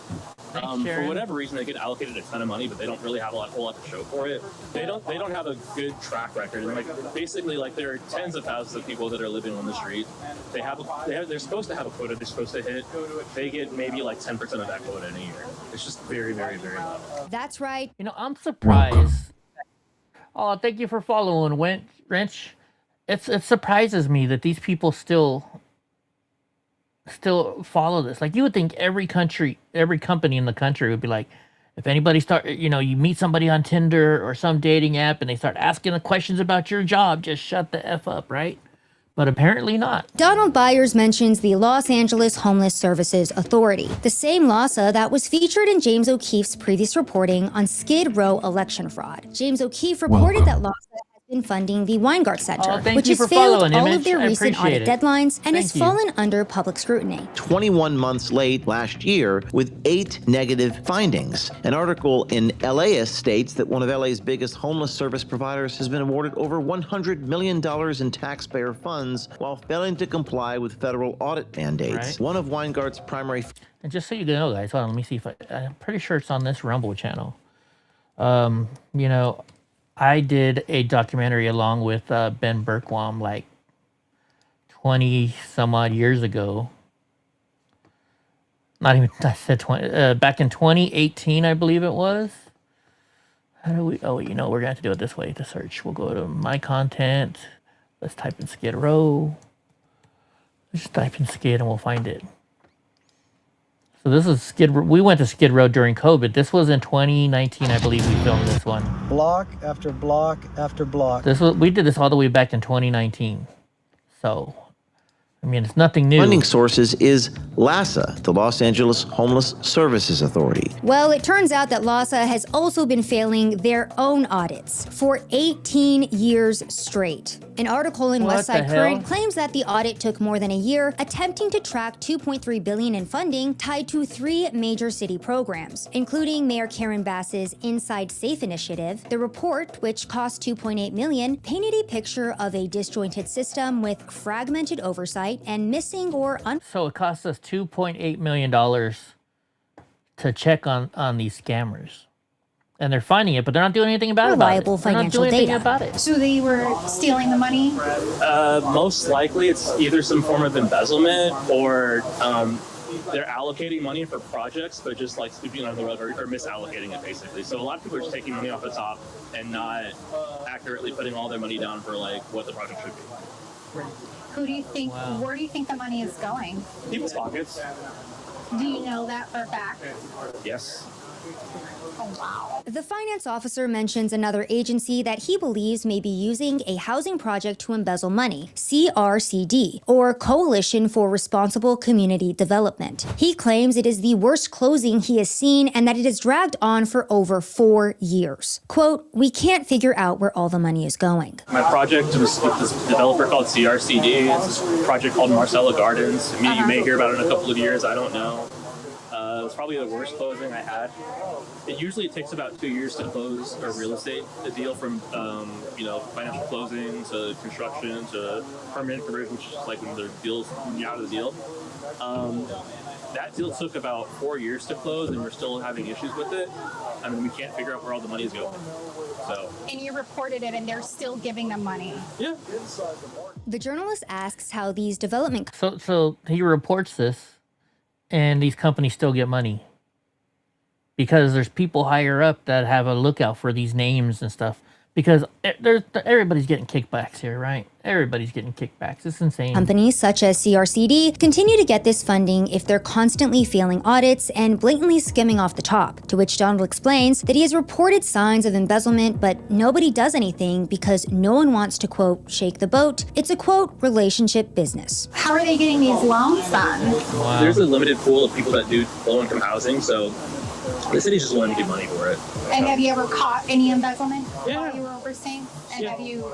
For whatever reason, they get allocated a ton of money, but they don't really have a whole lot to show for it. They don't have a good track record. And basically, there are tens of thousands of people that are living on the street. They're supposed to have a quota. They're supposed to hit. They get maybe 10% of that quota in a year. It's just very, very, very low. That's right. You know, I'm surprised. Oh, thank you for following, Wrench. It surprises me that these people still follow this. Like, you would think every company in the country would be like, if anybody you meet somebody on Tinder or some dating app and they start asking the questions about your job, just shut the F up, right? But apparently not. Donald Byers mentions the Los Angeles Homeless Services Authority, the same LAHSA that was featured in James O'Keefe's previous reporting on Skid Row election fraud. James O'Keefe reported that LAHSA has been funding the Weingart Center, which has failed all of their recent audit deadlines and has fallen under public scrutiny. 21 months late last year with 8 negative findings. An article in LAist states that one of LA's biggest homeless service providers has been awarded over $100 million in taxpayer funds while failing to comply with federal audit mandates. Right. One of Weingart's primary... And just so you know, guys, hold on, let me see if I'm pretty sure it's on this Rumble channel. I did a documentary along with Ben Berkwam 20 some odd years ago. Not even, I said 20, back in 2018, I believe it was. How do we, we're going to have to do it this way to search. We'll go to my content. Let's type in Skid Row. Let's just type in Skid and we'll find it. So this is Skid Row. We went to Skid Row during COVID. This was in 2019, I believe we filmed this one. Block after block after block. We did this all the way back in 2019. So, I mean, it's nothing new. Funding sources is LAHSA, the Los Angeles Homeless Services Authority. Well, it turns out that LAHSA has also been failing their own audits for 18 years straight. An article in Westside Current claims that the audit took more than a year, attempting to track $2.3 billion in funding tied to 3 major city programs, including Mayor Karen Bass's Inside Safe initiative. The report, which cost $2.8 million, painted a picture of a disjointed system with fragmented oversight and missing or So it cost us $2.8 million to check on these scammers. And they're finding it, but they're not doing anything about it. Reliable financial data. About it. So they were stealing the money? Most likely it's either some form of embezzlement or they're allocating money for projects, but just sweeping under the rug or misallocating it, basically. So a lot of people are just taking money off the top and not accurately putting all their money down for what the project should be. Who do you think, where do you think the money is going? People's pockets. Do you know that for a fact? Yes. Oh, wow. The finance officer mentions another agency that he believes may be using a housing project to embezzle money, CRCD, or Coalition for Responsible Community Development. He claims it is the worst closing he has seen and that it has dragged on for over 4 years. Quote, "We can't figure out where all the money is going." My project was with this developer called CRCD. It's this project called Marcella Gardens. I mean, you may hear about it in a couple of years. I don't know. It was probably the worst closing I had. It usually takes about 2 years to close a real estate deal, from financial closing to construction to permanent conversion, which is like when the deal's out of the deal. That deal took about 4 years to close, and we're still having issues with it. I mean, we can't figure out where all the money is going. So. And you reported it, and they're still giving them money. Yeah. The journalist asks how these development. So he reports this, and these companies still get money because there's people higher up that have a lookout for these names and stuff. Because everybody's getting kickbacks here, right? Everybody's getting kickbacks. It's insane. Companies such as CRCD continue to get this funding if they're constantly failing audits and blatantly skimming off the top, to which Donald explains that he has reported signs of embezzlement, but nobody does anything because no one wants to, quote, shake the boat. It's a, quote, relationship business. How are they getting these loans then? Wow. There's a limited pool of people that do low-income housing, so the city's just willing to give money for it. And have you ever caught any embezzlement while you were overseeing? And have you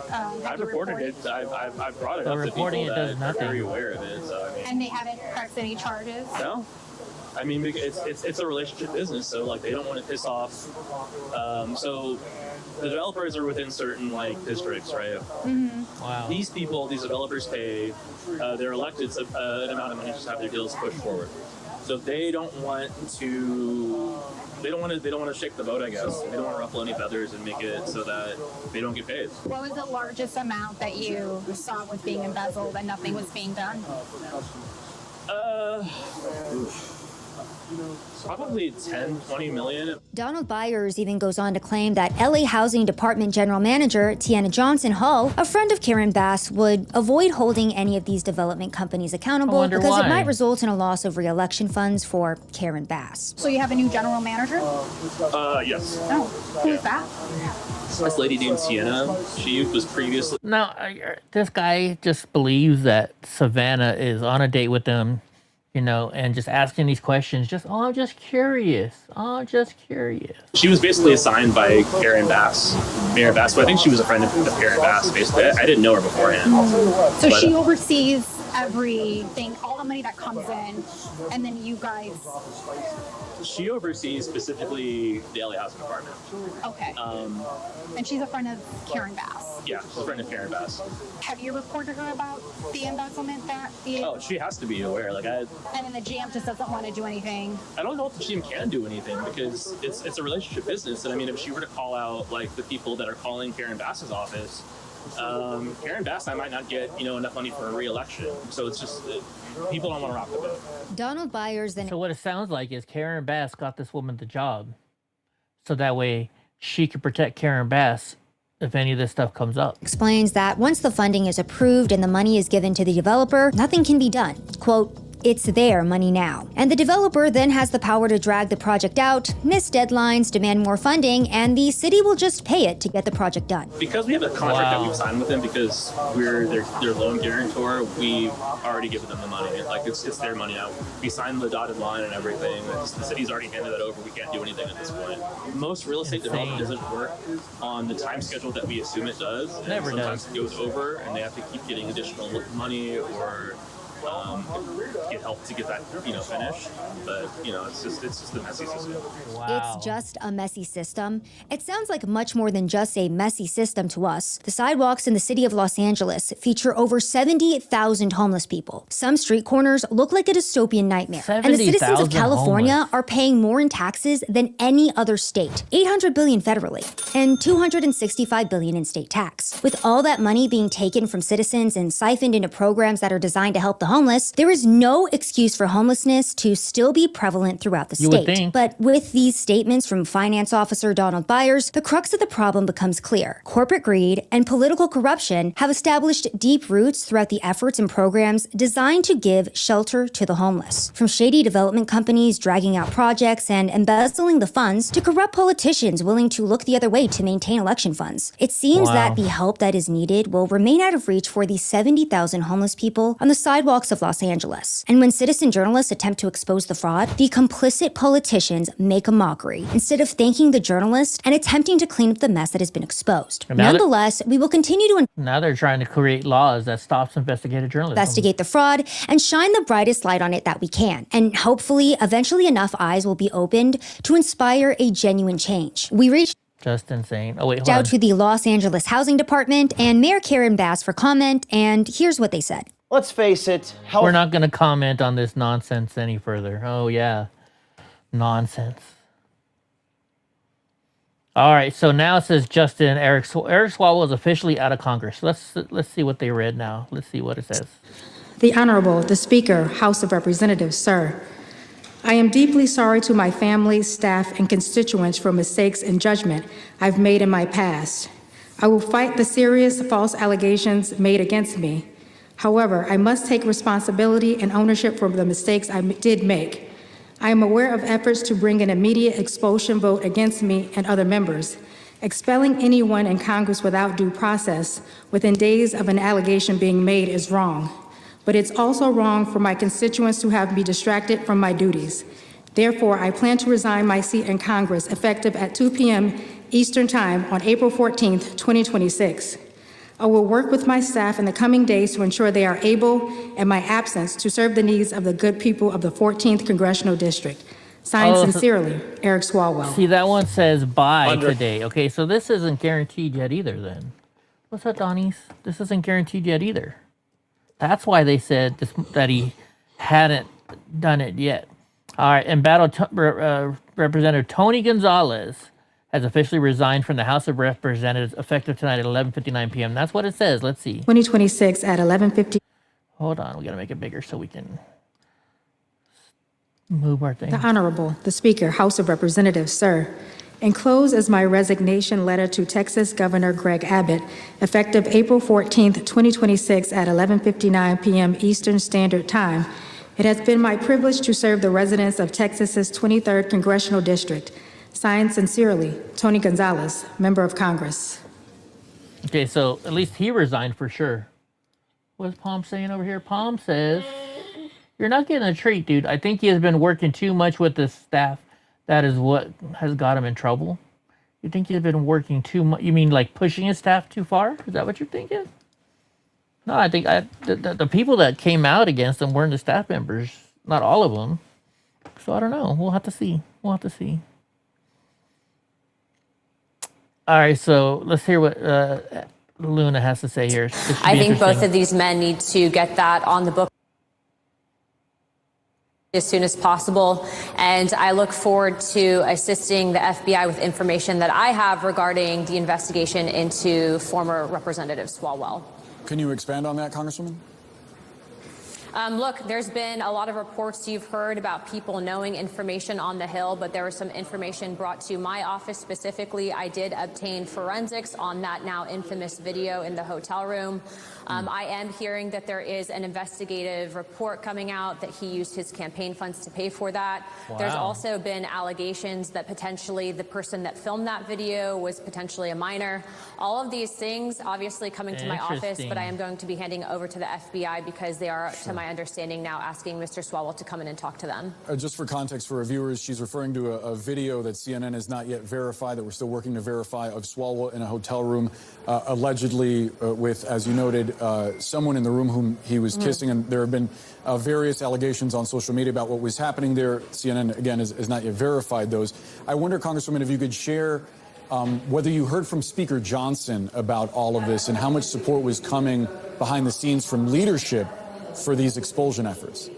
I've reported it. I've brought it up to reporting people it does that are nothing. very aware of it. So, I mean, and they haven't pressed any charges? No. I mean, it's a relationship business, so like they don't want to piss off. So the developers are within certain like districts, right? Mm-hmm. Wow. These people, these developers pay their elected an amount of money to have their deals pushed forward. So they don't want to. They don't want to shake the boat, I guess. They don't want to ruffle any feathers and make it so that they don't get paid. What was the largest amount that you saw was being embezzled and nothing was being done? Probably 10, 20 million. Donald Byers even goes on to claim that LA Housing Department General Manager Tiana Johnson Hall, a friend of Karen Bass, would avoid holding any of these development companies accountable because why. it might result in a loss of re-election funds for Karen Bass. So you have a new general manager? Yes. Oh, who's that? This lady named Tiana. She was previously. No, this guy just believes that Savannah is on a date with them, you know, and just asking these questions. I'm just curious. She was basically assigned by Karen Bass, Mayor Bass. So I think she was a friend of Karen Bass, basically. I didn't know her beforehand. So she oversees everything, all the money that comes in, and then you guys. She oversees specifically the LA Housing Department. Okay. And she's a friend of Karen Bass. Yeah, she's a friend of Karen Bass. Have you reported her about the embezzlement that the? Oh, she has to be aware. Like And then the GM just doesn't want to do anything. I don't know if the GM can do anything because it's a relationship business. And I mean, if she were to call out like the people that are calling Karen Bass's office, Karen Bass, I might not get enough money for a re-election. So it's just people don't want to rock the boat. Donald Byers then. So what it sounds like is Karen Bass got this woman the job, so that way she could protect Karen Bass if any of this stuff comes up. Explains that once the funding is approved and the money is given to the developer, nothing can be done. Quote, "It's their money now." And the developer then has the power to drag the project out, miss deadlines, demand more funding, and the city will just pay it to get the project done. Because we have a contract that we've signed with them, because we're their loan guarantor, we've already given them the money. Like it's their money now. We signed the dotted line and everything. The city's already handed that over. We can't do anything at this point. Most real estate development doesn't work on the time schedule that we assume it does. Never sometimes it goes over, and they have to keep getting additional money or get help to get that finished. But it's just a messy system. It's just a messy system. It sounds like much more than just a messy system to us. The sidewalks in the city of Los Angeles feature over 70,000 homeless people. Some street corners look like a dystopian nightmare. And the citizens of California are paying more in taxes than any other state. $800 billion federally and $265 billion in state tax. With all that money being taken from citizens and siphoned into programs that are designed to help the the homeless, there is no excuse for homelessness to still be prevalent throughout the You would state. think. But with these statements from Finance Officer Donald Byers, the crux of the problem becomes clear. Corporate greed and political corruption have established deep roots throughout the efforts and programs designed to give shelter to the homeless. From shady development companies dragging out projects and embezzling the funds to corrupt politicians willing to look the other way to maintain election funds. It seems that the help that is needed will remain out of reach for the 70,000 homeless people on the sidewalks of Los Angeles. And when citizen journalists attempt to expose the fraud, the complicit politicians make a mockery instead of thanking the journalist and attempting to clean up the mess that has been exposed. Nonetheless, we will continue to now they're trying to create laws that stops investigative journalism. Investigate the fraud and shine the brightest light on it that we can. And hopefully, eventually enough eyes will be opened to inspire a genuine change. We reached Just insane. Oh, wait, hold out on. to the Los Angeles Housing Department and Mayor Karen Bass for comment, and here's what they said. Let's face it, We're not going to comment on this nonsense any further. Oh, yeah. Nonsense. All right, so now it says Justin Eric Swalwell is officially out of Congress. Let's see what they read now. Let's see what it says. The Honorable, the Speaker, House of Representatives, sir. I am deeply sorry to my family, staff, and constituents for mistakes and judgment I've made in my past. I will fight the serious false allegations made against me. However, I must take responsibility and ownership for the mistakes I did make. I am aware of efforts to bring an immediate expulsion vote against me and other members. Expelling anyone in Congress without due process within days of an allegation being made is wrong. But it's also wrong for my constituents to have me distracted from my duties. Therefore, I plan to resign my seat in Congress effective at 2 p.m. Eastern Time on April 14th, 2026. I will work with my staff in the coming days to ensure they are able, in my absence, to serve the needs of the good people of the 14th Congressional District. Signed sincerely, Eric Swalwell. See, that one says bye today. Okay, so this isn't guaranteed yet either then. What's up, Donnie's? This isn't guaranteed yet either. That's why they said that he hadn't done it yet. All right, and Representative Tony Gonzalez has officially resigned from the House of Representatives effective tonight at 11:59 p.m. That's what it says. Let's see. 2026 at 11:50. Hold on, we got to make it bigger so we can move our thing. The Honorable, the Speaker, House of Representatives, sir. Enclosed is my resignation letter to Texas Governor Greg Abbott, effective April 14th, 2026 at 11:59 p.m. Eastern Standard Time. It has been my privilege to serve the residents of Texas's 23rd Congressional District. Signed sincerely, Tony Gonzalez, Member of Congress. Okay, so at least he resigned for sure. What's Palm saying over here? Palm says, you're not getting a treat, dude. I think he has been working too much with the staff. That is what has got him in trouble. You think he's been working too much? You mean like pushing his staff too far? Is that what you're thinking? No, I think the people that came out against him weren't the staff members. Not all of them. So I don't know. We'll have to see. We'll have to see. All right, so let's hear what Luna has to say here. I think both of these men need to get that on the book as soon as possible. And I look forward to assisting the FBI with information that I have regarding the investigation into former Representative Swalwell. Can you expand on that, Congresswoman? Look, there's been a lot of reports you've heard about people knowing information on the Hill, but there was some information brought to my office specifically. I did obtain forensics on that now infamous video in the hotel room. I am hearing that there is an investigative report coming out that he used his campaign funds to pay for that. Wow. There's also been allegations that potentially the person that filmed that video was potentially a minor. All of these things obviously coming to my office, but I am going to be handing over to the FBI because they are, to my understanding now, asking Mr. Swalwell to come in and talk to them. Just for context for our viewers, she's referring to a video that CNN has not yet verified, that we're still working to verify, of Swalwell in a hotel room, allegedly with, as you noted, someone in the room whom he was kissing. And there have been various allegations on social media about what was happening there. CNN, again, has not yet verified those. I wonder, Congresswoman, if you could share whether you heard from Speaker Johnson about all of this and how much support was coming behind the scenes from leadership for these expulsion efforts.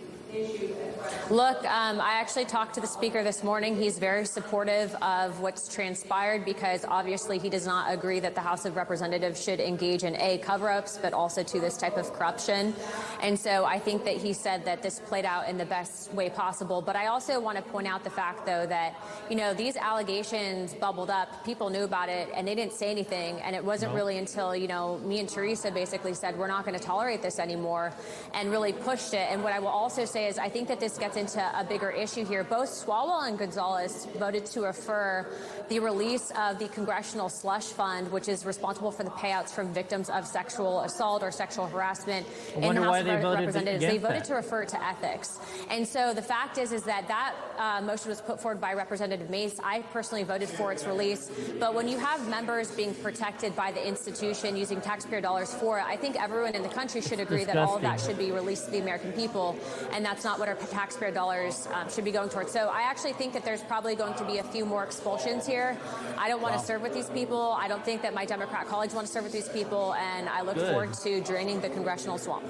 Look, I actually talked to the speaker this morning. He's very supportive of what's transpired because obviously he does not agree that the House of Representatives should engage in cover-ups, but also to this type of corruption. And so I think that he said that this played out in the best way possible. But I also want to point out the fact, though, that, you know, these allegations bubbled up. People knew about it and they didn't say anything. And it wasn't really until, you know, me and Teresa basically said, we're not going to tolerate this anymore and really pushed it. And what I will also say is I think that this gets into a bigger issue here. Both Swalwell and Gonzalez voted to refer the release of the Congressional Slush Fund, which is responsible for the payouts from victims of sexual assault or sexual harassment in the House of Representatives. They voted to refer it to ethics. And so the fact is that motion was put forward by Representative Mace. I personally voted for its release. But when you have members being protected by the institution using taxpayer dollars for it, I think everyone in the country should agree that all of that should be released to the American people. And that's not what our taxpayer dollars should be going towards. So I actually think that there's probably going to be a few more expulsions here. I don't want to serve with these people. I don't think that my Democrat colleagues want to serve with these people. And I look forward to draining the congressional swamp.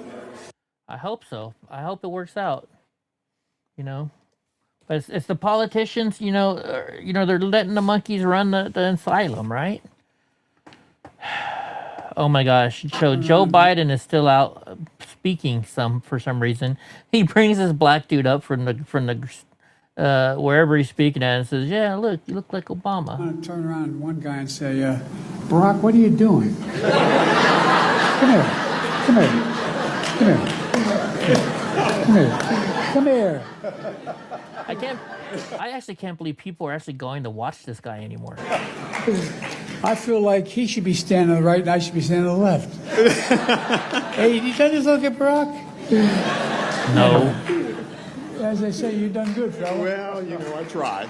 I hope so. I hope it works out. You know, but it's the politicians. You know, they're letting the monkeys run the asylum, right? Oh my gosh! So Joe Biden is still out speaking for some reason. He brings this black dude up from the wherever he's speaking at and says, "Yeah, look, you look like Obama." I'm gonna turn around to one guy and say, "Barack, what are you doing? Come here, come here, come here, come here, come here." I actually can't believe people are actually going to watch this guy anymore. I feel like he should be standing on the right and I should be standing on the left. Hey, did you just look at Barack? No. As they say, you've done good, fella. Well, you know, I tried.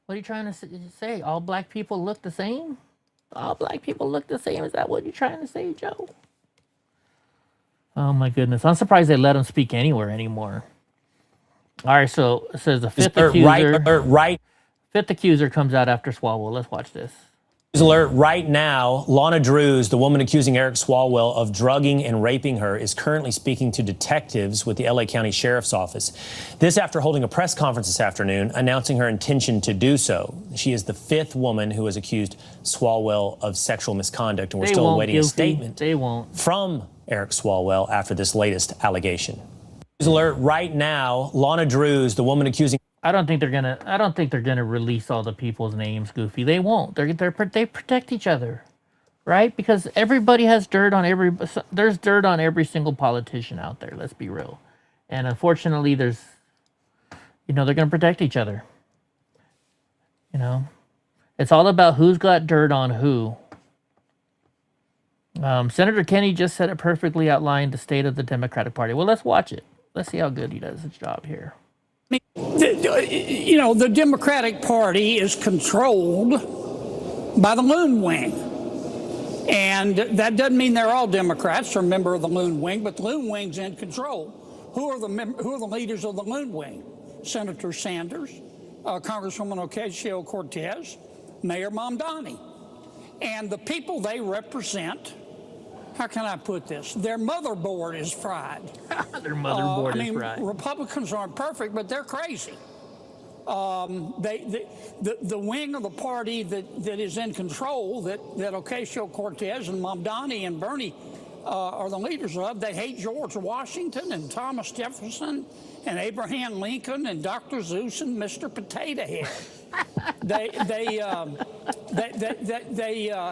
What are you trying to say? All black people look the same? All black people look the same? Is that what you're trying to say, Joe? Oh my goodness. I'm surprised they let him speak anywhere anymore. All right, so it says the fifth accuser. Fifth accuser comes out after Swalwell. Let's watch this. Alert right now. Lana Drews, the woman accusing Eric Swalwell of drugging and raping her, is currently speaking to detectives with the LA County Sheriff's Office. This after holding a press conference this afternoon, announcing her intention to do so. She is the fifth woman who has accused Swalwell of sexual misconduct, and we're still awaiting a statement from Eric Swalwell after this latest allegation. Alert right now. Lana Drews, the woman accusing. I don't think they're gonna release all the people's names, Goofy. They won't. They protect each other, right? Because everybody has dirt on there's dirt on every single politician out there. Let's be real. And unfortunately, they're gonna protect each other. You know, it's all about who's got dirt on who. Senator Kennedy just said it perfectly, outlined the state of the Democratic Party. Well, let's watch it. Let's see how good he does his job here. You know, the Democratic Party is controlled by the Loon Wing. And that doesn't mean they're all Democrats or a member of the Loon Wing, but the Loon Wing's in control. Who are the leaders of the Loon Wing? Senator Sanders, Congresswoman Ocasio-Cortez, Mayor Donnie. And the people they represent, how can I put this? Their motherboard is fried. Their motherboard is fried. Republicans aren't perfect, but they're crazy. The wing of the party that is in control, that Ocasio-Cortez and Mamdani and Bernie are the leaders of, they hate George Washington and Thomas Jefferson and Abraham Lincoln and Dr. Zeus and Mr. Potato Head. They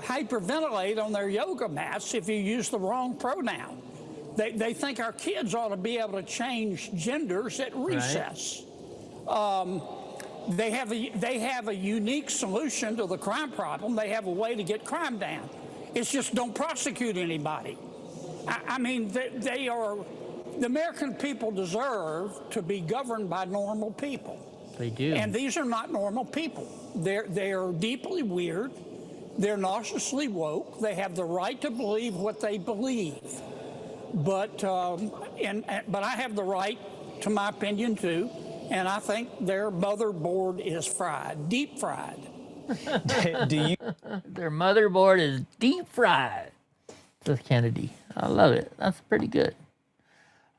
hyperventilate on their yoga mats if you use the wrong pronoun. They think our kids ought to be able to change genders at recess. Right. They have a unique solution to the crime problem. They have a way to get crime down. It's just don't prosecute anybody. I mean, the American people deserve to be governed by normal people. They do. And these are not normal people. They're deeply weird. They're narcissistically woke. They have the right to believe what they believe. But I have the right to my opinion too. And I think their motherboard is fried, deep fried. Their motherboard is deep fried. Says Kennedy. I love it. That's pretty good.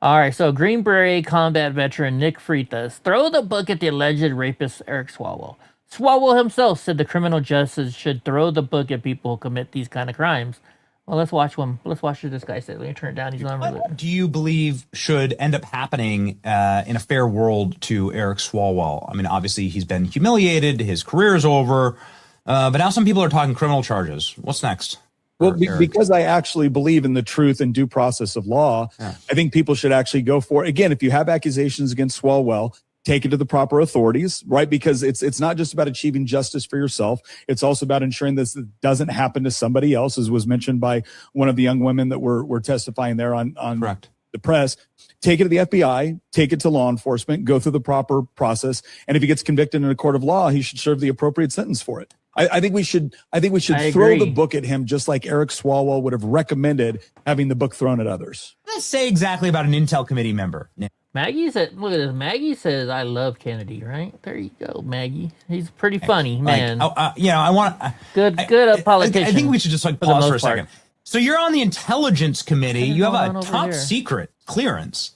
All right, so Green Beret combat veteran Nick Freitas throw the book at the alleged rapist Eric Swalwell. Swalwell himself said the criminal justice should throw the book at people who commit these kind of crimes. Well, let's watch one. Let's watch what this guy said. Let me turn it down. He's not really. Do you believe should end up happening in a fair world to Eric Swalwell? I mean, obviously he's been humiliated. His career is over. But now some people are talking criminal charges. What's next? Well, because I actually believe in the truth and due process of law, I think people should actually go for it. Again, if you have accusations against Swalwell, take it to the proper authorities, right? Because it's not just about achieving justice for yourself. It's also about ensuring this doesn't happen to somebody else, as was mentioned by one of the young women that were testifying there on Correct. The press. Take it to the FBI, take it to law enforcement, go through the proper process. And if he gets convicted in a court of law, he should serve the appropriate sentence for it. I think we should throw the book at him, just like Eric Swalwell would have recommended having the book thrown at others. What does it say exactly about an Intel committee member? Maggie said, look at this. Maggie says, I love Kennedy, right? There you go, Maggie. He's pretty funny, man. I want good politician. I think we should just pause for a second. So you're on the Intelligence Committee. You have a top secret clearance,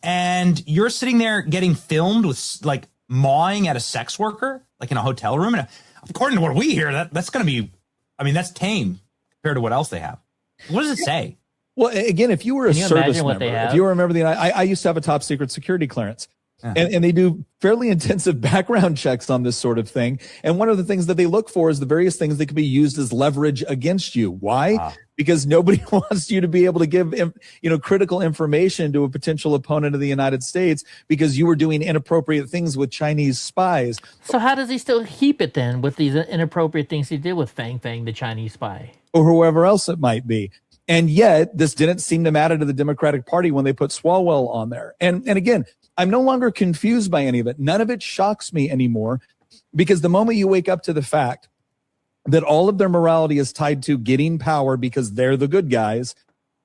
and you're sitting there getting filmed with mawing at a sex worker, in a hotel room. And according to what we hear, that's going to be, that's tame compared to what else they have. What does it say? Well, again, if you were a service member, if you remember I used to have a top secret security clearance. And they do fairly intensive background checks on this sort of thing. And one of the things that they look for is the various things that can be used as leverage against you. Why? Because nobody wants you to be able to give, critical information to a potential opponent of the United States because you were doing inappropriate things with Chinese spies. So how does he still keep it then with these inappropriate things he did with Fang Fang, the Chinese spy? Or whoever else it might be. And yet this didn't seem to matter to the Democratic Party when they put Swalwell on there. And again, I'm no longer confused by any of it. None of it shocks me anymore, because the moment you wake up to the fact that all of their morality is tied to getting power because they're the good guys,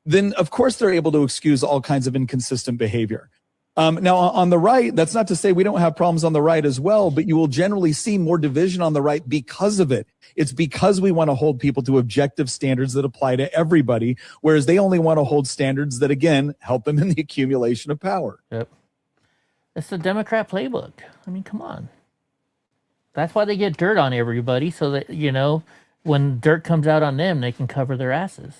then of course they're able to excuse all kinds of inconsistent behavior. Now on the right, that's not to say we don't have problems on the right as well, but you will generally see more division on the right because of it. It's because we want to hold people to objective standards that apply to everybody, whereas they only want to hold standards that, again, help them in the accumulation of power. Yep. It's the Democrat playbook. I mean, come on. That's why they get dirt on everybody, so that, when dirt comes out on them, they can cover their asses.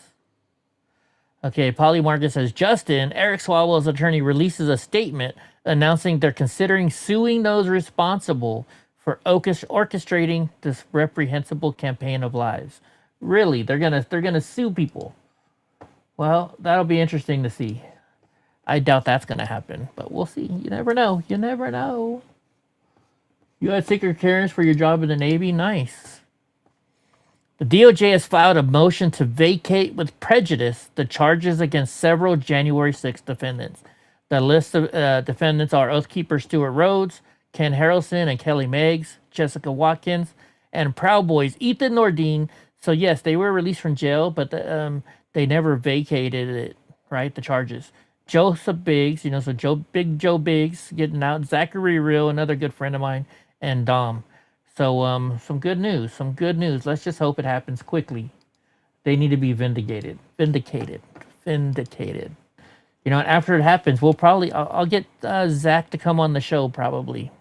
Okay, Polly Marcus says, Justin, Eric Swalwell's attorney releases a statement announcing they're considering suing those responsible for orchestrating this reprehensible campaign of lies. Really, they're gonna sue people. Well, that'll be interesting to see. I doubt that's gonna happen, but we'll see. You never know. You never know. You had secret clearance for your job in the Navy? Nice. The DOJ has filed a motion to vacate with prejudice the charges against several January 6th defendants. The list of defendants are Oath Keeper Stuart Rhodes, Ken Harrelson and Kelly Meggs, Jessica Watkins, and Proud Boys Ethan Nordine. So yes, they were released from jail, but they never vacated it, right? The charges. Joseph Biggs, so Big Joe Biggs getting out. Zachary Real, another good friend of mine, and Dom. So some good news. Let's just hope it happens quickly. They need to be vindicated. And after it happens, I'll get Zach to come on the show probably.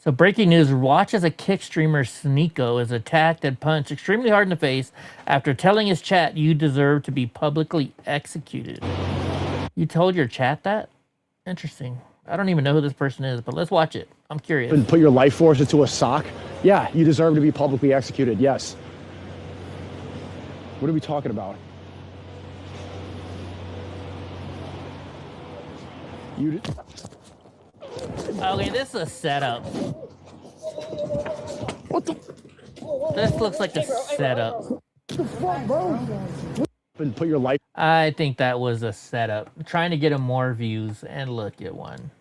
So breaking news, watch as a Kick streamer Sneeko is attacked and punched extremely hard in the face after telling his chat, "You deserve to be publicly executed." You told your chat that? Interesting. I don't even know who this person is, but let's watch it. I'm curious. And put your life force into a sock? Yeah, you deserve to be publicly executed, yes. What are we talking about? Okay, this is a setup. What the? This looks like a setup. And put your life. I think that was a setup. Trying to get him more views, and look at one.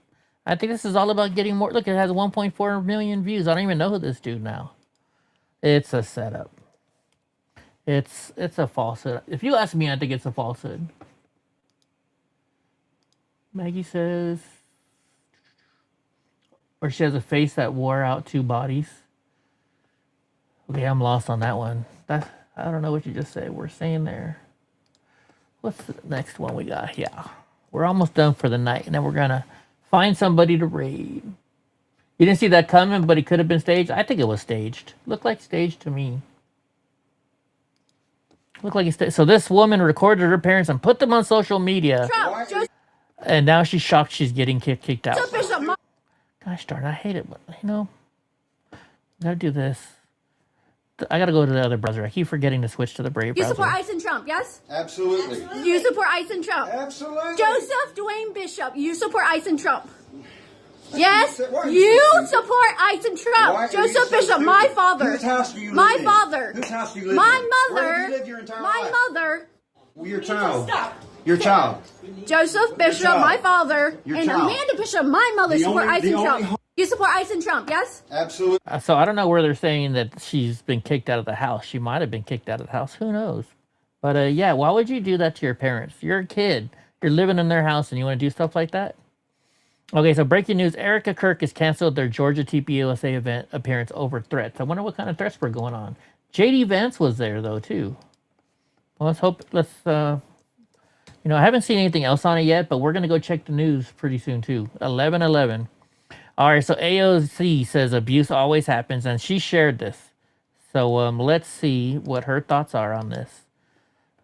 I think this is all about getting more. Look, it has 1.4 million views. I don't even know who this dude now. It's a setup. It's a falsehood. If you ask me, I think it's a falsehood. Maggie says, or she has a face that wore out two bodies. Okay, I'm lost on that one. I don't know what you just said. We're saying there. What's the next one we got? Yeah. We're almost done for the night, and then we're gonna find somebody to raid. You didn't see that coming, but it could have been staged. I think it was staged. Looked like staged to me. Looked like it's staged. So this woman recorded her parents and put them on social media. And now she's shocked she's getting kicked out. Gosh darn, I hate it. But, you know, I gotta do this. I gotta go to the other browser. I keep forgetting to switch to the Brave browser. You support ICE and Trump, yes? Absolutely. You support ICE and Trump? Absolutely. Joseph Dwayne Bishop, you support ICE and Trump? Yes? You support ICE and Trump. Joseph Bishop, my father. Whose house do you live my in? father. Whose house do you live my in? mother. Where have you lived your entire my life? mother. Well, your child. Your child. Joseph Bishop, my father. Your and child. Amanda Bishop, my mother, support ICE and Trump. You support ICE and Trump, yes? Absolutely. So I don't know where they're saying that she's been kicked out of the house. She might have been kicked out of the house. Who knows? But yeah, why would you do that to your parents? You're a kid. You're living in their house and you want to do stuff like that? Okay, so breaking news. Erica Kirk has canceled their Georgia TPUSA event appearance over threats. I wonder what kind of threats were going on. JD Vance was there, though, too. Well, let's hope... you know, I haven't seen anything else on it yet, but we're going to go check the news pretty soon, too. 11/11. All right, so AOC says abuse always happens, and she shared this. So let's see what her thoughts are on this.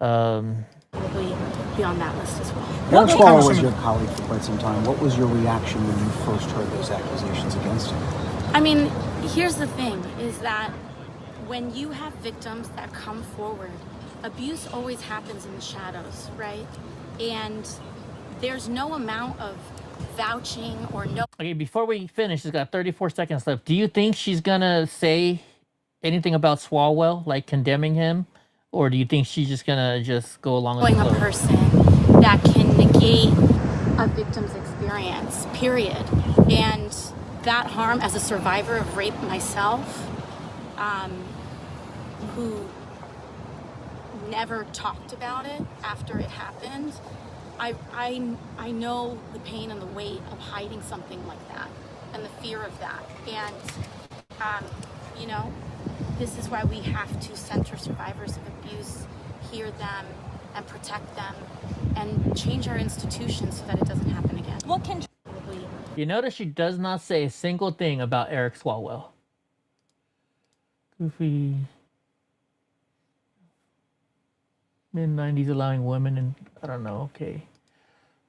Probably be on that list as well. Eric Swalwell was your colleague for quite some time. What was your reaction when you first heard those accusations against him? I mean, here's the thing, is that when you have victims that come forward, abuse always happens in the shadows, right? And there's no amount of vouching or no... Okay, before we finish, she's got 34 seconds left. Do you think she's going to say anything about Swalwell, like condemning him? Or do you think she's just going to just go along with a person that can negate a victim's experience, period. And that harm, as a survivor of rape myself, who never talked about it after it happened, I know the pain and the weight of hiding something like that and the fear of that. And, you know, this is why we have to center survivors of abuse, hear them, and protect them, and change our institutions so that it doesn't happen again. What can... You notice she does not say a single thing about Eric Swalwell. Goofy. Mid-90s allowing women, and I don't know, okay.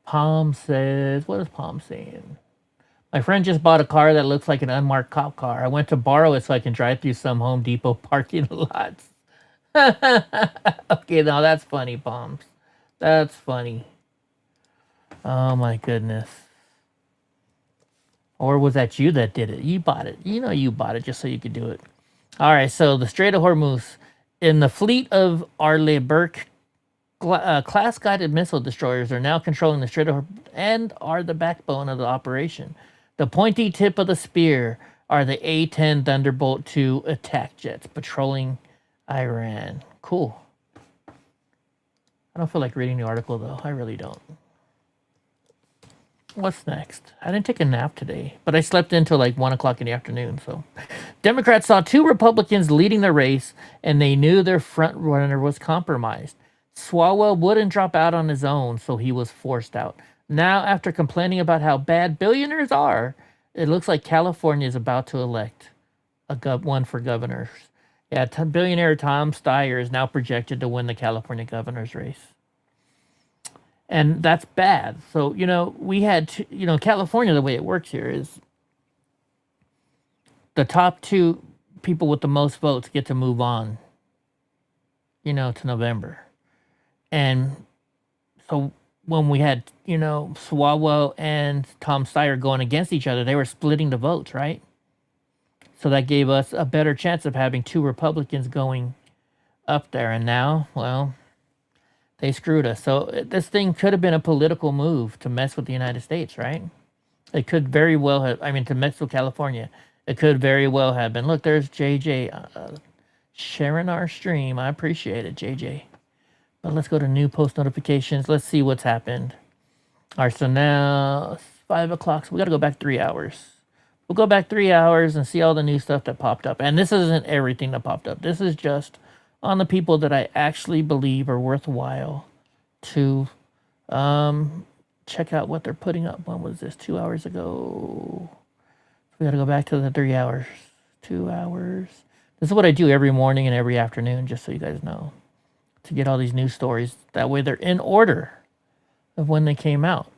Palm says, what is Palm saying? My friend just bought a car that looks like an unmarked cop car. I went to borrow it so I can drive through some Home Depot parking lots. Okay, now that's funny, Palms. That's funny. Oh my goodness. Or was that you that did it? You bought it. You know you bought it just so you could do it. All right, so the Strait of Hormuz. In the fleet of Arleigh Burke class-guided missile destroyers are now controlling the Strait of Hormuz and are the backbone of the operation. The pointy tip of the spear are the A-10 Thunderbolt II attack jets patrolling Iran. Cool. I don't feel like reading the article, though. I really don't. What's next? I didn't take a nap today, but I slept until like 1 o'clock in the afternoon. So, Democrats saw two Republicans leading the race, and they knew their front runner was compromised. Swalwell wouldn't drop out on his own, so he was forced out. Now, after complaining about how bad billionaires are, it looks like California is about to elect one for governors. Yeah, billionaire Tom Steyer is now projected to win the California governor's race. And that's bad. So, you know, we had, California, the way it works here is the top two people with the most votes get to move on, to November. And so when we had, Swalwell and Tom Steyer going against each other, they were splitting the votes, right? So that gave us a better chance of having two Republicans going up there. And now, well, they screwed us. So this thing could have been a political move to mess with the United States, right? It could very well have, to mess with California. It could very well have been. Look, there's JJ sharing our stream. I appreciate it, JJ. But let's go to new post notifications. Let's see what's happened. All right, so now it's 5 o'clock. So we got to go back 3 hours. We'll go back 3 hours and see all the new stuff that popped up. And this isn't everything that popped up. This is just on the people that I actually believe are worthwhile to check out what they're putting up. When was this? 2 hours ago. We got to go back to the 3 hours. 2 hours. This is what I do every morning and every afternoon, just so you guys know, to get all these news stories. That way they're in order of when they came out.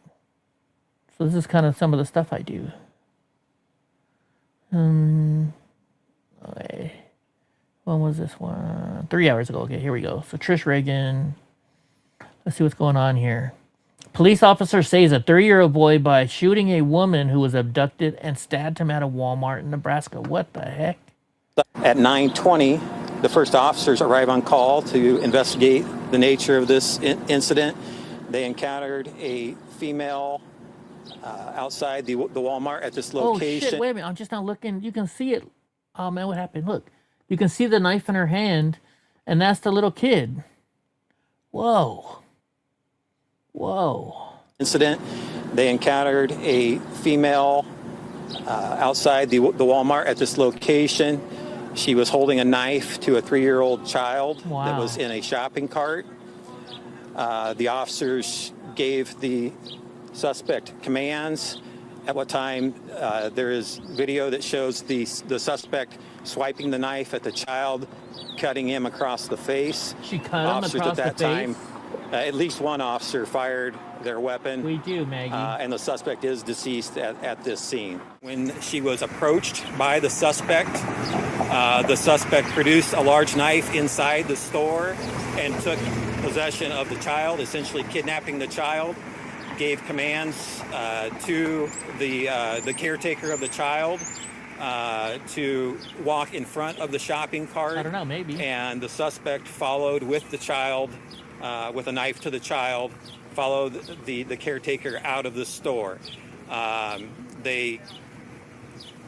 So this is kind of some of the stuff I do. Okay. When was this one? 3 hours ago. Okay, here we go. So Trish Reagan. Let's see what's going on here. Police officer saves a 3-year-old boy by shooting a woman who was abducted and stabbed him at a Walmart in Nebraska. What the heck? At 9:20, the first officers arrive on call to investigate the nature of this incident. They encountered a female outside the Walmart at this location. Oh, shit. Wait a minute. I'm just not looking. You can see it. Oh, man, what happened? Look. You can see the knife in her hand, and that's the little kid. Whoa. Whoa. Incident. They encountered a female outside the Walmart at this location. She was holding a knife to a 3-year-old child that was in a shopping cart. The officers gave the suspect commands. At what time there is video that shows the suspect swiping the knife at the child, cutting him across the face. She cut him Officers across at that the face? time, at least one officer fired their weapon. We do, Maggie. And the suspect is deceased at this scene. When she was approached by the suspect produced a large knife inside the store and took possession of the child, essentially kidnapping the child. Gave commands to the caretaker of the child to walk in front of the shopping cart. I don't know, maybe. And the suspect followed with the child, with a knife to the child, followed the caretaker out of the store. They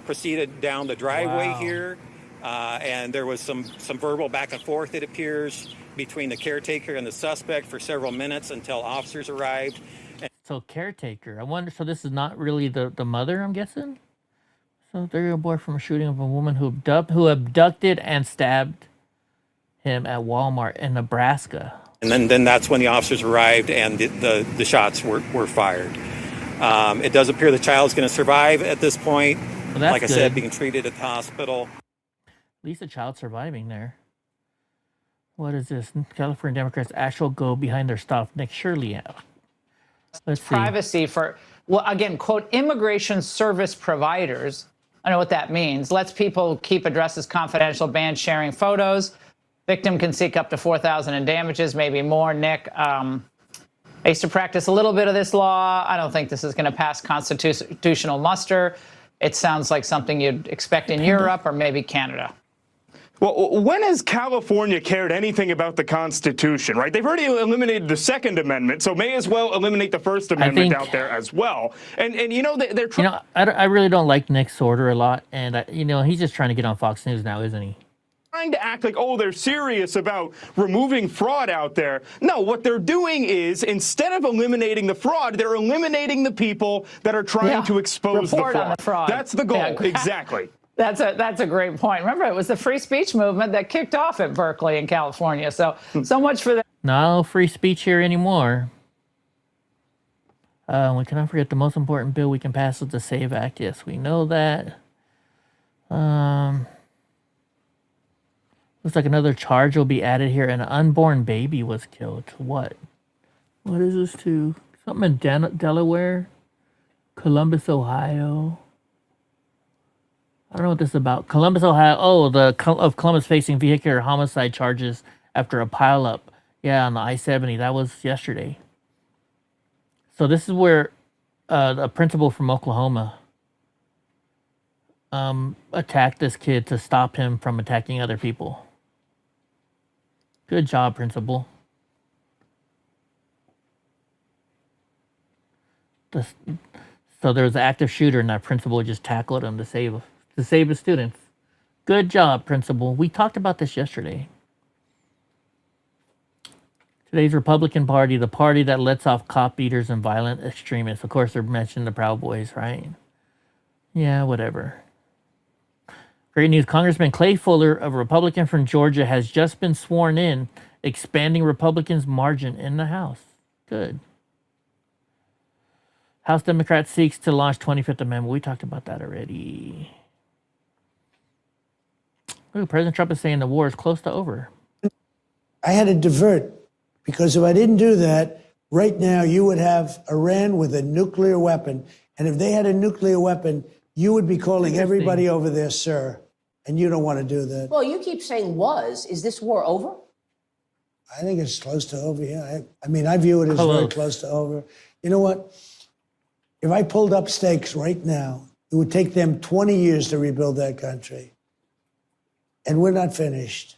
proceeded down the driveway here, and there was some verbal back and forth, it appears, between the caretaker and the suspect for several minutes until officers arrived. So caretaker. I wonder, so this is not really the mother, I'm guessing? So 3-year-old boy from a shooting of a woman who abducted and stabbed him at Walmart in Nebraska. And then that's when the officers arrived and the shots were fired. It does appear the child's going to survive at this point. Well, that's like I good. said, being treated at the hospital. At least the child's surviving there. What is this? California Democrats actual go behind their stuff. Nick Shirley out. Let's see. Privacy for, well, again, quote, immigration service providers. I know what that means. Lets people keep addresses confidential, ban sharing photos. Victim can seek up to $4,000 in damages, maybe more. Nick, I used to practice a little bit of this law. I don't think this is going to pass constitutional muster. It sounds like something you'd expect in Europe or maybe Canada. Well, when has California cared anything about the Constitution, right? They've already eliminated the Second Amendment, so may as well eliminate the First Amendment out there as well. And you know, they're trying. You know, I really don't like Nick Sorter a lot, and you know, he's just trying to get on Fox News now, isn't he? Trying to act like, oh, they're serious about removing fraud out there. No, what they're doing is, instead of eliminating the fraud, they're eliminating the people that are trying to expose the fraud. On the fraud. That's the goal, exactly. That's a great point. Remember, it was the free speech movement that kicked off at Berkeley in California. So much for that. No free speech here anymore. We cannot forget the most important bill we can pass is the SAVE Act. Yes, we know that. Looks like another charge will be added here. An unborn baby was killed. What? What is this to? Something in Delaware? Columbus, Ohio? I don't know what this is about. Columbus, Ohio. Oh, of Columbus facing vehicular homicide charges after a pileup. Yeah, on the I-70. That was yesterday. So this is where a principal from Oklahoma attacked this kid to stop him from attacking other people. Good job, principal. So there was an active shooter, and that principal just tackled him to save his students. Good job, principal. We talked about this yesterday. Today's Republican Party, the party that lets off cop beaters and violent extremists. Of course, they're mentioning the Proud Boys, right? Yeah, whatever. Great news. Congressman Clay Fuller, a Republican from Georgia, has just been sworn in, expanding Republicans' margin in the House. Good. House Democrat seeks to launch 25th Amendment. We talked about that already. Ooh, President Trump is saying the war is close to over. I had to divert because if I didn't do that, right now you would have Iran with a nuclear weapon. And if they had a nuclear weapon, you would be calling everybody over there, sir. And you don't want to do that. Well, you keep saying was. Is this war over? I think it's close to over, yeah. I mean, I view it as very close to over. You know what? If I pulled up stakes right now, it would take them 20 years to rebuild that country. And we're not finished.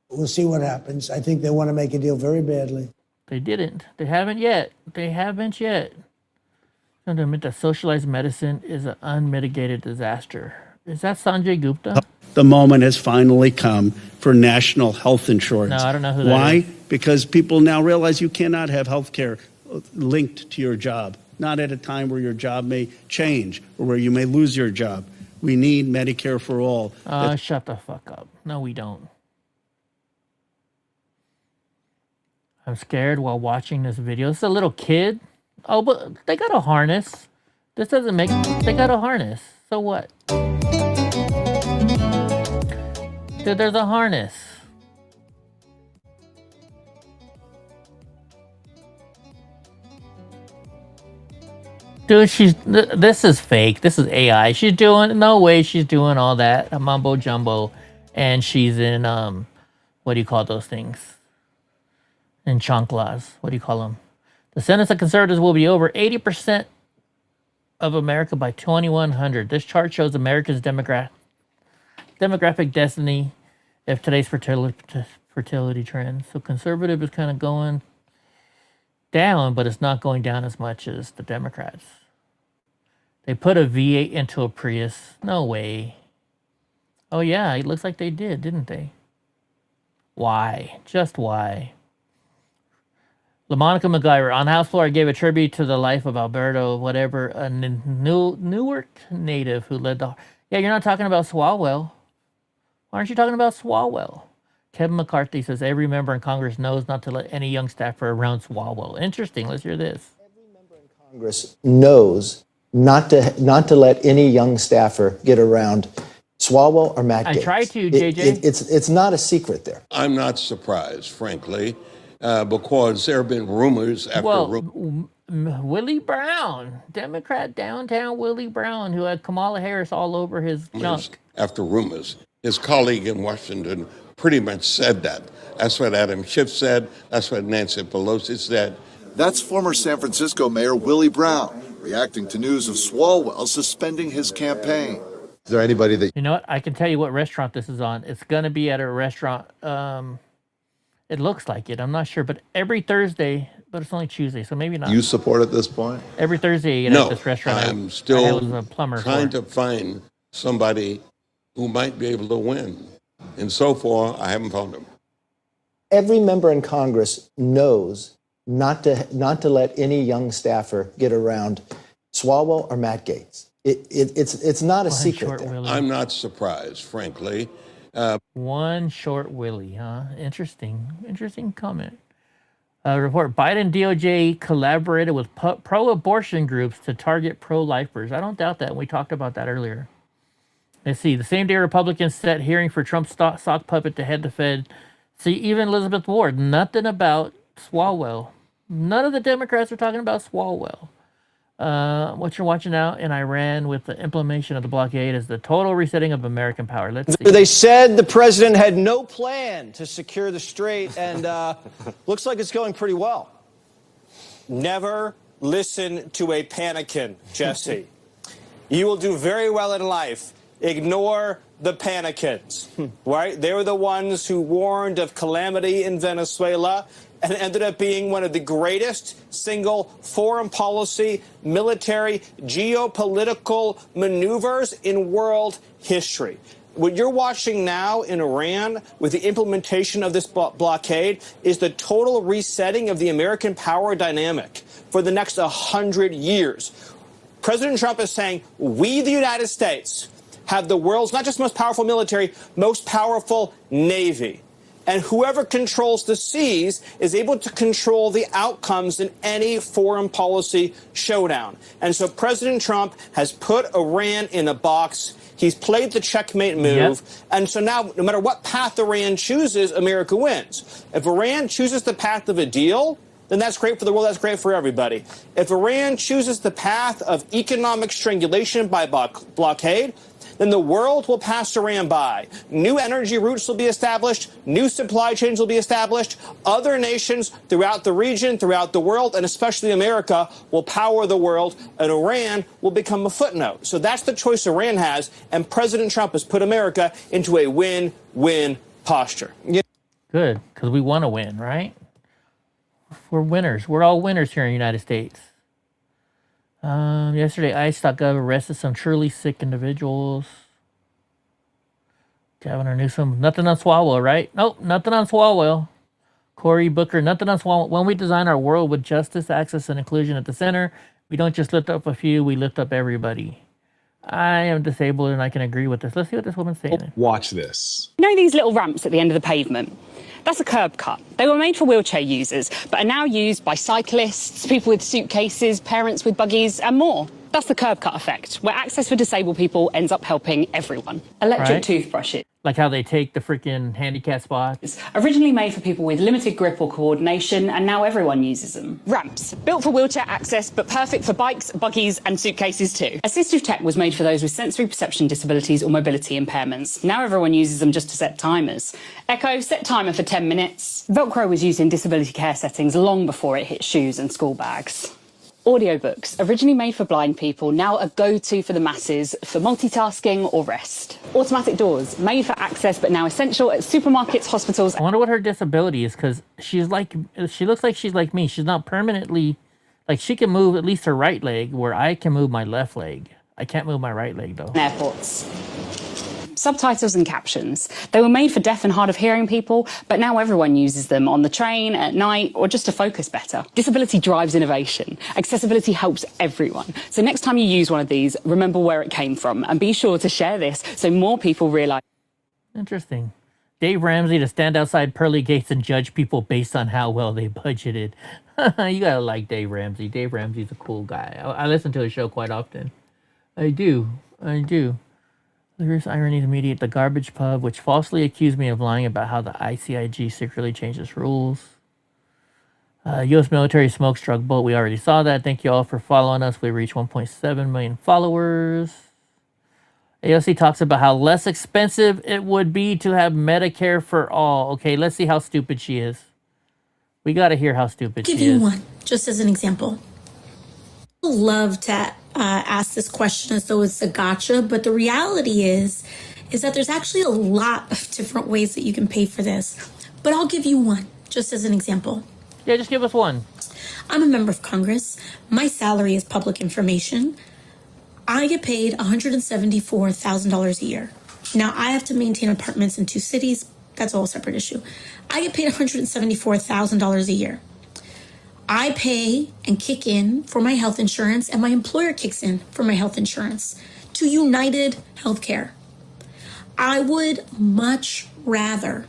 We'll see what happens. I think they want to make a deal very badly. They didn't. They haven't yet. They haven't yet. I'm going to admit that socialized medicine is an unmitigated disaster. Is that Sanjay Gupta? The moment has finally come for national health insurance. No, I don't know who that Why? is. Because people now realize you cannot have health care linked to your job, not at a time where your job may change or where you may lose your job. We need Medicare for all. Shut the fuck up. No, we don't. I'm scared while watching this video. It's a little kid. Oh, but they got a harness. This doesn't make... They got a harness. So what? Dude, there's a harness. Dude, this is fake. This is AI. She's doing... No way she's doing all that mumbo jumbo. And she's in, what do you call those things? In chanclas. What do you call them? The sentence of conservatives will be over 80% of America by 2100. This chart shows America's demographic destiny if today's fertility trends. So conservative is kind of going down, but it's not going down as much as the Democrats. They put a V8 into a Prius. No way. Oh yeah, it looks like they did, didn't they? Why? Just why? LaMonica McGyver, on the House floor, I gave a tribute to the life of Alberto, whatever, a Newark native who led the... Yeah, you're not talking about Swalwell. Why aren't you talking about Swalwell? Kevin McCarthy says, every member in Congress knows not to let any young staffer around Swalwell. Interesting. Let's hear this. Congress knows not to let any young staffer get around Swalwell or Matt Gaetz. I try to, JJ. It's not a secret there. I'm not surprised, frankly, because there have been rumors after Willie Brown, Democrat downtown Willie Brown, who had Kamala Harris all over his junk. After rumors. His colleague in Washington pretty much said that. That's what Adam Schiff said. That's what Nancy Pelosi said. That's former San Francisco Mayor Willie Brown reacting to news of Swalwell suspending his campaign. Is there anybody that... You know what? I can tell you what restaurant this is on. It's going to be at a restaurant. It looks like it. I'm not sure. But every Thursday, but it's only Tuesday, so maybe not. You support at this point? Every Thursday at this restaurant. I'm still trying to find somebody who might be able to win. And so far, I haven't found him. Every member in Congress knows not to let any young staffer get around Swalwell or Matt Gaetz. It's not a secret there. I'm not surprised, frankly. One short Willie, huh? Interesting comment. Report, Biden DOJ collaborated with pro-abortion groups to target pro-lifers. I don't doubt that. We talked about that earlier. Let's see. The same day Republicans set hearing for Trump's sock puppet to head the Fed. See, even Elizabeth Ward, nothing about Swalwell. None of the Democrats are talking about Swalwell. What you're watching now in Iran with the implementation of the blockade is the total resetting of American power. Let's see. They said the president had no plan to secure the strait, and looks like it's going pretty well. Never listen to a panikin, Jesse. You will do very well in life. Ignore the panikins, right? They were the ones who warned of calamity in Venezuela and ended up being one of the greatest single foreign policy, military, geopolitical maneuvers in world history. What you're watching now in Iran with the implementation of this blockade is the total resetting of the American power dynamic for the next 100 years. President Trump is saying, we, the United States, have the world's not just most powerful military, most powerful navy. And whoever controls the seas is able to control the outcomes in any foreign policy showdown. And so President Trump has put Iran in a box. He's played the checkmate move. And so now, no matter what path Iran chooses, America wins. If Iran chooses the path of a deal, then that's great for the world. That's great for everybody. If Iran chooses the path of economic strangulation by blockade, then the world will pass Iran by. New energy routes will be established. New supply chains will be established. Other nations throughout the region, throughout the world, and especially America, will power the world, and Iran will become a footnote. So that's the choice Iran has, and President Trump has put America into a win-win posture. Good, because we want to win, right? We're winners. We're all winners here in the United States. Yesterday, ICE.gov arrested some truly sick individuals. Governor Newsom, nothing on Swalwell, right? Nope, nothing on Swalwell. Cory Booker, nothing on Swalwell. When we design our world with justice, access, and inclusion at the center, we don't just lift up a few, we lift up everybody. I am disabled and I can agree with this. Let's see what this woman's saying. Watch this. You know these little ramps at the end of the pavement? That's a curb cut. They were made for wheelchair users, but are now used by cyclists, people with suitcases, parents with buggies, and more. That's the curb cut effect, where access for disabled people ends up helping everyone. Electric toothbrushes. Like how they take the freaking handicap spots. Originally made for people with limited grip or coordination, and now everyone uses them. Ramps, built for wheelchair access, but perfect for bikes, buggies, and suitcases too. Assistive tech was made for those with sensory perception disabilities or mobility impairments. Now everyone uses them just to set timers. Echo, set timer for 10 minutes. Velcro was used in disability care settings long before it hit shoes and school bags. Audiobooks, originally made for blind people, now a go-to for the masses for multitasking or rest. Automatic doors, made for access but now essential at supermarkets, hospitals. I wonder what her disability is, because she looks like she's like me. She's not permanently, like she can move at least her right leg, where I can move my left leg. I can't move my right leg though. Airports. Subtitles and captions. They were made for deaf and hard of hearing people, but now everyone uses them on the train, at night, or just to focus better. Disability drives innovation. Accessibility helps everyone. So next time you use one of these, remember where it came from and be sure to share this so more people realize. Interesting. Dave Ramsey to stand outside pearly gates and judge people based on how well they budgeted. You gotta like Dave Ramsey. Dave Ramsey's a cool guy. I listen to his show quite often. I do. There's irony to media at the garbage pub, which falsely accused me of lying about how the ICIG secretly changed its rules. U.S. military smokes drug bullet. We already saw that. Thank you all for following us. We reached 1.7 million followers. AOC talks about how less expensive it would be to have Medicare for all. Okay, let's see how stupid she is. We got to hear how stupid she is. Give you one, just as an example. People love to ask this question as though it's a gotcha, but the reality is that there's actually a lot of different ways that you can pay for this. But I'll give you one, just as an example. Yeah, just give us one. I'm a member of Congress. My salary is public information. I get paid $174,000 a year. Now, I have to maintain apartments in 2 cities. That's a whole separate issue. I get paid $174,000 a year. I pay and kick in for my health insurance, and my employer kicks in for my health insurance to United Healthcare. I would much rather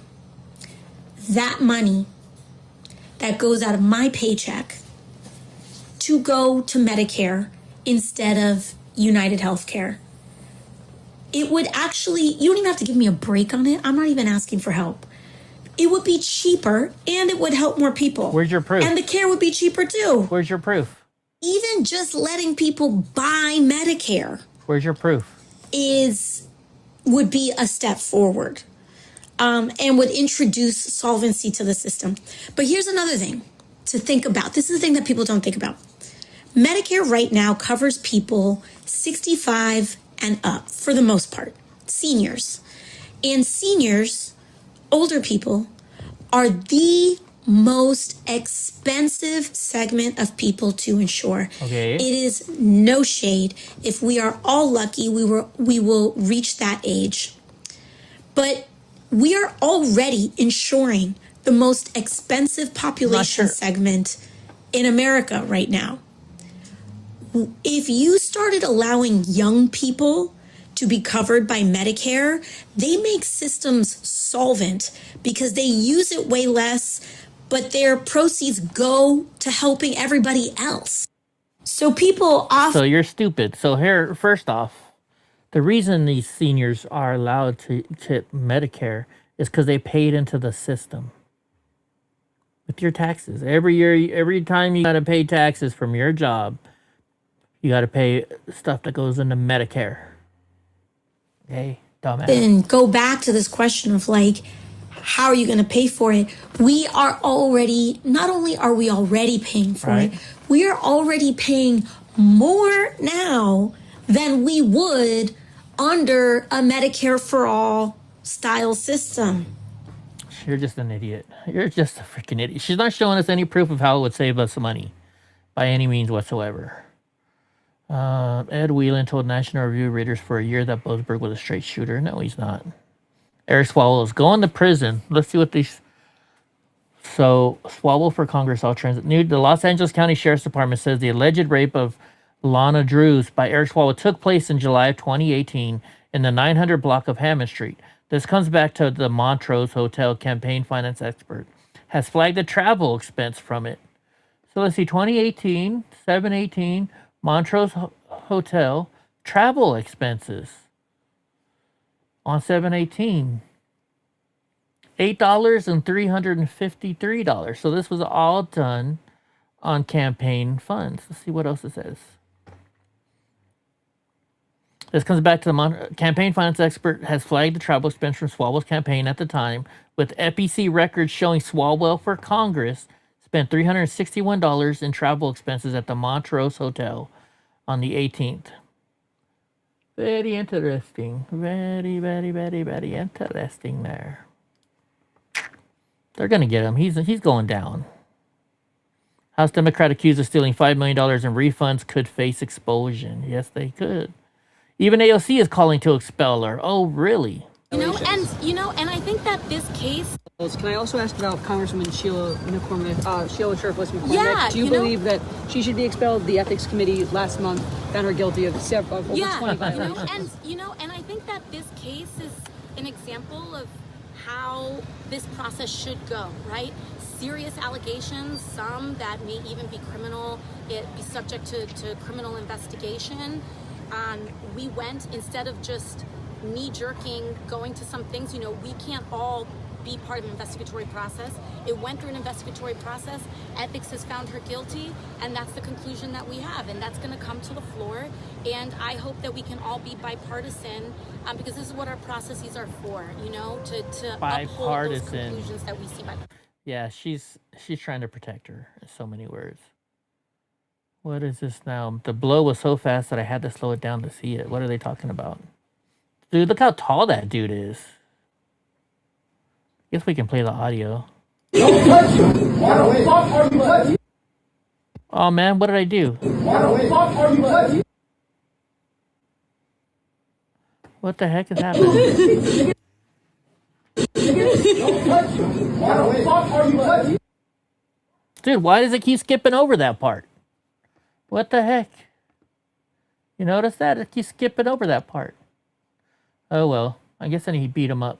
that money that goes out of my paycheck to go to Medicare instead of United Healthcare. It would actually, you don't even have to give me a break on it. I'm not even asking for help. It would be cheaper and it would help more people. Where's your proof? And the care would be cheaper too. Where's your proof? Even just letting people buy Medicare. Where's your proof? Would be a step forward and would introduce solvency to the system. But here's another thing to think about. This is the thing that people don't think about. Medicare right now covers people 65 and up for the most part, seniors. And seniors, older people, are the most expensive segment of people to insure. Okay. It is no shade. If we are all lucky, we will reach that age. But we are already insuring the most expensive population segment in America right now. If you started allowing young people to be covered by Medicare, they make systems solvent because they use it way less, but their proceeds go to helping everybody else. So people often... So you're stupid. So here, first off, the reason these seniors are allowed to Medicare is because they paid into the system with your taxes. Every year, every time you got to pay taxes from your job, you got to pay stuff that goes into Medicare. Okay, dumbass. And go back to this question of like, how are you going to pay for it? We are already, not only are we already paying for it, we are already paying more now than we would under a Medicare for all style system. You're just an idiot. You're just a freaking idiot. She's not showing us any proof of how it would save us money by any means whatsoever. Ed Whelan told National Review readers for a year that Boasberg was a straight shooter. No, he's not. Eric Swalwell is going to prison. Let's see what these... So, Swalwell for Congress, all transit. The Los Angeles County Sheriff's Department says the alleged rape of Lana Drews by Eric Swalwell took place in July of 2018 in the 900 block of Hammond Street. This comes back to the Montrose Hotel campaign finance expert has flagged the travel expense from it. So let's see, 2018, 718, Montrose Hotel, travel expenses on 718. $8 and $353. So this was all done on campaign funds. Let's see what else it says. This comes back to the campaign finance expert has flagged the travel expense from Swalwell's campaign at the time, with FEC records showing Swalwell for Congress spent $361 in travel expenses at the Montrose Hotel on the 18th. Very interesting. Very, very, very, very interesting there. They're going to get him. He's going down. House Democrat accused of stealing $5 million in refunds could face expulsion. Yes, they could. Even AOC is calling to expel her. Oh, really? And I think that this case... Can I also ask about Congresswoman Sheila Sherfless McCormick? Yeah, do you believe that she should be expelled? The Ethics Committee last month found her guilty of over 20 violations. And I think that this case is an example of how this process should go, right? Serious allegations, some that may even be criminal, be subject to criminal investigation. We went, instead of just knee-jerking, going to some things, we can't all be part of an investigatory process. It went through an investigatory process. Ethics has found her guilty, and that's the conclusion that we have, and that's going to come to the floor. And I hope that we can all be bipartisan, because this is what our processes are for, to uphold those conclusions that we see by. Yeah, she's trying to protect her in so many words. What is this now? The blow was so fast that I had to slow it down to see it. What are they talking about? Dude, look how tall that dude is. Guess we can play the audio. Don't touch you! Why the fuck are you touching? Oh man, what did I do? Why the fuck are you touching? What the heck is happening? Don't touch you! Why the fuck are you touching? Dude, why does it keep skipping over that part? What the heck? You notice that? It keeps skipping over that part. Oh well, I guess then he beat him up.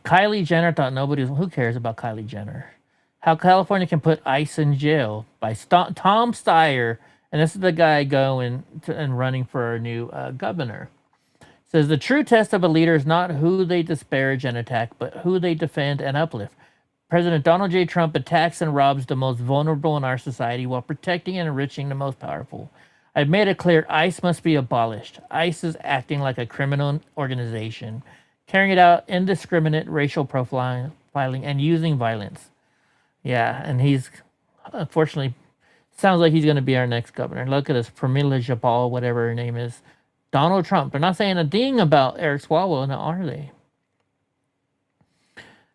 Kylie Jenner thought who cares about Kylie Jenner? How California can put ICE in jail by Tom Steyer, and this is the guy going and running for our new governor. Says the true test of a leader is not who they disparage and attack, but who they defend and uplift. President Donald J. Trump attacks and robs the most vulnerable in our society while protecting and enriching the most powerful. I've made it clear ICE must be abolished. ICE is acting like a criminal organization, carrying out indiscriminate racial profiling and using violence. Yeah, and he's, unfortunately, sounds like he's going to be our next governor. Look at this, Pramila Jayapal, whatever her name is. Donald Trump. They're not saying a ding about Eric Swalwell, now are they?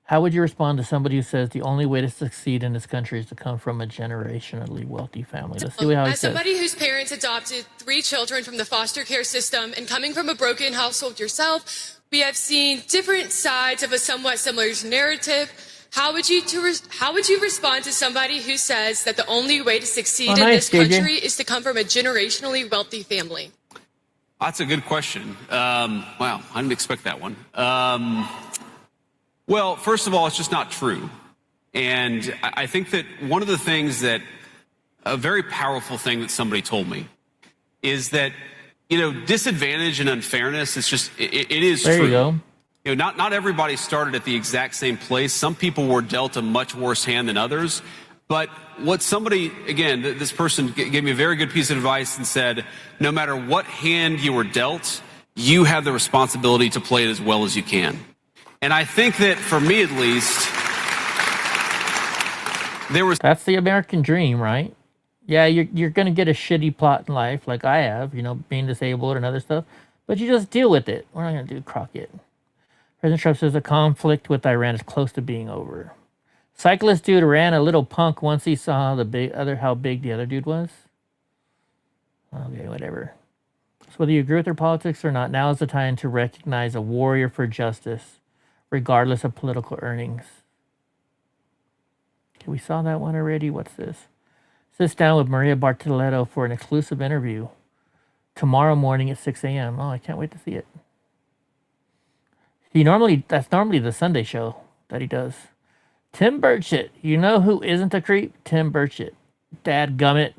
How would you respond to somebody who says the only way to succeed in this country is to come from a generationally wealthy family? Let's see how he says. As somebody whose parents adopted 3 children from the foster care system and coming from a broken household yourself, we have seen different sides of a somewhat similar narrative. How would you respond to somebody who says that the only way to succeed in this country is to come from a generationally wealthy family? That's a good question. Wow, I didn't expect that one. Well, first of all, it's just not true. And I think that one of the things that, a very powerful thing that somebody told me is that, you know, disadvantage and unfairness, it's just, it is true. There you go. You know, not everybody started at the exact same place. Some people were dealt a much worse hand than others. But what somebody, again, this person gave me a very good piece of advice and said, no matter what hand you were dealt, you have the responsibility to play it as well as you can. And I think that for me, at least, there was... That's the American dream, right? Yeah, you're going to get a shitty plot in life, like I have, you know, being disabled and other stuff. But you just deal with it. We're not going to do Crockett. President Trump says the conflict with Iran is close to being over. Cyclist dude ran a little punk once he saw how big the other dude was. Okay, whatever. So whether you agree with their politics or not, now is the time to recognize a warrior for justice, regardless of political earnings. Okay, we saw that one already. What's this? Sits down with Maria Bartoletto for an exclusive interview tomorrow morning at 6 a.m. Oh, I can't wait to see it. That's normally the Sunday show that he does. Tim Burchett. You know who isn't a creep? Tim Burchett. Dadgummit.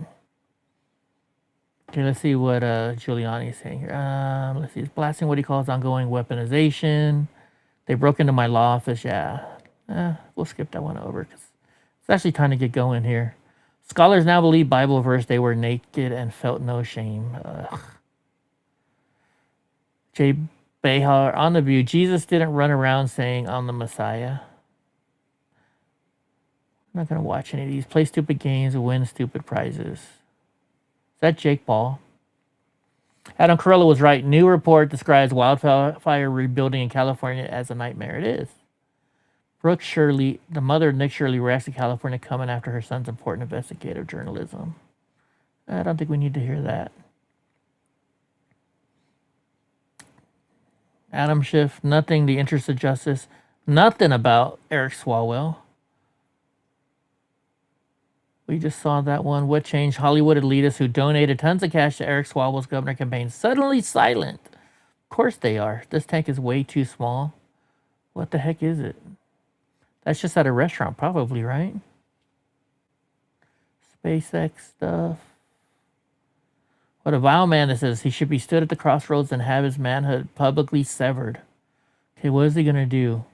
Okay, let's see what Giuliani is saying here. Let's see. He's blasting what he calls ongoing weaponization. They broke into my law office. Yeah. We'll skip that one over because it's actually time to get going here. Scholars now believe Bible verse they were naked and felt no shame. Jay Behar on The View. Jesus didn't run around saying, I'm the Messiah. I'm not going to watch any of these. Play stupid games and win stupid prizes. Is that Jake Paul? Adam Carolla was right. New report describes wildfire rebuilding in California as a nightmare. It is. Brooke Shirley, the mother of Nick Shirley, reacts to California coming after her son's important investigative journalism. I don't think we need to hear that. Adam Schiff, nothing, the interest of justice, nothing about Eric Swalwell. We just saw that one. What changed? Hollywood elitists who donated tons of cash to Eric Swalwell's governor campaign suddenly silent. Of course they are. This tank is way too small. What the heck is it? That's just at a restaurant, probably, right? SpaceX stuff. What a vile man this is. He should be stood at the crossroads and have his manhood publicly severed. Okay, what is he going to do?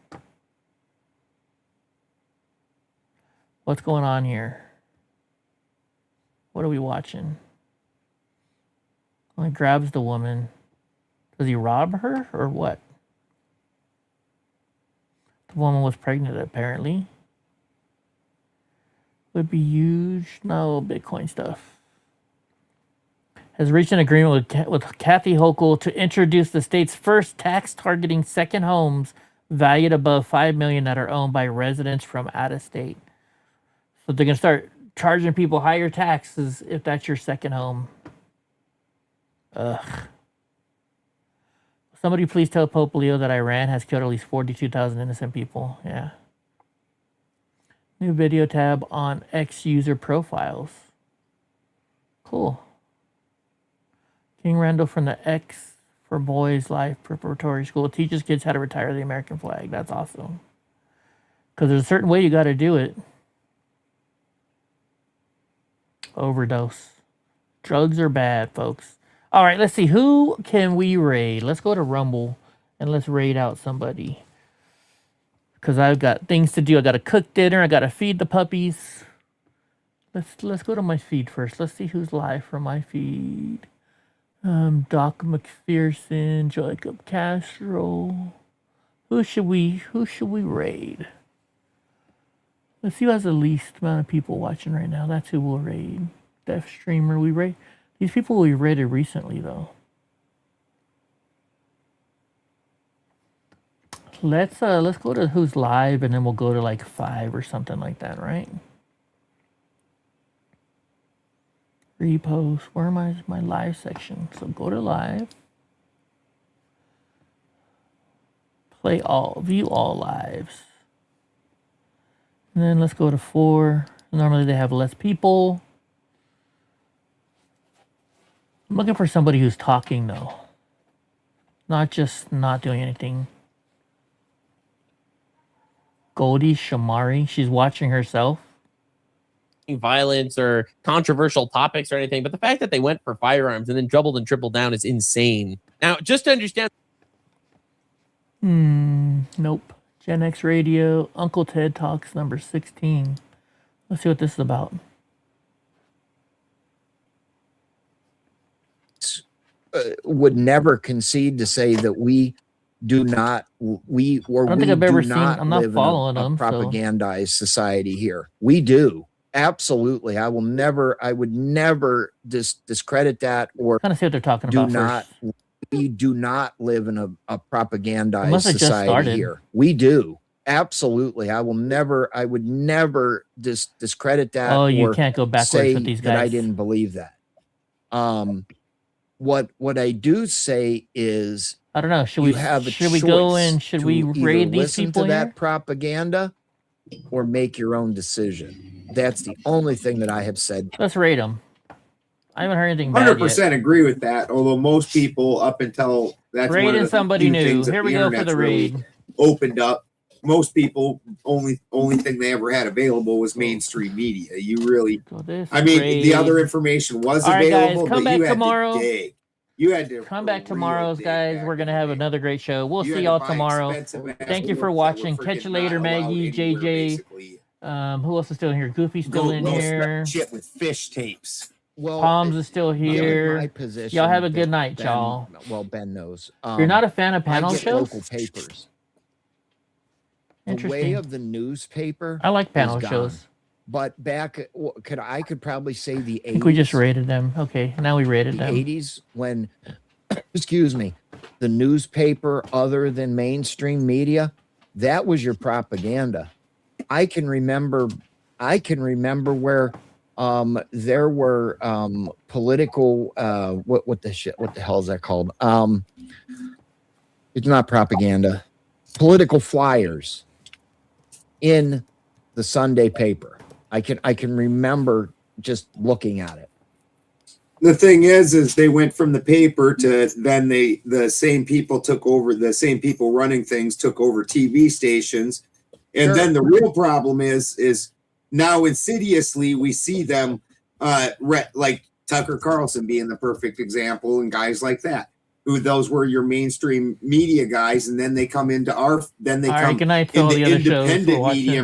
What's going on here? What are we watching? Well, he grabs the woman. Does he rob her or what? The woman was pregnant, apparently. Would be huge. No, Bitcoin stuff. Has reached an agreement with Kathy Hochul to introduce the state's first tax-targeting second homes valued above $5 million that are owned by residents from out of state. So they're going to start charging people higher taxes if that's your second home. Ugh. Somebody please tell Pope Leo that Iran has killed at least 42,000 innocent people. Yeah. New video tab on X user profiles. Cool. King Randall from the X for Boys Life Preparatory School teaches kids how to retire the American flag. That's awesome. Because there's a certain way you got to do it. Overdose. Drugs are bad, folks. All right, let's see. Who can we raid? Let's go to Rumble and let's raid out somebody. Because I've got things to do. I got to cook dinner. I got to feed the puppies. Let's go to my feed first. Let's see who's live from my feed. Doc McPherson, Jacob Castro. Who should we raid? Let's see who has the least amount of people watching right now. That's who we'll raid. Deaf Streamer, we raid. These people we raided recently, though. Let's go to who's live, and then we'll go to like 5 or something like that, right? Repost. Where am I? My live section. So go to live. Play all. View all lives. And then let's go to 4. Normally they have less people. I'm looking for somebody who's talking though. Not just not doing anything. Goldie Shamari, she's watching herself. Violence or controversial topics or anything, but the fact that they went for firearms and then doubled and tripled down is insane. Now, just to understand. Nope. Gen X Radio, Uncle Ted Talks number 16. Let's see what this is about. Would never concede to say that we do not, we or I don't we think I've do ever not seen, I'm not live following in a them. propagandized society here. We do. Absolutely. I would never discredit that or Kind of see what they're talking about first. We do not live in a propagandized Unless it just society started. here. We do. Absolutely. I would never discredit that. Oh, you or can't go backwards say with these that I guys. didn't believe that. What I do say is, I don't know. Should you we have a should we go choice and should to we either raid these listen people to that here? propaganda or make your own decision. That's the only thing that I have said. Let's raid them. I haven't heard anything bad 100% yet. agree with that. Although most people, up until that's one Raiding of the somebody few new. things that Here the we go for internet's the really raid. opened up. Most people only thing they ever had available was mainstream media. You really, I mean, the other information was All right, available, guys, come but back you had tomorrow. to dig. You had to Come back tomorrow, guys. We're gonna have another great show. We'll see y'all tomorrow. Thank you for watching. Catch you later, Maggie, JJ. Who else is still in here? Goofy's still in here. Shit with fish tapes. Well, Palms is still I'm in here. my position Y'all have a that good night, Ben- y'all. Well, Ben knows. You're not a fan of panel I get shows? local papers. The way Interesting. of the newspaper. I like panel is gone. shows. But back, I could probably say the 80s. I think we just rated them. Okay, now we rated the them. 80s when, excuse me, the newspaper other than mainstream media, that was your propaganda. I can remember where there were political what the hell is that called? It's not propaganda. Political flyers in the Sunday paper. I can remember just looking at it. The thing is they went from the paper to then the same people took over, the same people running things took over TV stations. And Sure. then the real problem is now insidiously we see them like Tucker Carlson being the perfect example and guys like that. Who those were your mainstream media guys, and then they come into our All right, good night to all the other shows. independent for watching. media